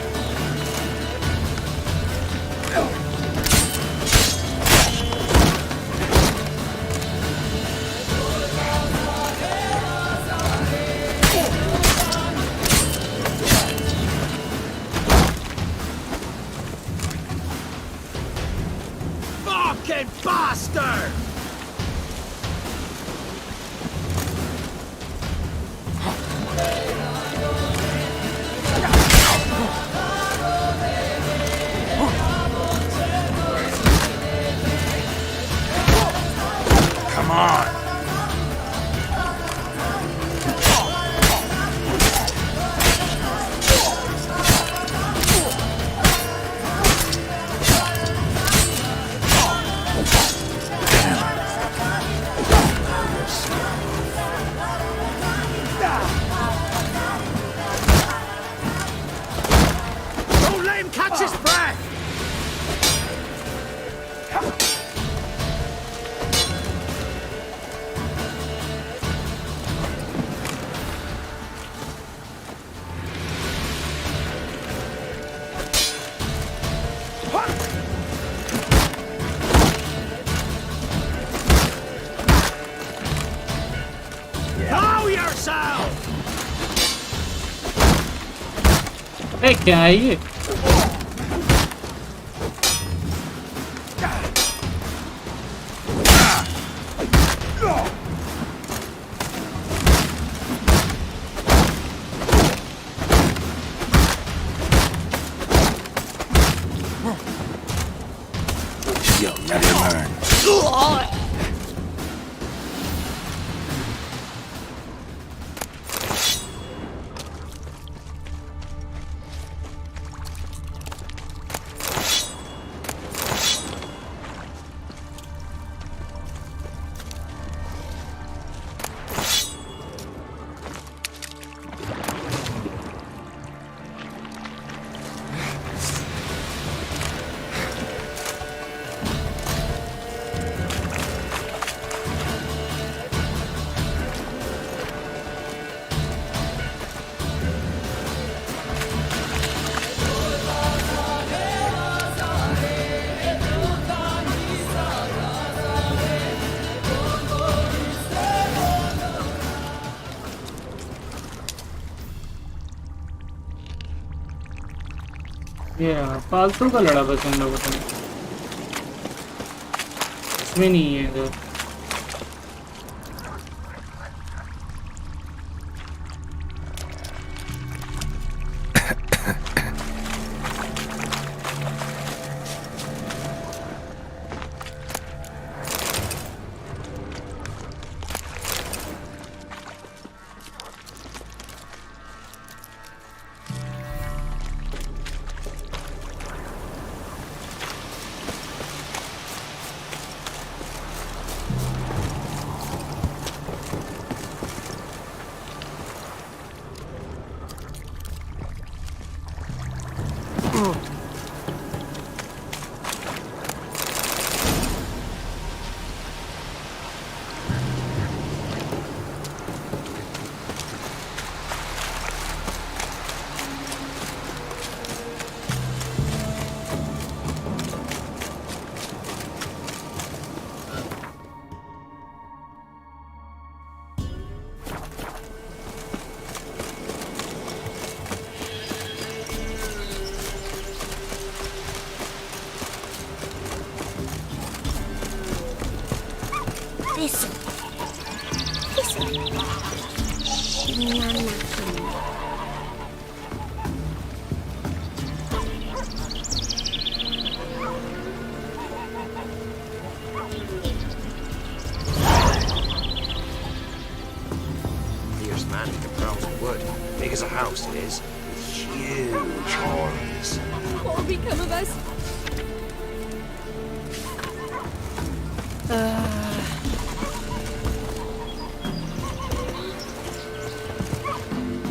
Fucking bastard! Come on! Don't let him catch his breath! Throw yourself! अरे क्या है ये? You'll never learn. ये फालतू का लड़ा बस इन लोगों ने, इसमें नहीं है इधर।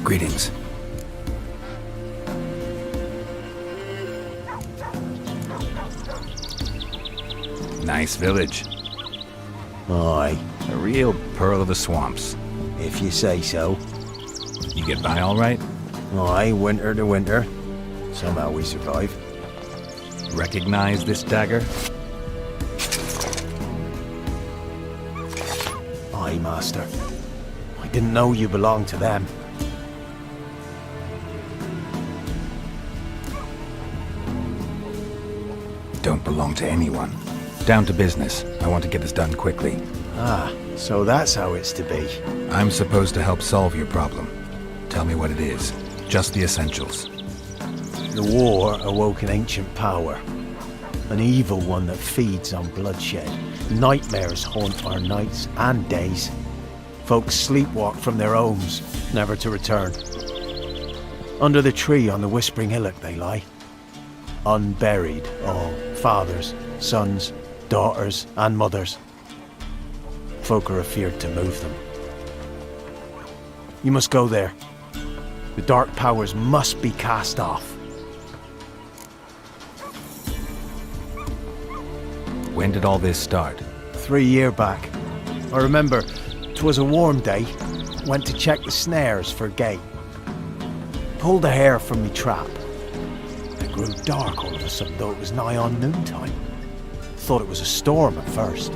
Greetings. Nice village. Aye. A real pearl of the swamps. If you say so. You get by all right? Aye, winter to winter. Somehow we survive. Recognize this dagger? Aye, master. I didn't know you belonged to them. Don't belong to anyone. Down to business. I want to get this done quickly. Ah, so that's how it's to be. I'm supposed to help solve your problem. Tell me what it is. Just the essentials. The war awoke an ancient power. An evil one that feeds on bloodshed. Nightmares haunt our nights and days. Folks sleepwalk from their homes, never to return. Under the tree on the Whispering Hillock they lie. Unburied, all. Fathers, sons, daughters, and mothers. Folk are afeard to move them. You must go there. The dark powers must be cast off. When did all this start? 3 years back. I remember 'twas a warm day. Went to check the snares for gate. Pulled a hare from me trap. It grew dark all of a sudden, though it was nigh on noontime. Thought it was a storm at first.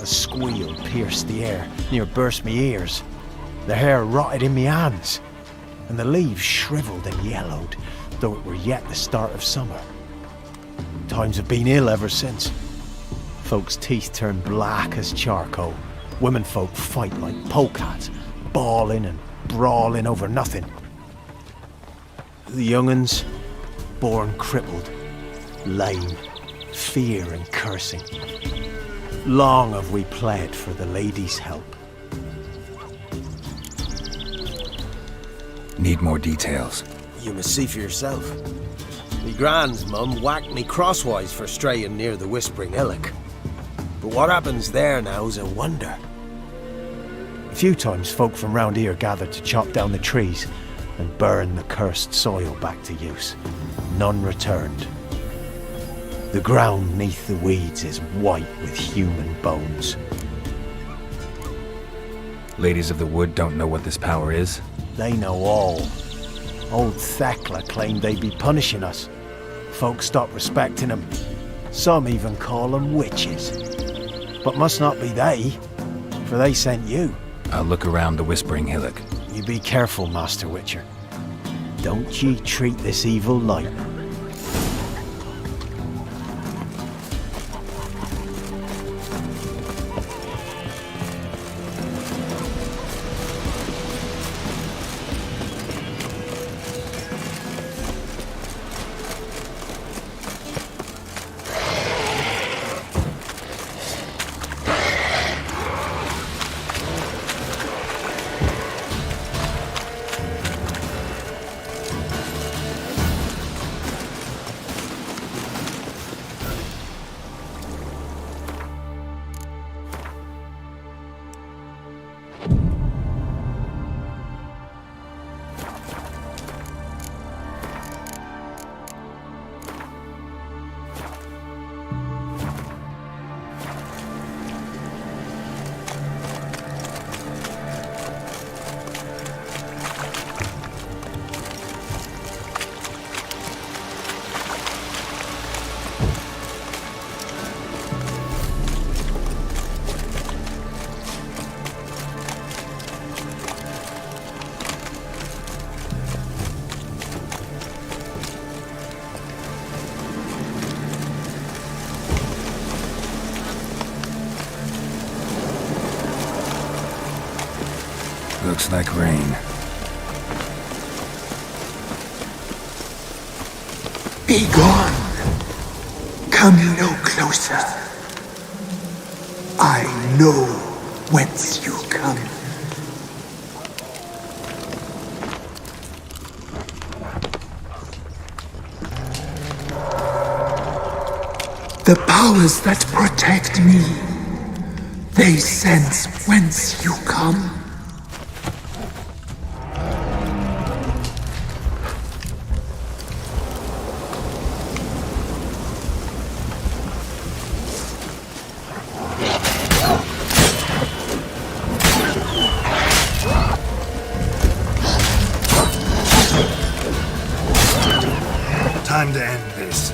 A squeal pierced the air, near burst me ears. The hair rotted in me hands, and the leaves shriveled and yellowed, though it were yet the start of summer. Times have been ill ever since. Folks' teeth turn black as charcoal. Womenfolk fight like polecats, bawling and brawling over nothing. The young'uns, born crippled, lame, fear and cursing. Long have we pled for the lady's help. Need more details. You must see for yourself. Me grand's mum whacked me crosswise for straying near the Whispering Hillock. But what happens there now's a wonder. A few times folk from round here gathered to chop down the trees and burn the cursed soil back to use. None returned. The ground neath the weeds is white with human bones. Ladies of the Wood don't know what this power is? They know all. Old Thekla claimed they'd be punishing us. Folk stopped respecting them. Some even call them witches. But must not be they, for they sent you. I'll look around the Whispering Hillock. You be careful, Master Witcher. Don't ye treat this evil light. Looks like rain. Be gone. Come no closer. I know whence you come. The powers that protect me, they sense whence you come. Time to end this.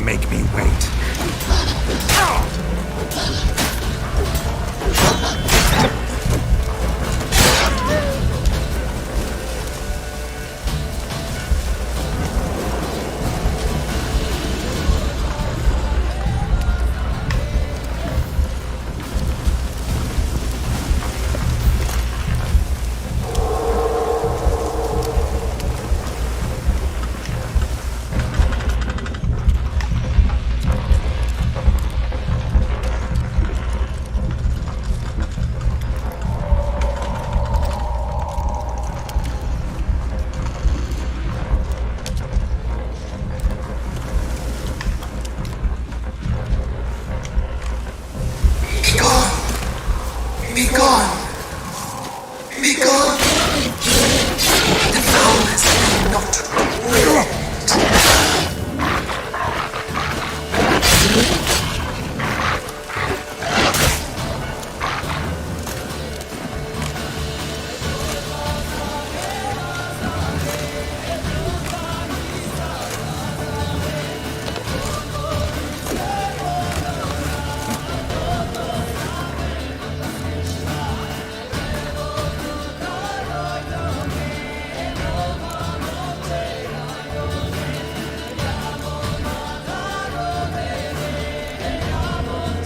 Make me wait.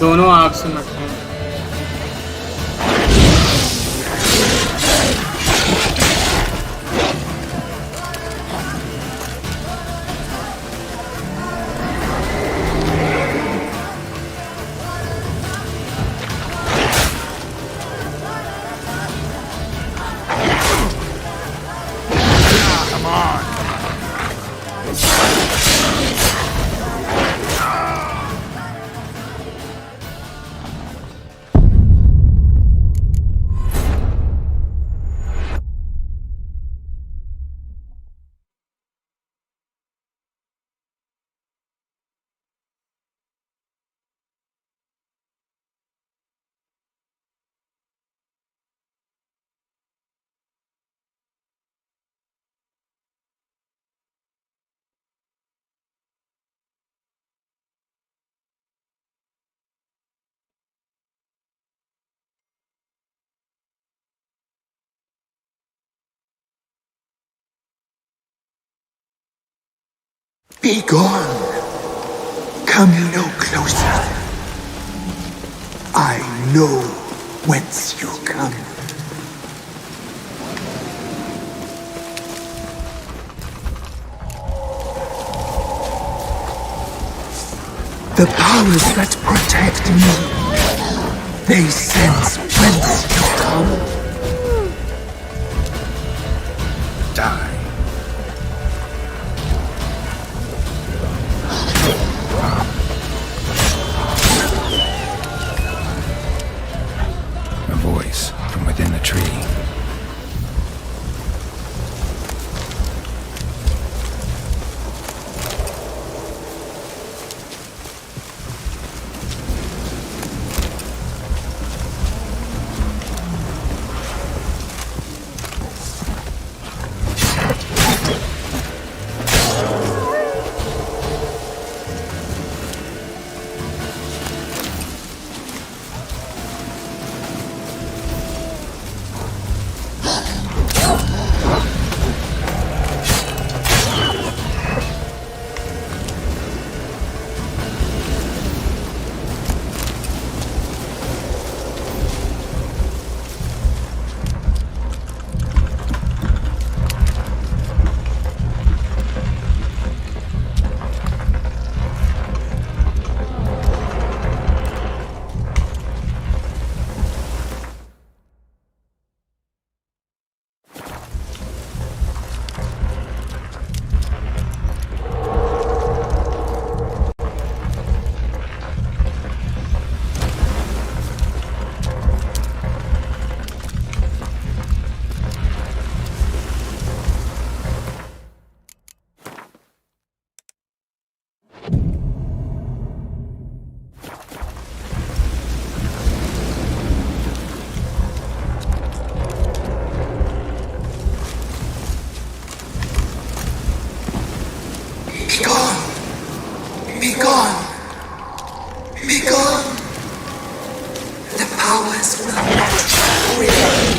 दोनों आग से मरते हैं। Be gone. Come no closer. I know whence you come. The powers that protect me, they sense whence you come. Die. A voice from within the tree. Be gone! Be gone! Be gone! The powers will not relent.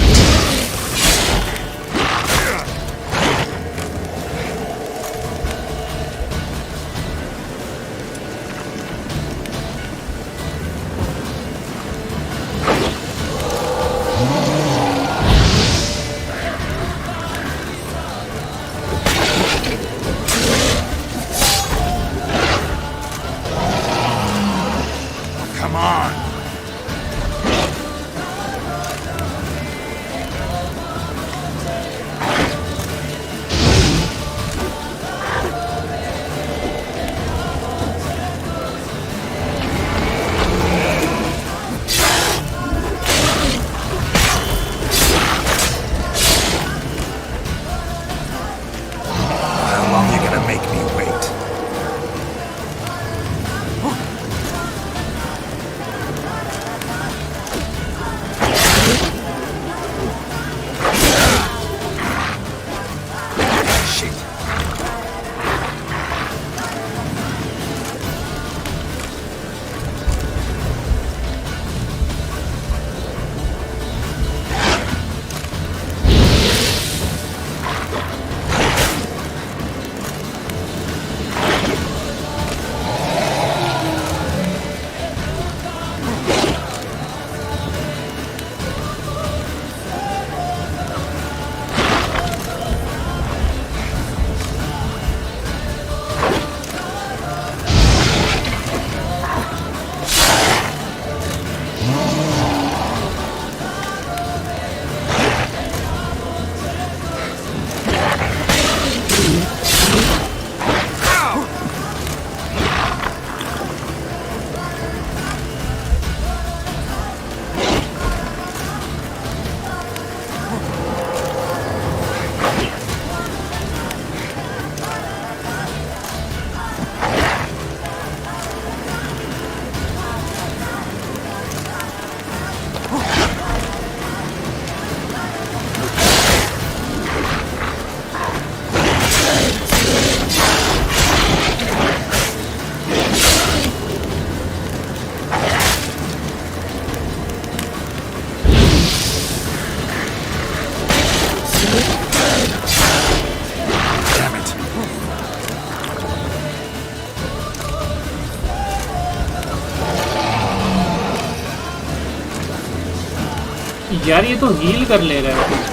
Come on! How long you gonna make me wait? यार ये तो heal कर ले रहा है।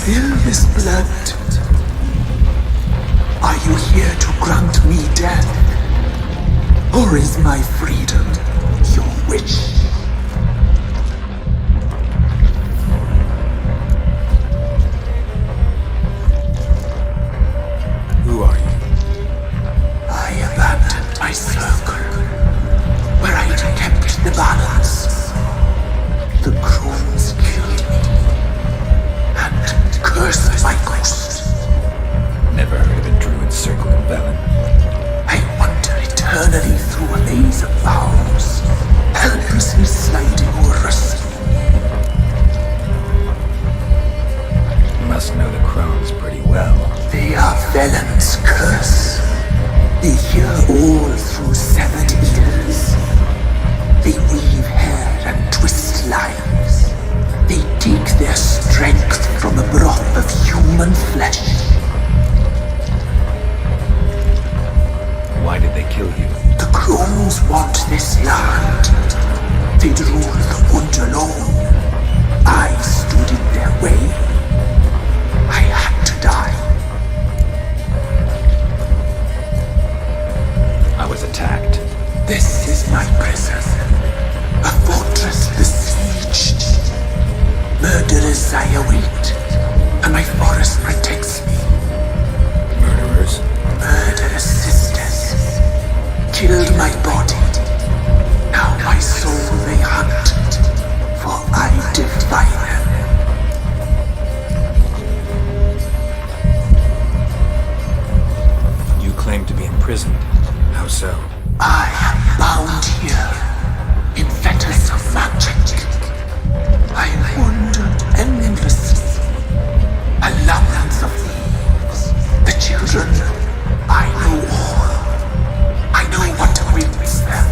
spill this blood? Are you here to grant me death? Or is my freedom your wish? Who are you? I abandoned my circle, where I'd kept the balance. The Crones killed me, and cursed my ghost. Never heard of a druid circle in Velen. I wander eternally through a maze of vows, helplessly sliding over a sea. You must know the Crones pretty well. They are Velen's curse. They hear all through severed ears. They weave hair and twist lives. They take their strength from the broth of human flesh. Why did they kill you? The Crones want this land. They'd rule the wood alone. I stood in their way. I had to die. I was attacked. This is my prison. A fortress besieged. Murderers I await, and my forest protects me. Murderers? Murderous sisters killed my body. Now my soul they hunt, for I defy them. You claim to be imprisoned. How so? I am bound here in fetters of magic. I wandered endlessly, a labyrinth of thieves. The children, I know all. I know what awaits them.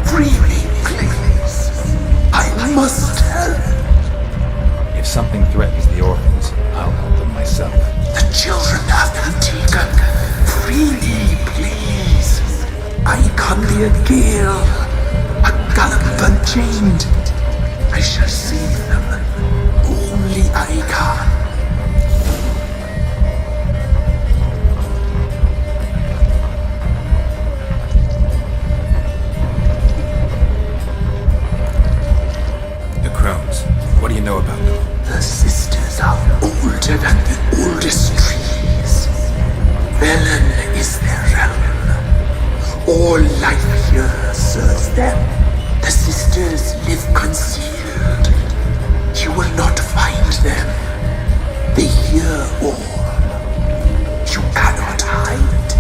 Free me, please. I must help. If something threatens the orphans, I'll help them myself. The children have been taken. Free me, please. I can be a gale, a gallop unchained. I shall save them. Only I can. The Crones. What do you know about them? The sisters are older than the oldest trees. Velen is their realm. All life here serves them. The sisters live concealed. You will not find them. They hear all. You cannot hide.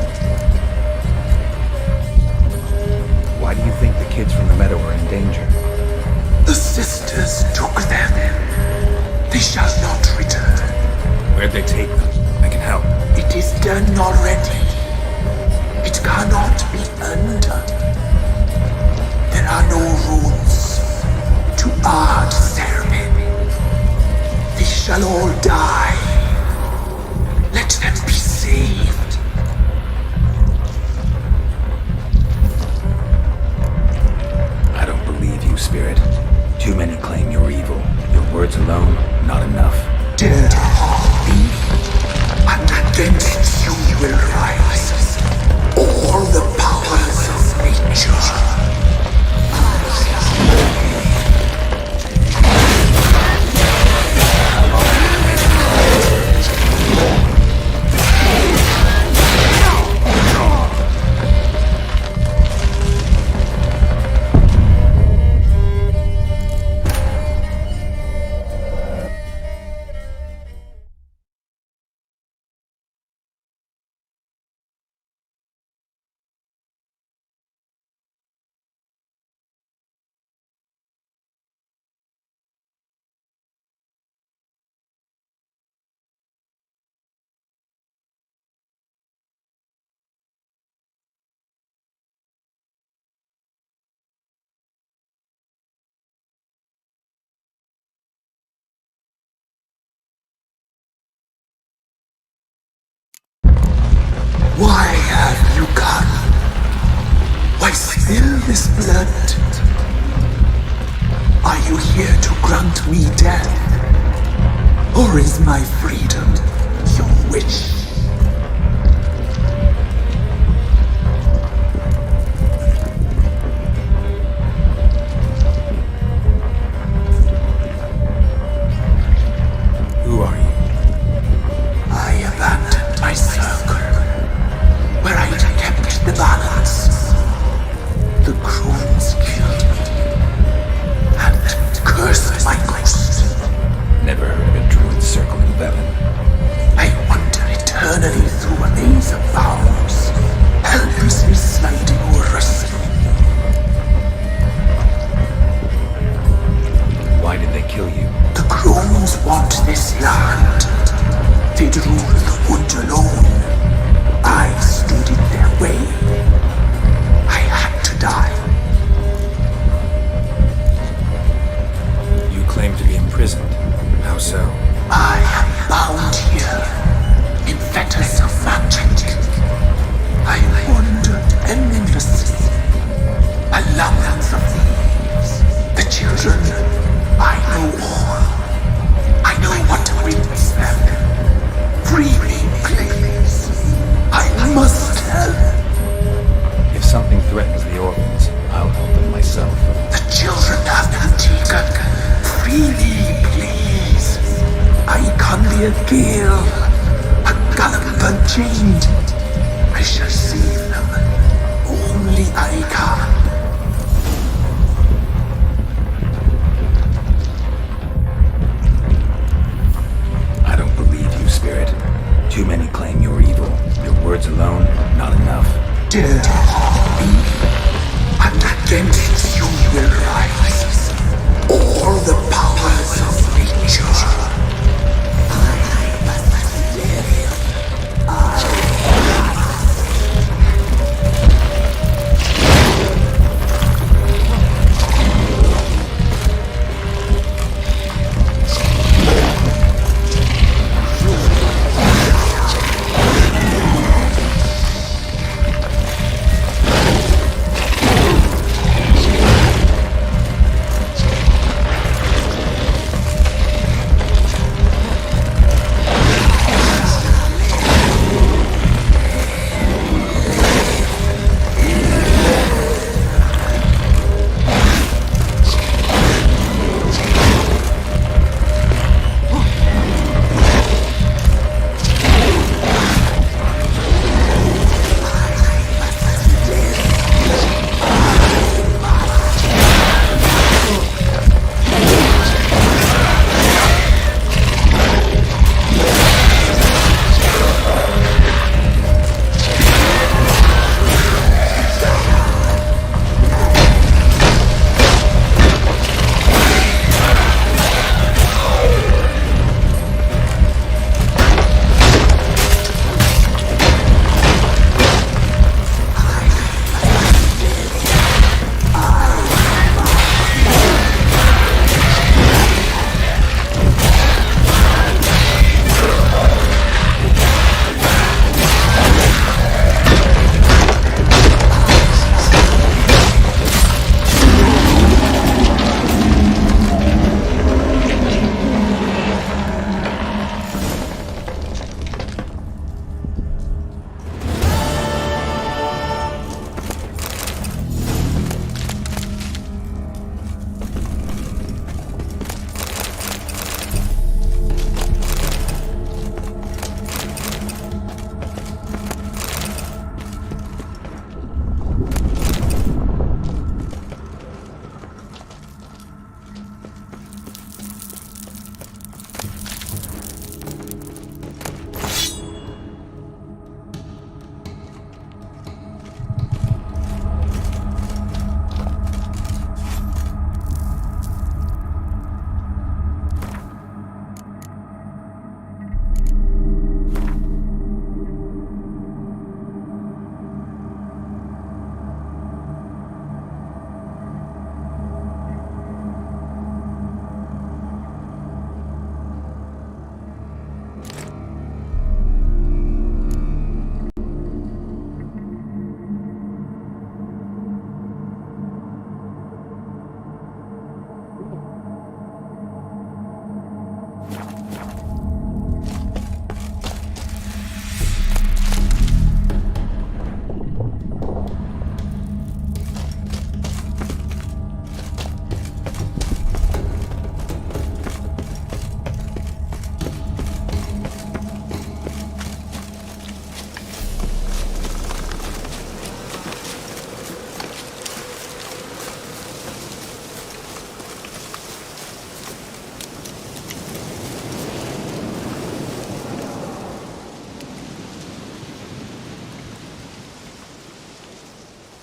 Why do you think the kids from the meadow are in danger? The sisters took them. They shall not return. Where'd they take them? I can help. It is done already. It cannot be undone. There are no rules to our ceremony. They shall all die. Let them be saved. I don't believe you, Spirit. Too many claim you're evil. Your words alone, not enough. Dare harm me, and against you will rise all the powers of nature. Why have you come? Why spill this blood? Are you here to grant me death? Or Or is my freedom your wish? Who are you? I abandoned my circle, where I kept the balance. The Crones killed me, and cursed my ghost. Never heard of a druid circle in Velen. I wander eternally through a maze of vows, helplessly sliding or wrestling. Why did they kill you? The Crones want this land. They'd rule the wood alone. I stood in their way. I had to die. You claim to be imprisoned. How so? I am bound here, in fetters of magic. I wandered endlessly, a labyrinth of thieves. The children, I know all. I know what awaits them. Free me, please. I must help. If something threatens the orphans, I'll help them myself. The children have been taken. Free me, please. I can be a gale, a gallop unchained. I shall save them. Only I can. I don't believe you, Spirit. Too many claim you're evil. Your words alone, not enough. Dare harm me, and against you will rise all the powers of nature.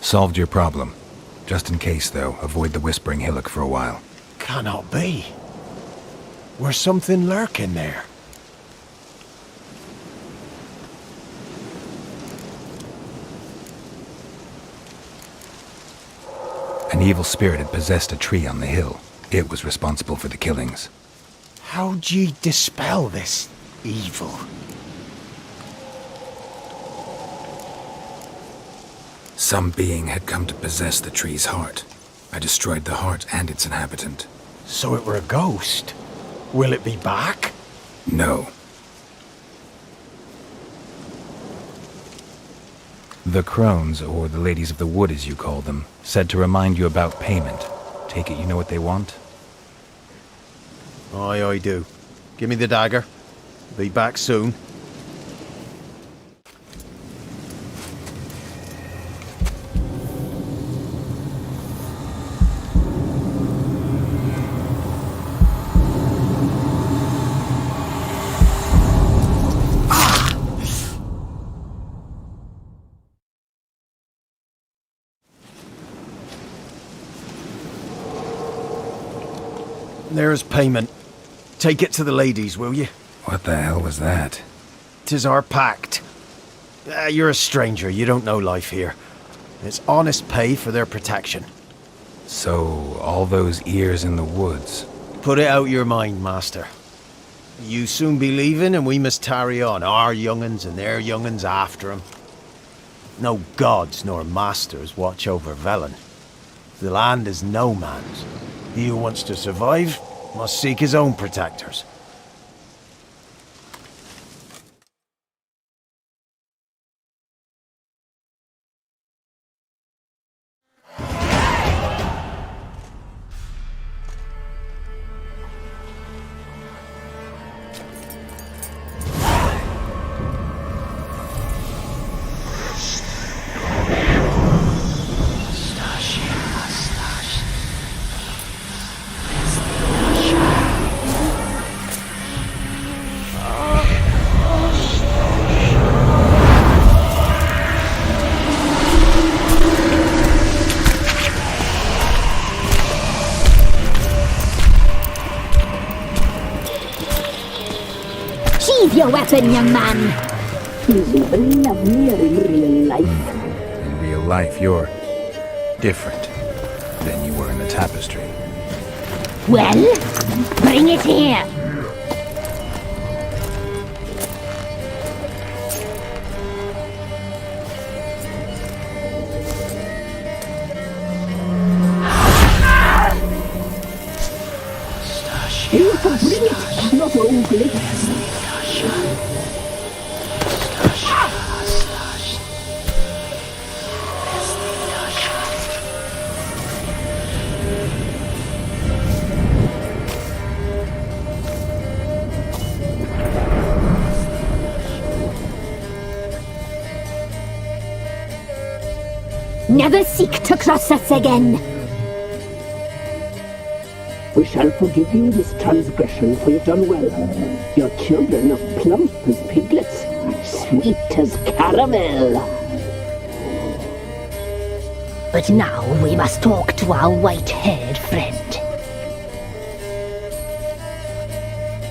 Solved your problem. Just in case, though, avoid the Whispering Hillock for a while. Cannot be. Where's something lurking there? An evil spirit had possessed a tree on the hill. It was responsible for the killings. How'd ye dispel this evil? Some being had come to possess the tree's heart. I destroyed the heart and its inhabitant. So it were a ghost. Will it be back? No. The Crones, or the Ladies of the Wood as you call them, said to remind you about payment. Take it you know what they want? Aye, I do. Give me the dagger. Be back soon. There's payment. Take it to the ladies, will you? What the hell was that? 'Tis our pact. You're a stranger, you don't know life here. It's honest pay for their protection. So, all those ears in the woods. Put it out your mind, master. You soon be leaving and we must tarry on, our young'uns and their young'uns after 'em. No gods nor masters watch over Velen. The land is no man's. He who wants to survive must seek his own protectors. Your weapon, young man. He's even lovelier in real life. In real life, you're different than you were in the tapestry. Well, bring it here. You can bring it, not ugly. Never seek to cross us again. We shall forgive you this transgression, for you've done well. Your children are plump as piglets, sweet as caramel. But now we must talk to our white-haired friend.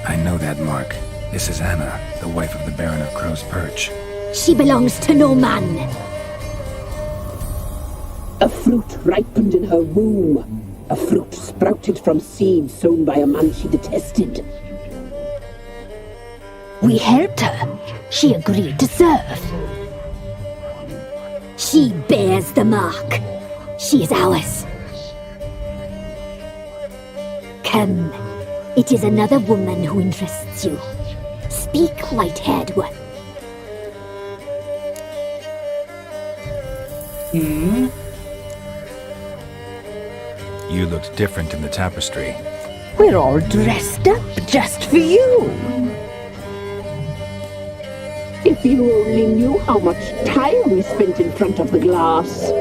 I know that mark. This is Anna, the wife of the Baron of Crow's Perch. She belongs to no man. A fruit ripened in her womb. A fruit sprouted from seed sown by a man she detested. We helped her. She agreed to serve. She bears the mark. She is ours. Come. It is another woman who interests you. Speak, white-haired one. You looked different in the tapestry. We're all dressed up just for you. If you only knew how much time we spent in front of the glass.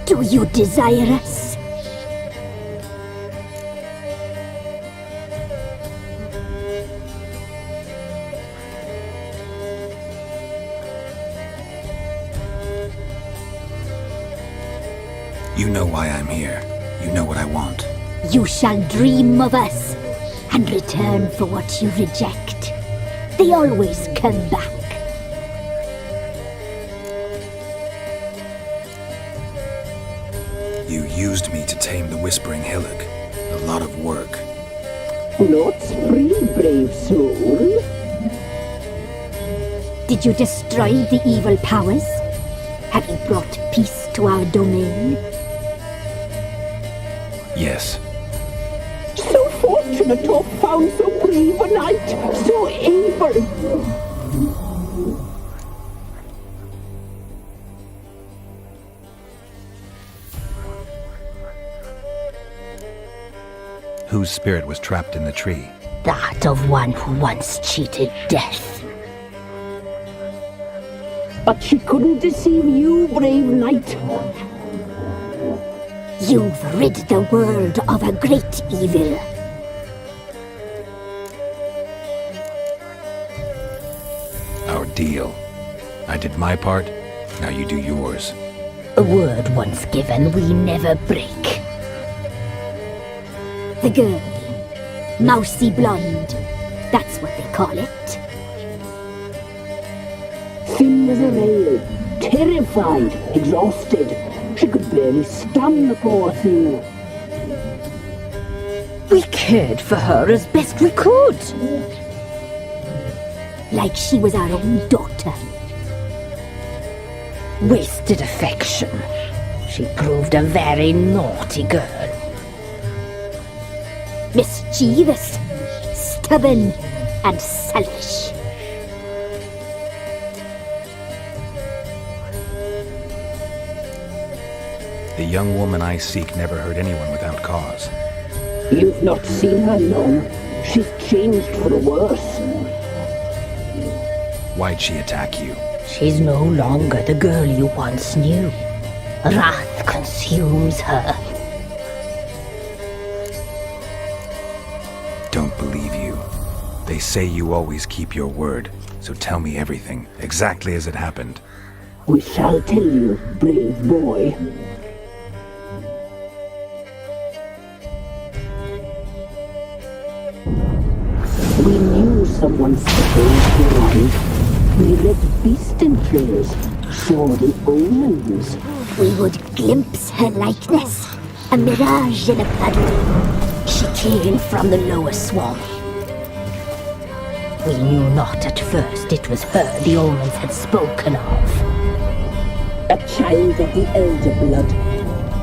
Do you desire us? You know why I'm here. You know what I want. You shall dream of us, and return for what you reject. They always come back. You used me to tame the Whispering Hillock. A lot of work. Not free, brave soul. Did you destroy the evil powers? Have you brought peace to our domain? Yes. So fortunate to have found so brave a knight, so able. Whose spirit was trapped in the tree? That of one who once cheated death. But she couldn't deceive you, brave knight. You've rid the world of a great evil. Our deal. I did my part, now you do yours. A word once given, we never break. The girl. Mousy blonde. That's what they call it. Thin as a rail. Terrified. Exhausted. She could barely stand, the poor thing. We cared for her as best we could. Like she was our own daughter. Wasted affection. She proved a very naughty girl. Mischievous, stubborn, and selfish. The young woman I seek never hurt anyone without cause. You've not seen her long. She's changed for the worse. Why'd she attack you? She's no longer the girl you once knew. Wrath consumes her. Don't believe you. They say you always keep your word, so tell me everything, exactly as it happened. We shall tell you, brave boy. We knew someone supposed to arrive. We read beast entrails, saw the omens. We would glimpse her likeness, a mirage in a puddle. She came from the lower swamp. We knew not at first it was her the omens had spoken of. A child of the elder blood,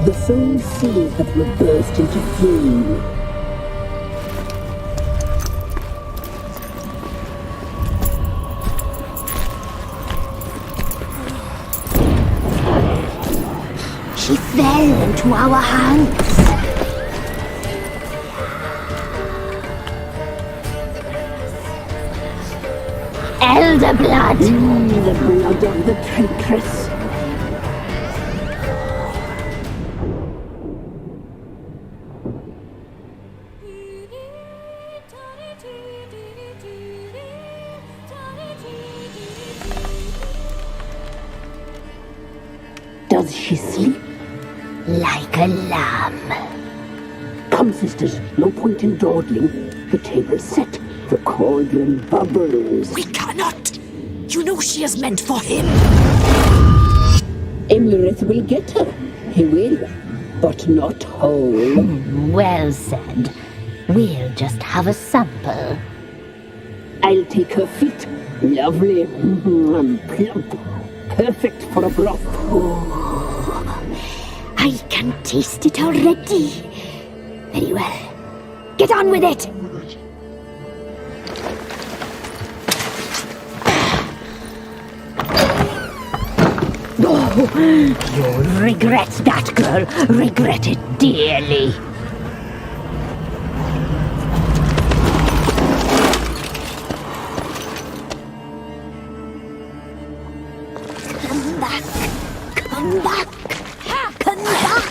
the soul seed that will burst into flame. She fell into our hands. Elder blood! The blood of the traitress. Does she sleep? Like a lamb. Come, sisters, no point in dawdling. The table's set. The cauldron bubbles. We cannot! You know she is meant for him! Emhyr will get her. He will, but not whole. Well said. We'll just have a sample. I'll take her feet. Lovely. And plump. Perfect for a broth. Oh, I can taste it already. Very well. Get on with it! You'll regret that, girl. Regret it dearly. Come back. Come back. Come back.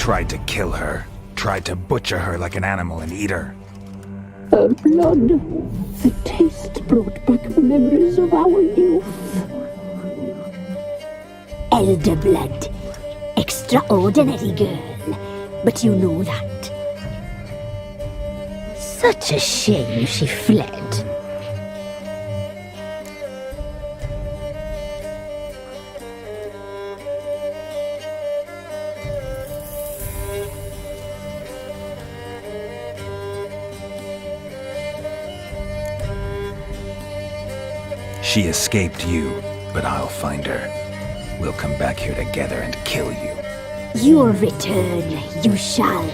tried to kill her. Tried to butcher her like an animal and eat her. Her blood. The taste brought back memories of our youth. Elder blood. Extraordinary girl. But you know that. Such a shame she fled. She escaped you, but I'll find her. We'll come back here together and kill you. Your return, you shall.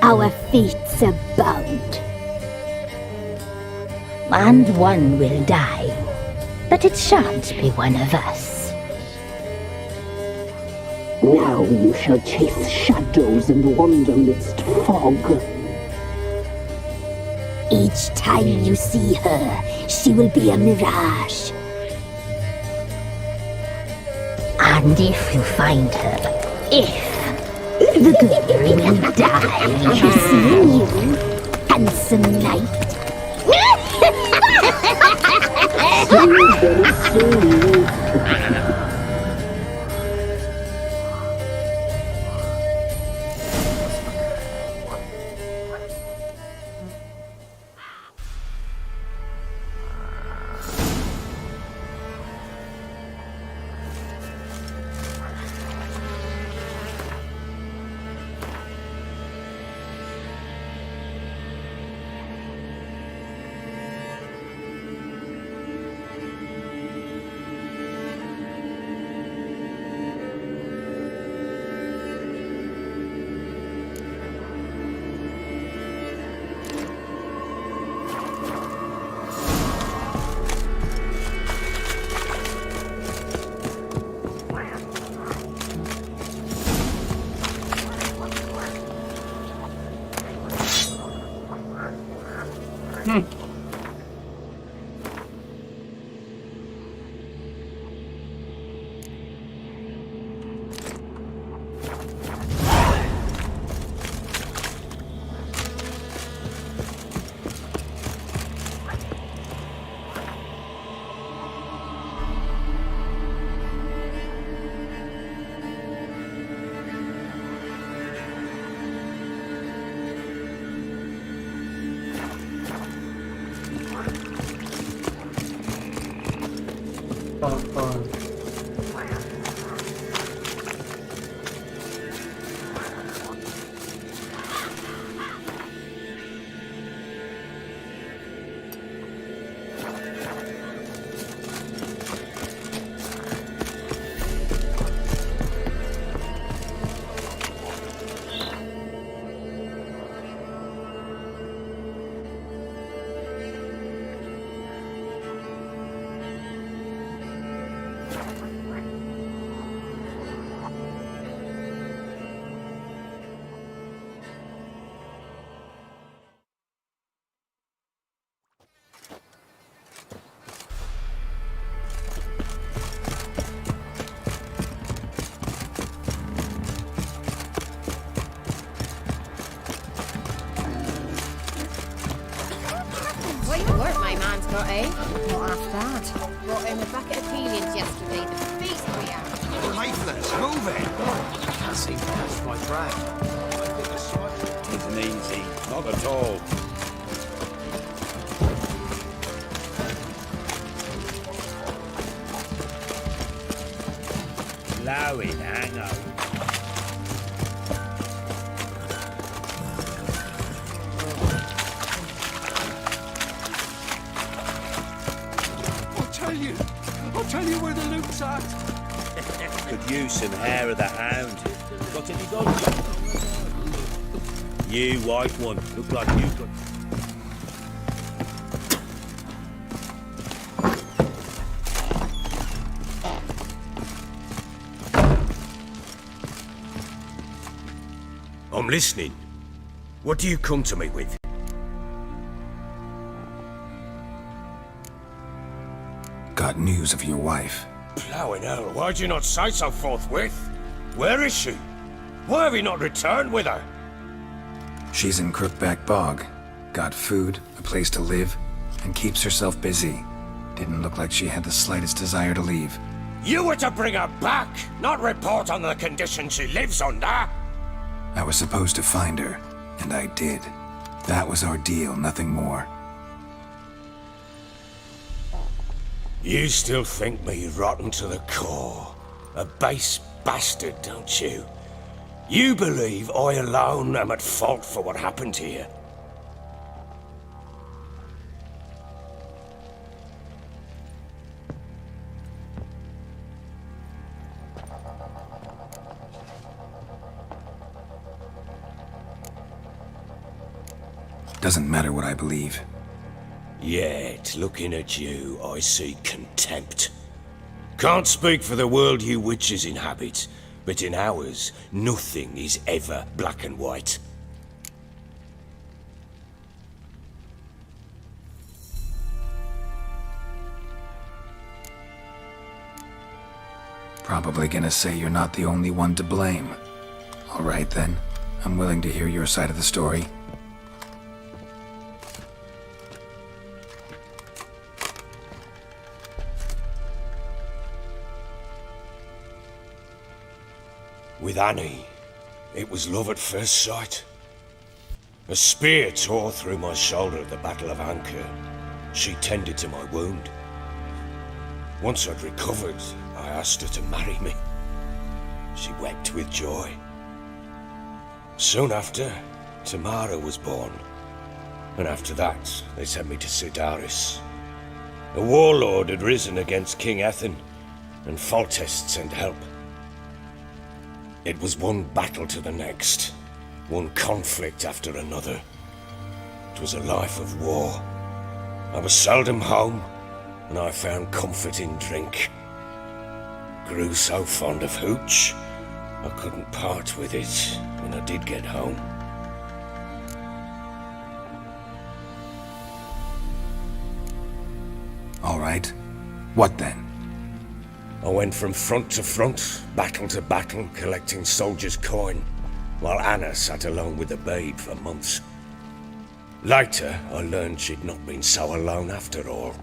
Our fates are bound. And one will die, but it shan't be one of us. Now you shall chase shadows and wander midst fog. Each time you see her, she will be a mirage. And if you find her, the girl will die for seeing you, handsome knight. Not half bad. Brought home a bucket of peelings yesterday. The feast we have. Lifeless, move it! Can't seem to catch my track. Isn't easy, not at all. Allowing hangover. I'll tell you where the loot's at. Could use some hair of the hound. Got any dogs? You white one, look like you got. I'm listening. What do you come to me with? Got news of your wife. Plowing hell, why'd you not say so forthwith? Where is she? Why have you not returned with her? She's in Crookback Bog. Got food, a place to live, and keeps herself busy. Didn't look like she had the slightest desire to leave. You were to bring her back, not report on the conditions she lives under. I was supposed to find her, and I did. That was our deal, nothing more. You still think me rotten to the core. A base bastard, don't you? You believe I alone am at fault for what happened here. Doesn't matter what I believe. Yet, looking at you, I see contempt. Can't speak for the world you witches inhabit, but in ours, nothing is ever black and white. Probably gonna say you're not the only one to blame. All right then, I'm willing to hear your side of the story. With Annie, it was love at first sight. A spear tore through my shoulder at the Battle of Anchor. She tended to my wound. Once I'd recovered, I asked her to marry me. She wept with joy. Soon after, Tamara was born. And after that, they sent me to Sidaris. A warlord had risen against King Ethan, and Foltest sent help. It was one battle to the next, one conflict after another. It was a life of war. I was seldom home, and I found comfort in drink. Grew so fond of hooch, I couldn't part with it when I did get home. All right. What then? I went from front to front, battle to battle, collecting soldiers' coin, while Anna sat alone with the babe for months. Later, I learned she'd not been so alone after all.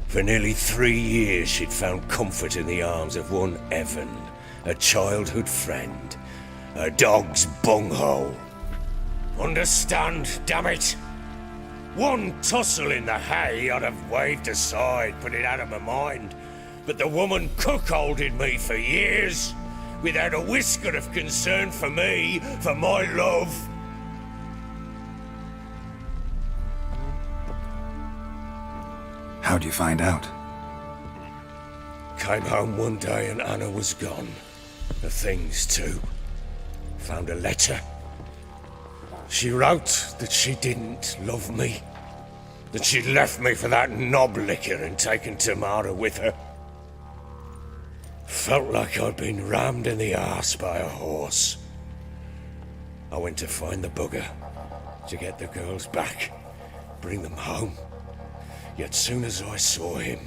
For nearly 3 years, she'd found comfort in the arms of one Evan, a childhood friend, a dog's bunghole. Understand, damn it? One tussle in the hay I'd have waved aside, put it out of my mind. But the woman cuckolded me for years, without a whisker of concern for me, for my love. How'd you find out? Came home one day and Anna was gone. The things too. Found a letter. She wrote that she didn't love me. That she'd left me for that knob licker and taken Tamara with her. Felt like I'd been rammed in the arse by a horse. I went to find the bugger, to get the girls back, bring them home. Yet soon as I saw him,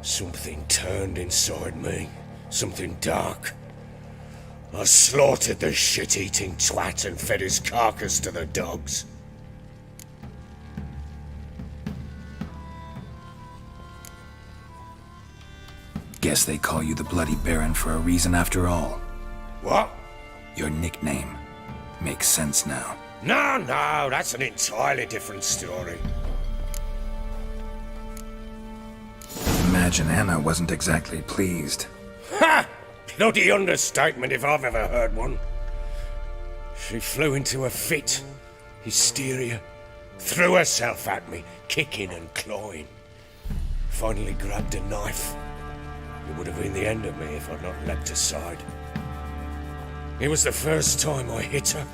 something turned inside me, something dark. I slaughtered the shit-eating twat and fed his carcass to the dogs. Guess they call you the Bloody Baron for a reason after all. What? Your nickname. Makes sense now. No, that's an entirely different story. Imagine Anna wasn't exactly pleased. Ha! Bloody understatement if I've ever heard one. She flew into a fit, hysteria, threw herself at me, kicking and clawing. Finally grabbed a knife. It would have been the end of me if I'd not leapt aside. It was the first time I hit her.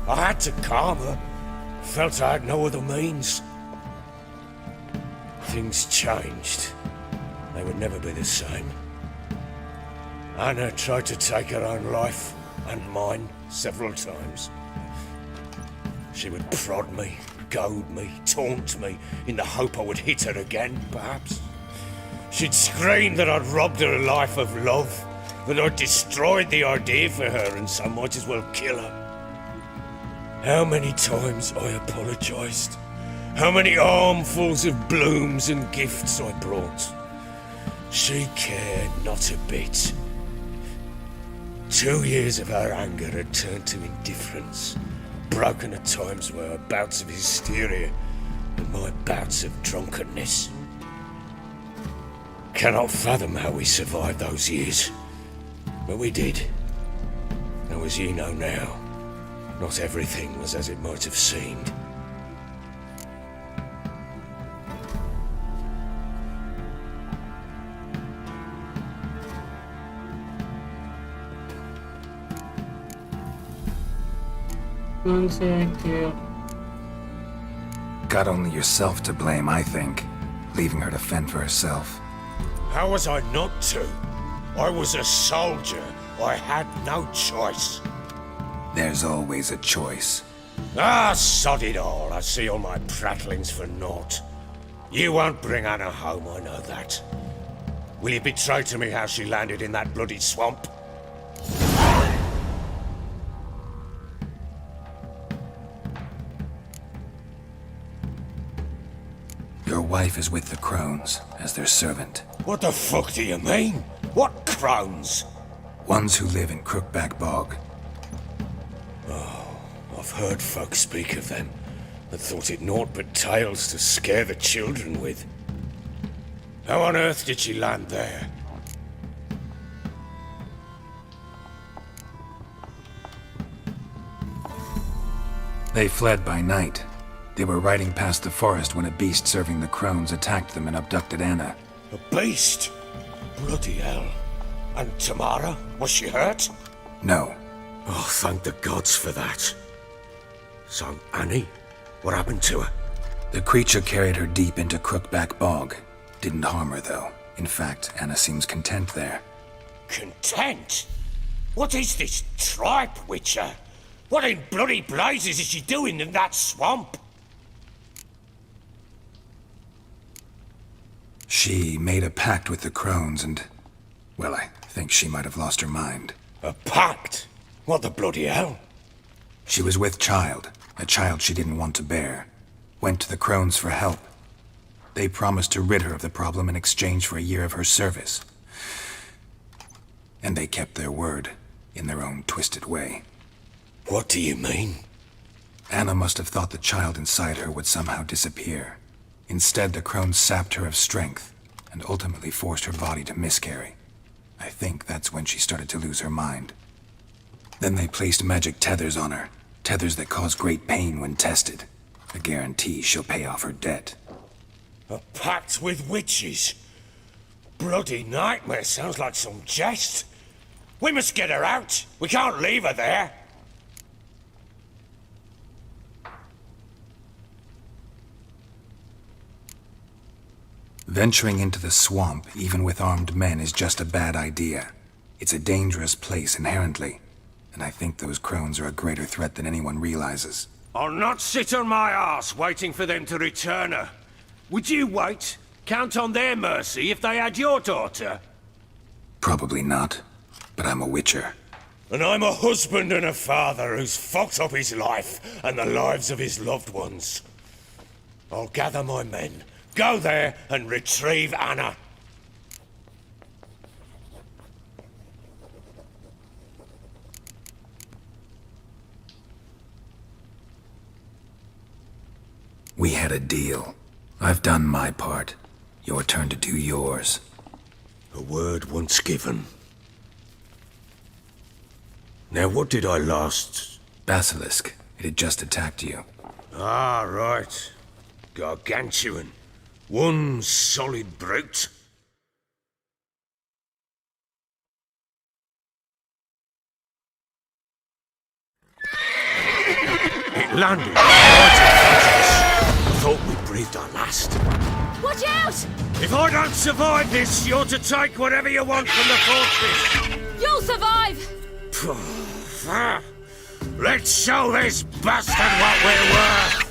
I had to calm her. Felt I had no other means. Things changed. They would never be the same. Anna tried to take her own life, and mine, several times. She would prod me, goad me, taunt me, in the hope I would hit her again, perhaps. She'd scream that I'd robbed her life of love, that I destroyed the idea for her and so might as well kill her. How many times I apologised. How many armfuls of blooms and gifts I brought. She cared not a bit. 2 years of her anger had turned to indifference, broken at times by her bouts of hysteria and my bouts of drunkenness. Cannot fathom how we survived those years, but we did. Though as ye know now, not everything was as it might have seemed. Got only yourself to blame, I think, leaving her to fend for herself. How was I not to? I was a soldier. I had no choice. There's always a choice. Ah, sod it all. I see all my prattlings for naught. You won't bring Anna home, I know that. Will you betray to me how she landed in that bloody swamp? Your wife is with the Crones, as their servant. What the fuck do you mean? What Crones? Ones who live in Crookback Bog. Oh, I've heard folk speak of them, but thought it naught but tales to scare the children with. How on earth did she land there? They fled by night. They were riding past the forest when a beast serving the Crones attacked them and abducted Anna. A beast? Bloody hell. And Tamara? Was she hurt? No. Oh, thank the gods for that. So, Annie? What happened to her? The creature carried her deep into Crookback Bog. Didn't harm her, though. In fact, Anna seems content there. Content? What is this tripe, Witcher? What in bloody blazes is she doing in that swamp? She made a pact with the Crones and... well, I think she might have lost her mind. A pact? What the bloody hell? She was with child, a child she didn't want to bear. Went to the Crones for help. They promised to rid her of the problem in exchange for a year of her service. And they kept their word, in their own twisted way. What do you mean? Anna must have thought the child inside her would somehow disappear. Instead, the Crones sapped her of strength, and ultimately forced her body to miscarry. I think that's when she started to lose her mind. Then they placed magic tethers on her, tethers that cause great pain when tested. A guarantee she'll pay off her debt. A pact with witches? Bloody nightmare, sounds like some jest. We must get her out. We can't leave her there. Venturing into the swamp, even with armed men, is just a bad idea. It's a dangerous place inherently, and I think those Crones are a greater threat than anyone realizes. I'll not sit on my arse waiting for them to return her. Would you wait? Count on their mercy if they had your daughter? Probably not, but I'm a witcher. And I'm a husband and a father who's fucked up his life and the lives of his loved ones. I'll gather my men, go there and retrieve Anna. We had a deal. I've done my part. Your turn to do yours. A word once given. Now what did I last... Basilisk. It had just attacked you. Ah, right. Gargantuan. One solid brute. It landed right in front of us. Thought we breathed our last. Watch out! If I don't survive this, you're to take whatever you want from the fortress. You'll survive! Let's show this bastard what we're worth.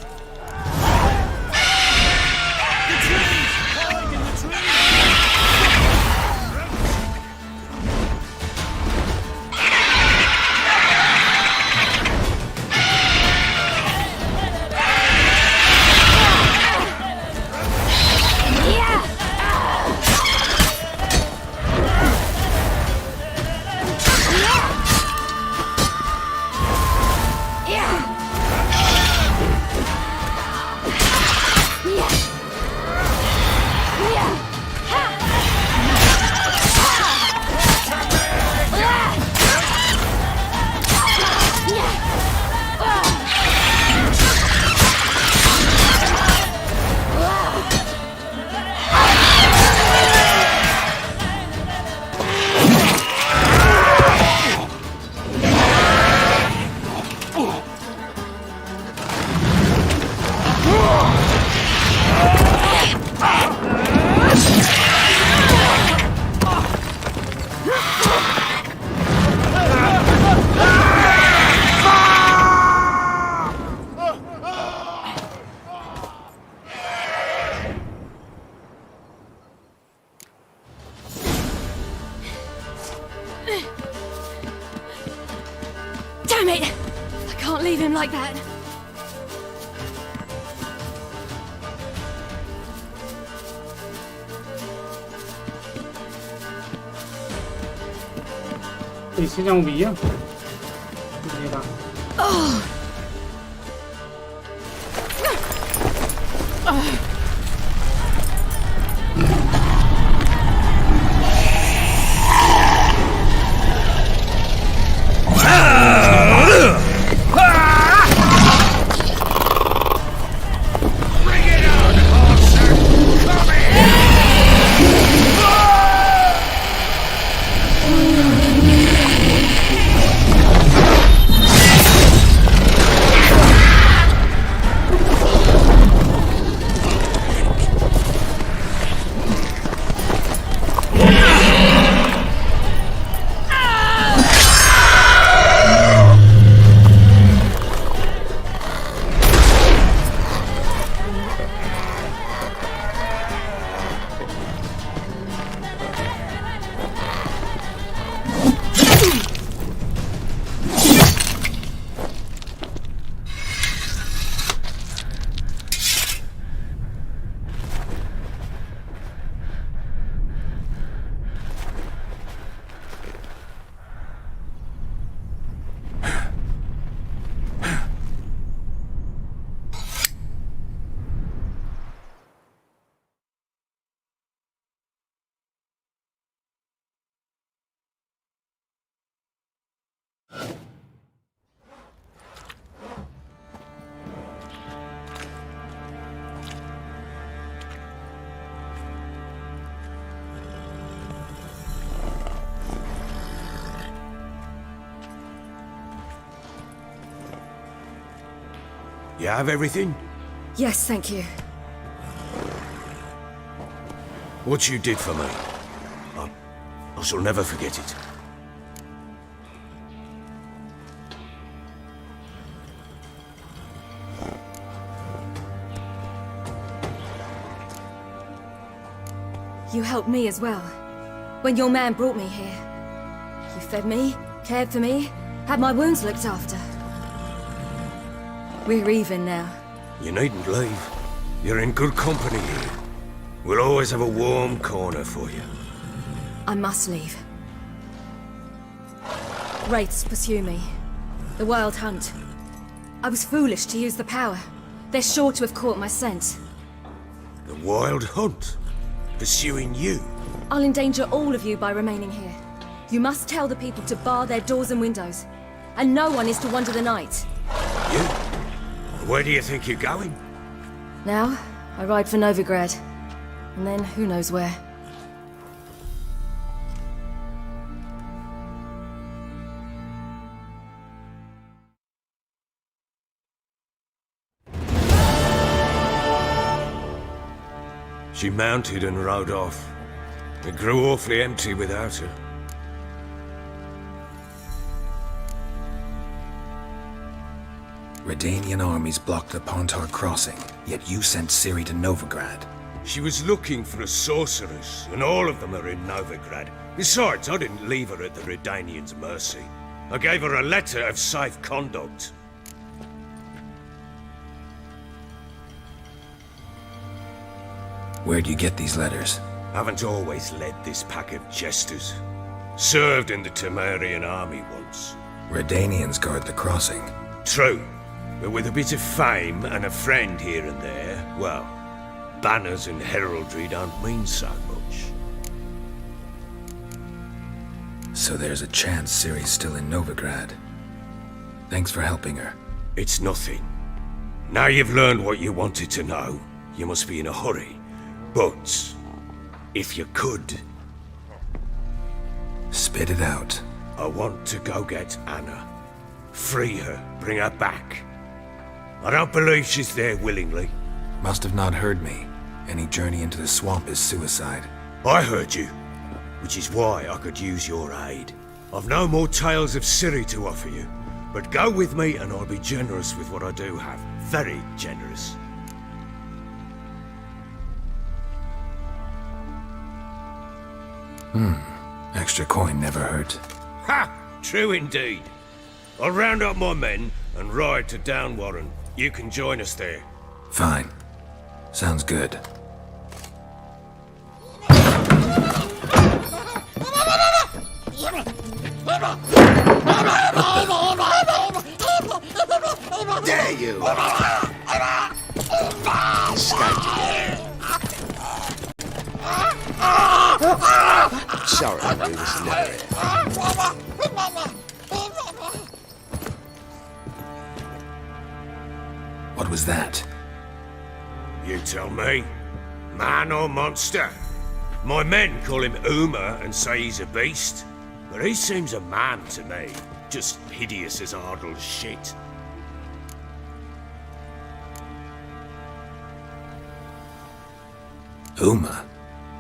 Damn it! I can't leave him like that. कैसे जाऊं भैया? ये रहा। You have everything? Yes, thank you. What you did for me, I shall never forget it. You helped me as well. When your man brought me here. You fed me, cared for me, had my wounds looked after. We're even now. You needn't leave. You're in good company here. We'll always have a warm corner for you. I must leave. Wraiths pursue me. The Wild Hunt. I was foolish to use the power. They're sure to have caught my scent. The Wild Hunt? Pursuing you? I'll endanger all of you by remaining here. You must tell the people to bar their doors and windows. And no one is to wander the night. You? Where do you think you're going? Now, I ride for Novigrad. And then who knows where. She mounted and rode off. It grew awfully empty without her. Redanian armies blocked the Pontar crossing, yet you sent Ciri to Novigrad. She was looking for a sorceress, and all of them are in Novigrad. Besides, I didn't leave her at the Redanians' mercy. I gave her a letter of safe conduct. Where'd you get these letters? Haven't always led this pack of jesters. Served in the Temerian army once. Redanians guard the crossing. True, but with a bit of fame and a friend here and there, well, banners and heraldry don't mean so much. So there's a chance Ciri's still in Novigrad. Thanks for helping her. It's nothing. Now you've learned what you wanted to know, you must be in a hurry. But, if you could... Spit it out. I want to go get Anna. Free her, bring her back. I don't believe she's there willingly. Must have not heard me. Any journey into the swamp is suicide. I heard you, which is why I could use your aid. I've no more tales of Ciri to offer you, but go with me and I'll be generous with what I do have. Very generous. Extra coin never hurt. Ha! True indeed. I'll round up my men and ride to Downwarren. You can join us there. Fine. Sounds good. Dare you! Sorry, we was never here. What was that? You tell me. Man or monster? My men call him Emhyr and say he's a beast. But he seems a man to me. Just hideous as Ardle's shit. Emhyr?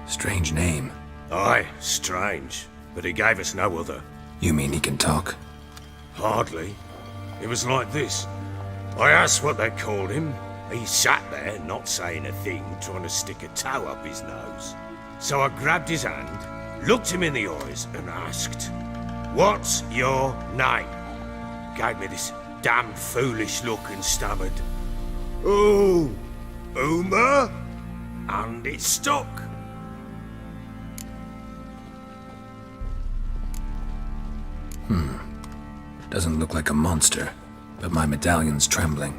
Strange name. Aye, strange. But he gave us no other. You mean he can talk? Hardly. It was like this. I asked what they called him. He sat there, not saying a thing, trying to stick a toe up his nose. So I grabbed his hand, looked him in the eyes, and asked, "What's your name?" Gave me this damn foolish look and stammered, "Oh, Emhyr?" And it stuck. Doesn't look like a monster, but my medallion's trembling.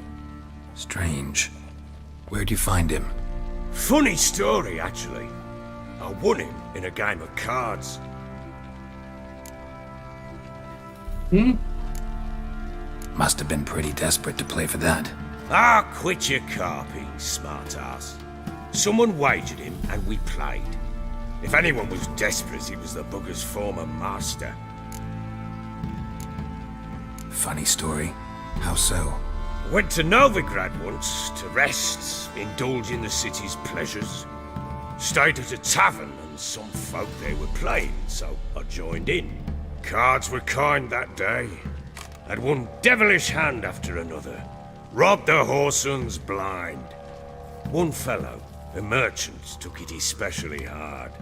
Strange. Where'd you find him? Funny story, actually. I won him in a game of cards. Must have been pretty desperate to play for that. Ah, quit your carping, smartass. Someone wagered him and we played. If anyone was desperate, he was the bugger's former master. Funny story. How so? Went to Novigrad once to rest, indulge in the city's pleasures. Stayed at a tavern and some folk there were playing, so I joined in. Cards were kind that day. Had one devilish hand after another. Robbed the whoresun's blind. One fellow, a merchant, took it especially hard.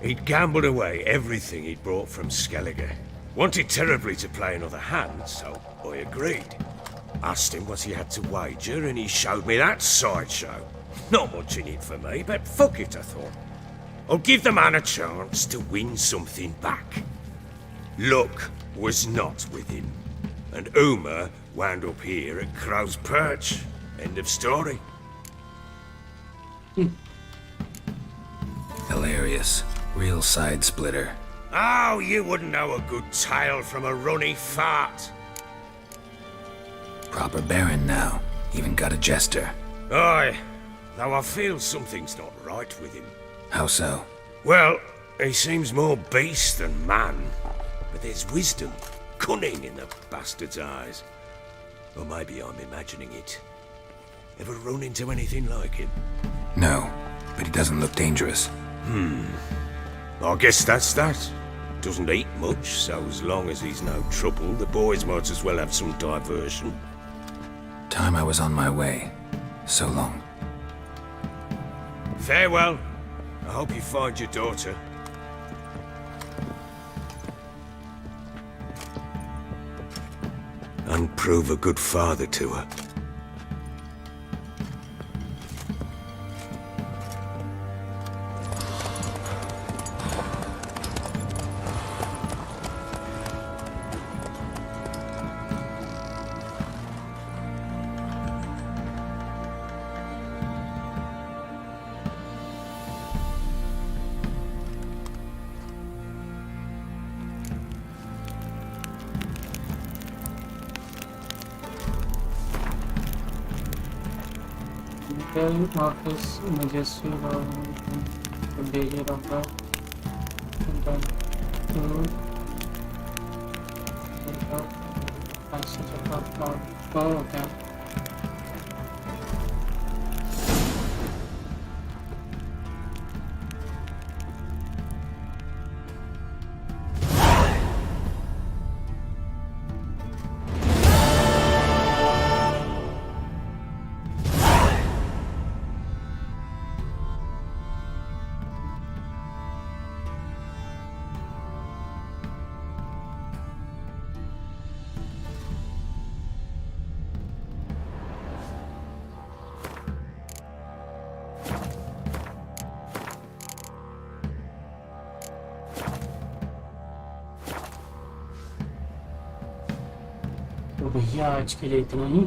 He'd gambled away everything he'd brought from Skellige. Wanted terribly to play another hand, so I agreed. Asked him what he had to wager, and he showed me that sideshow. Not much in it for me, but fuck it, I thought. I'll give the man a chance to win something back. Luck was not with him, and Emhyr wound up here at Crow's Perch. End of story. Hilarious. Real side splitter. Oh, you wouldn't know a good tale from a runny fart. Proper baron now. Even got a jester. Aye, though I feel something's not right with him. How so? Well, he seems more beast than man. But there's wisdom, cunning in the bastard's eyes. Or maybe I'm imagining it. Ever run into anything like him? No, but he doesn't look dangerous. I guess that's that. Doesn't eat much, so as long as he's no trouble, the boys might as well have some diversion. Time I was on my way. So long. Farewell. I hope you find your daughter. And prove a good father to her. Office majesty or daily robber and then passage of our oh okay. तो भैया आज के लिए इतना ही।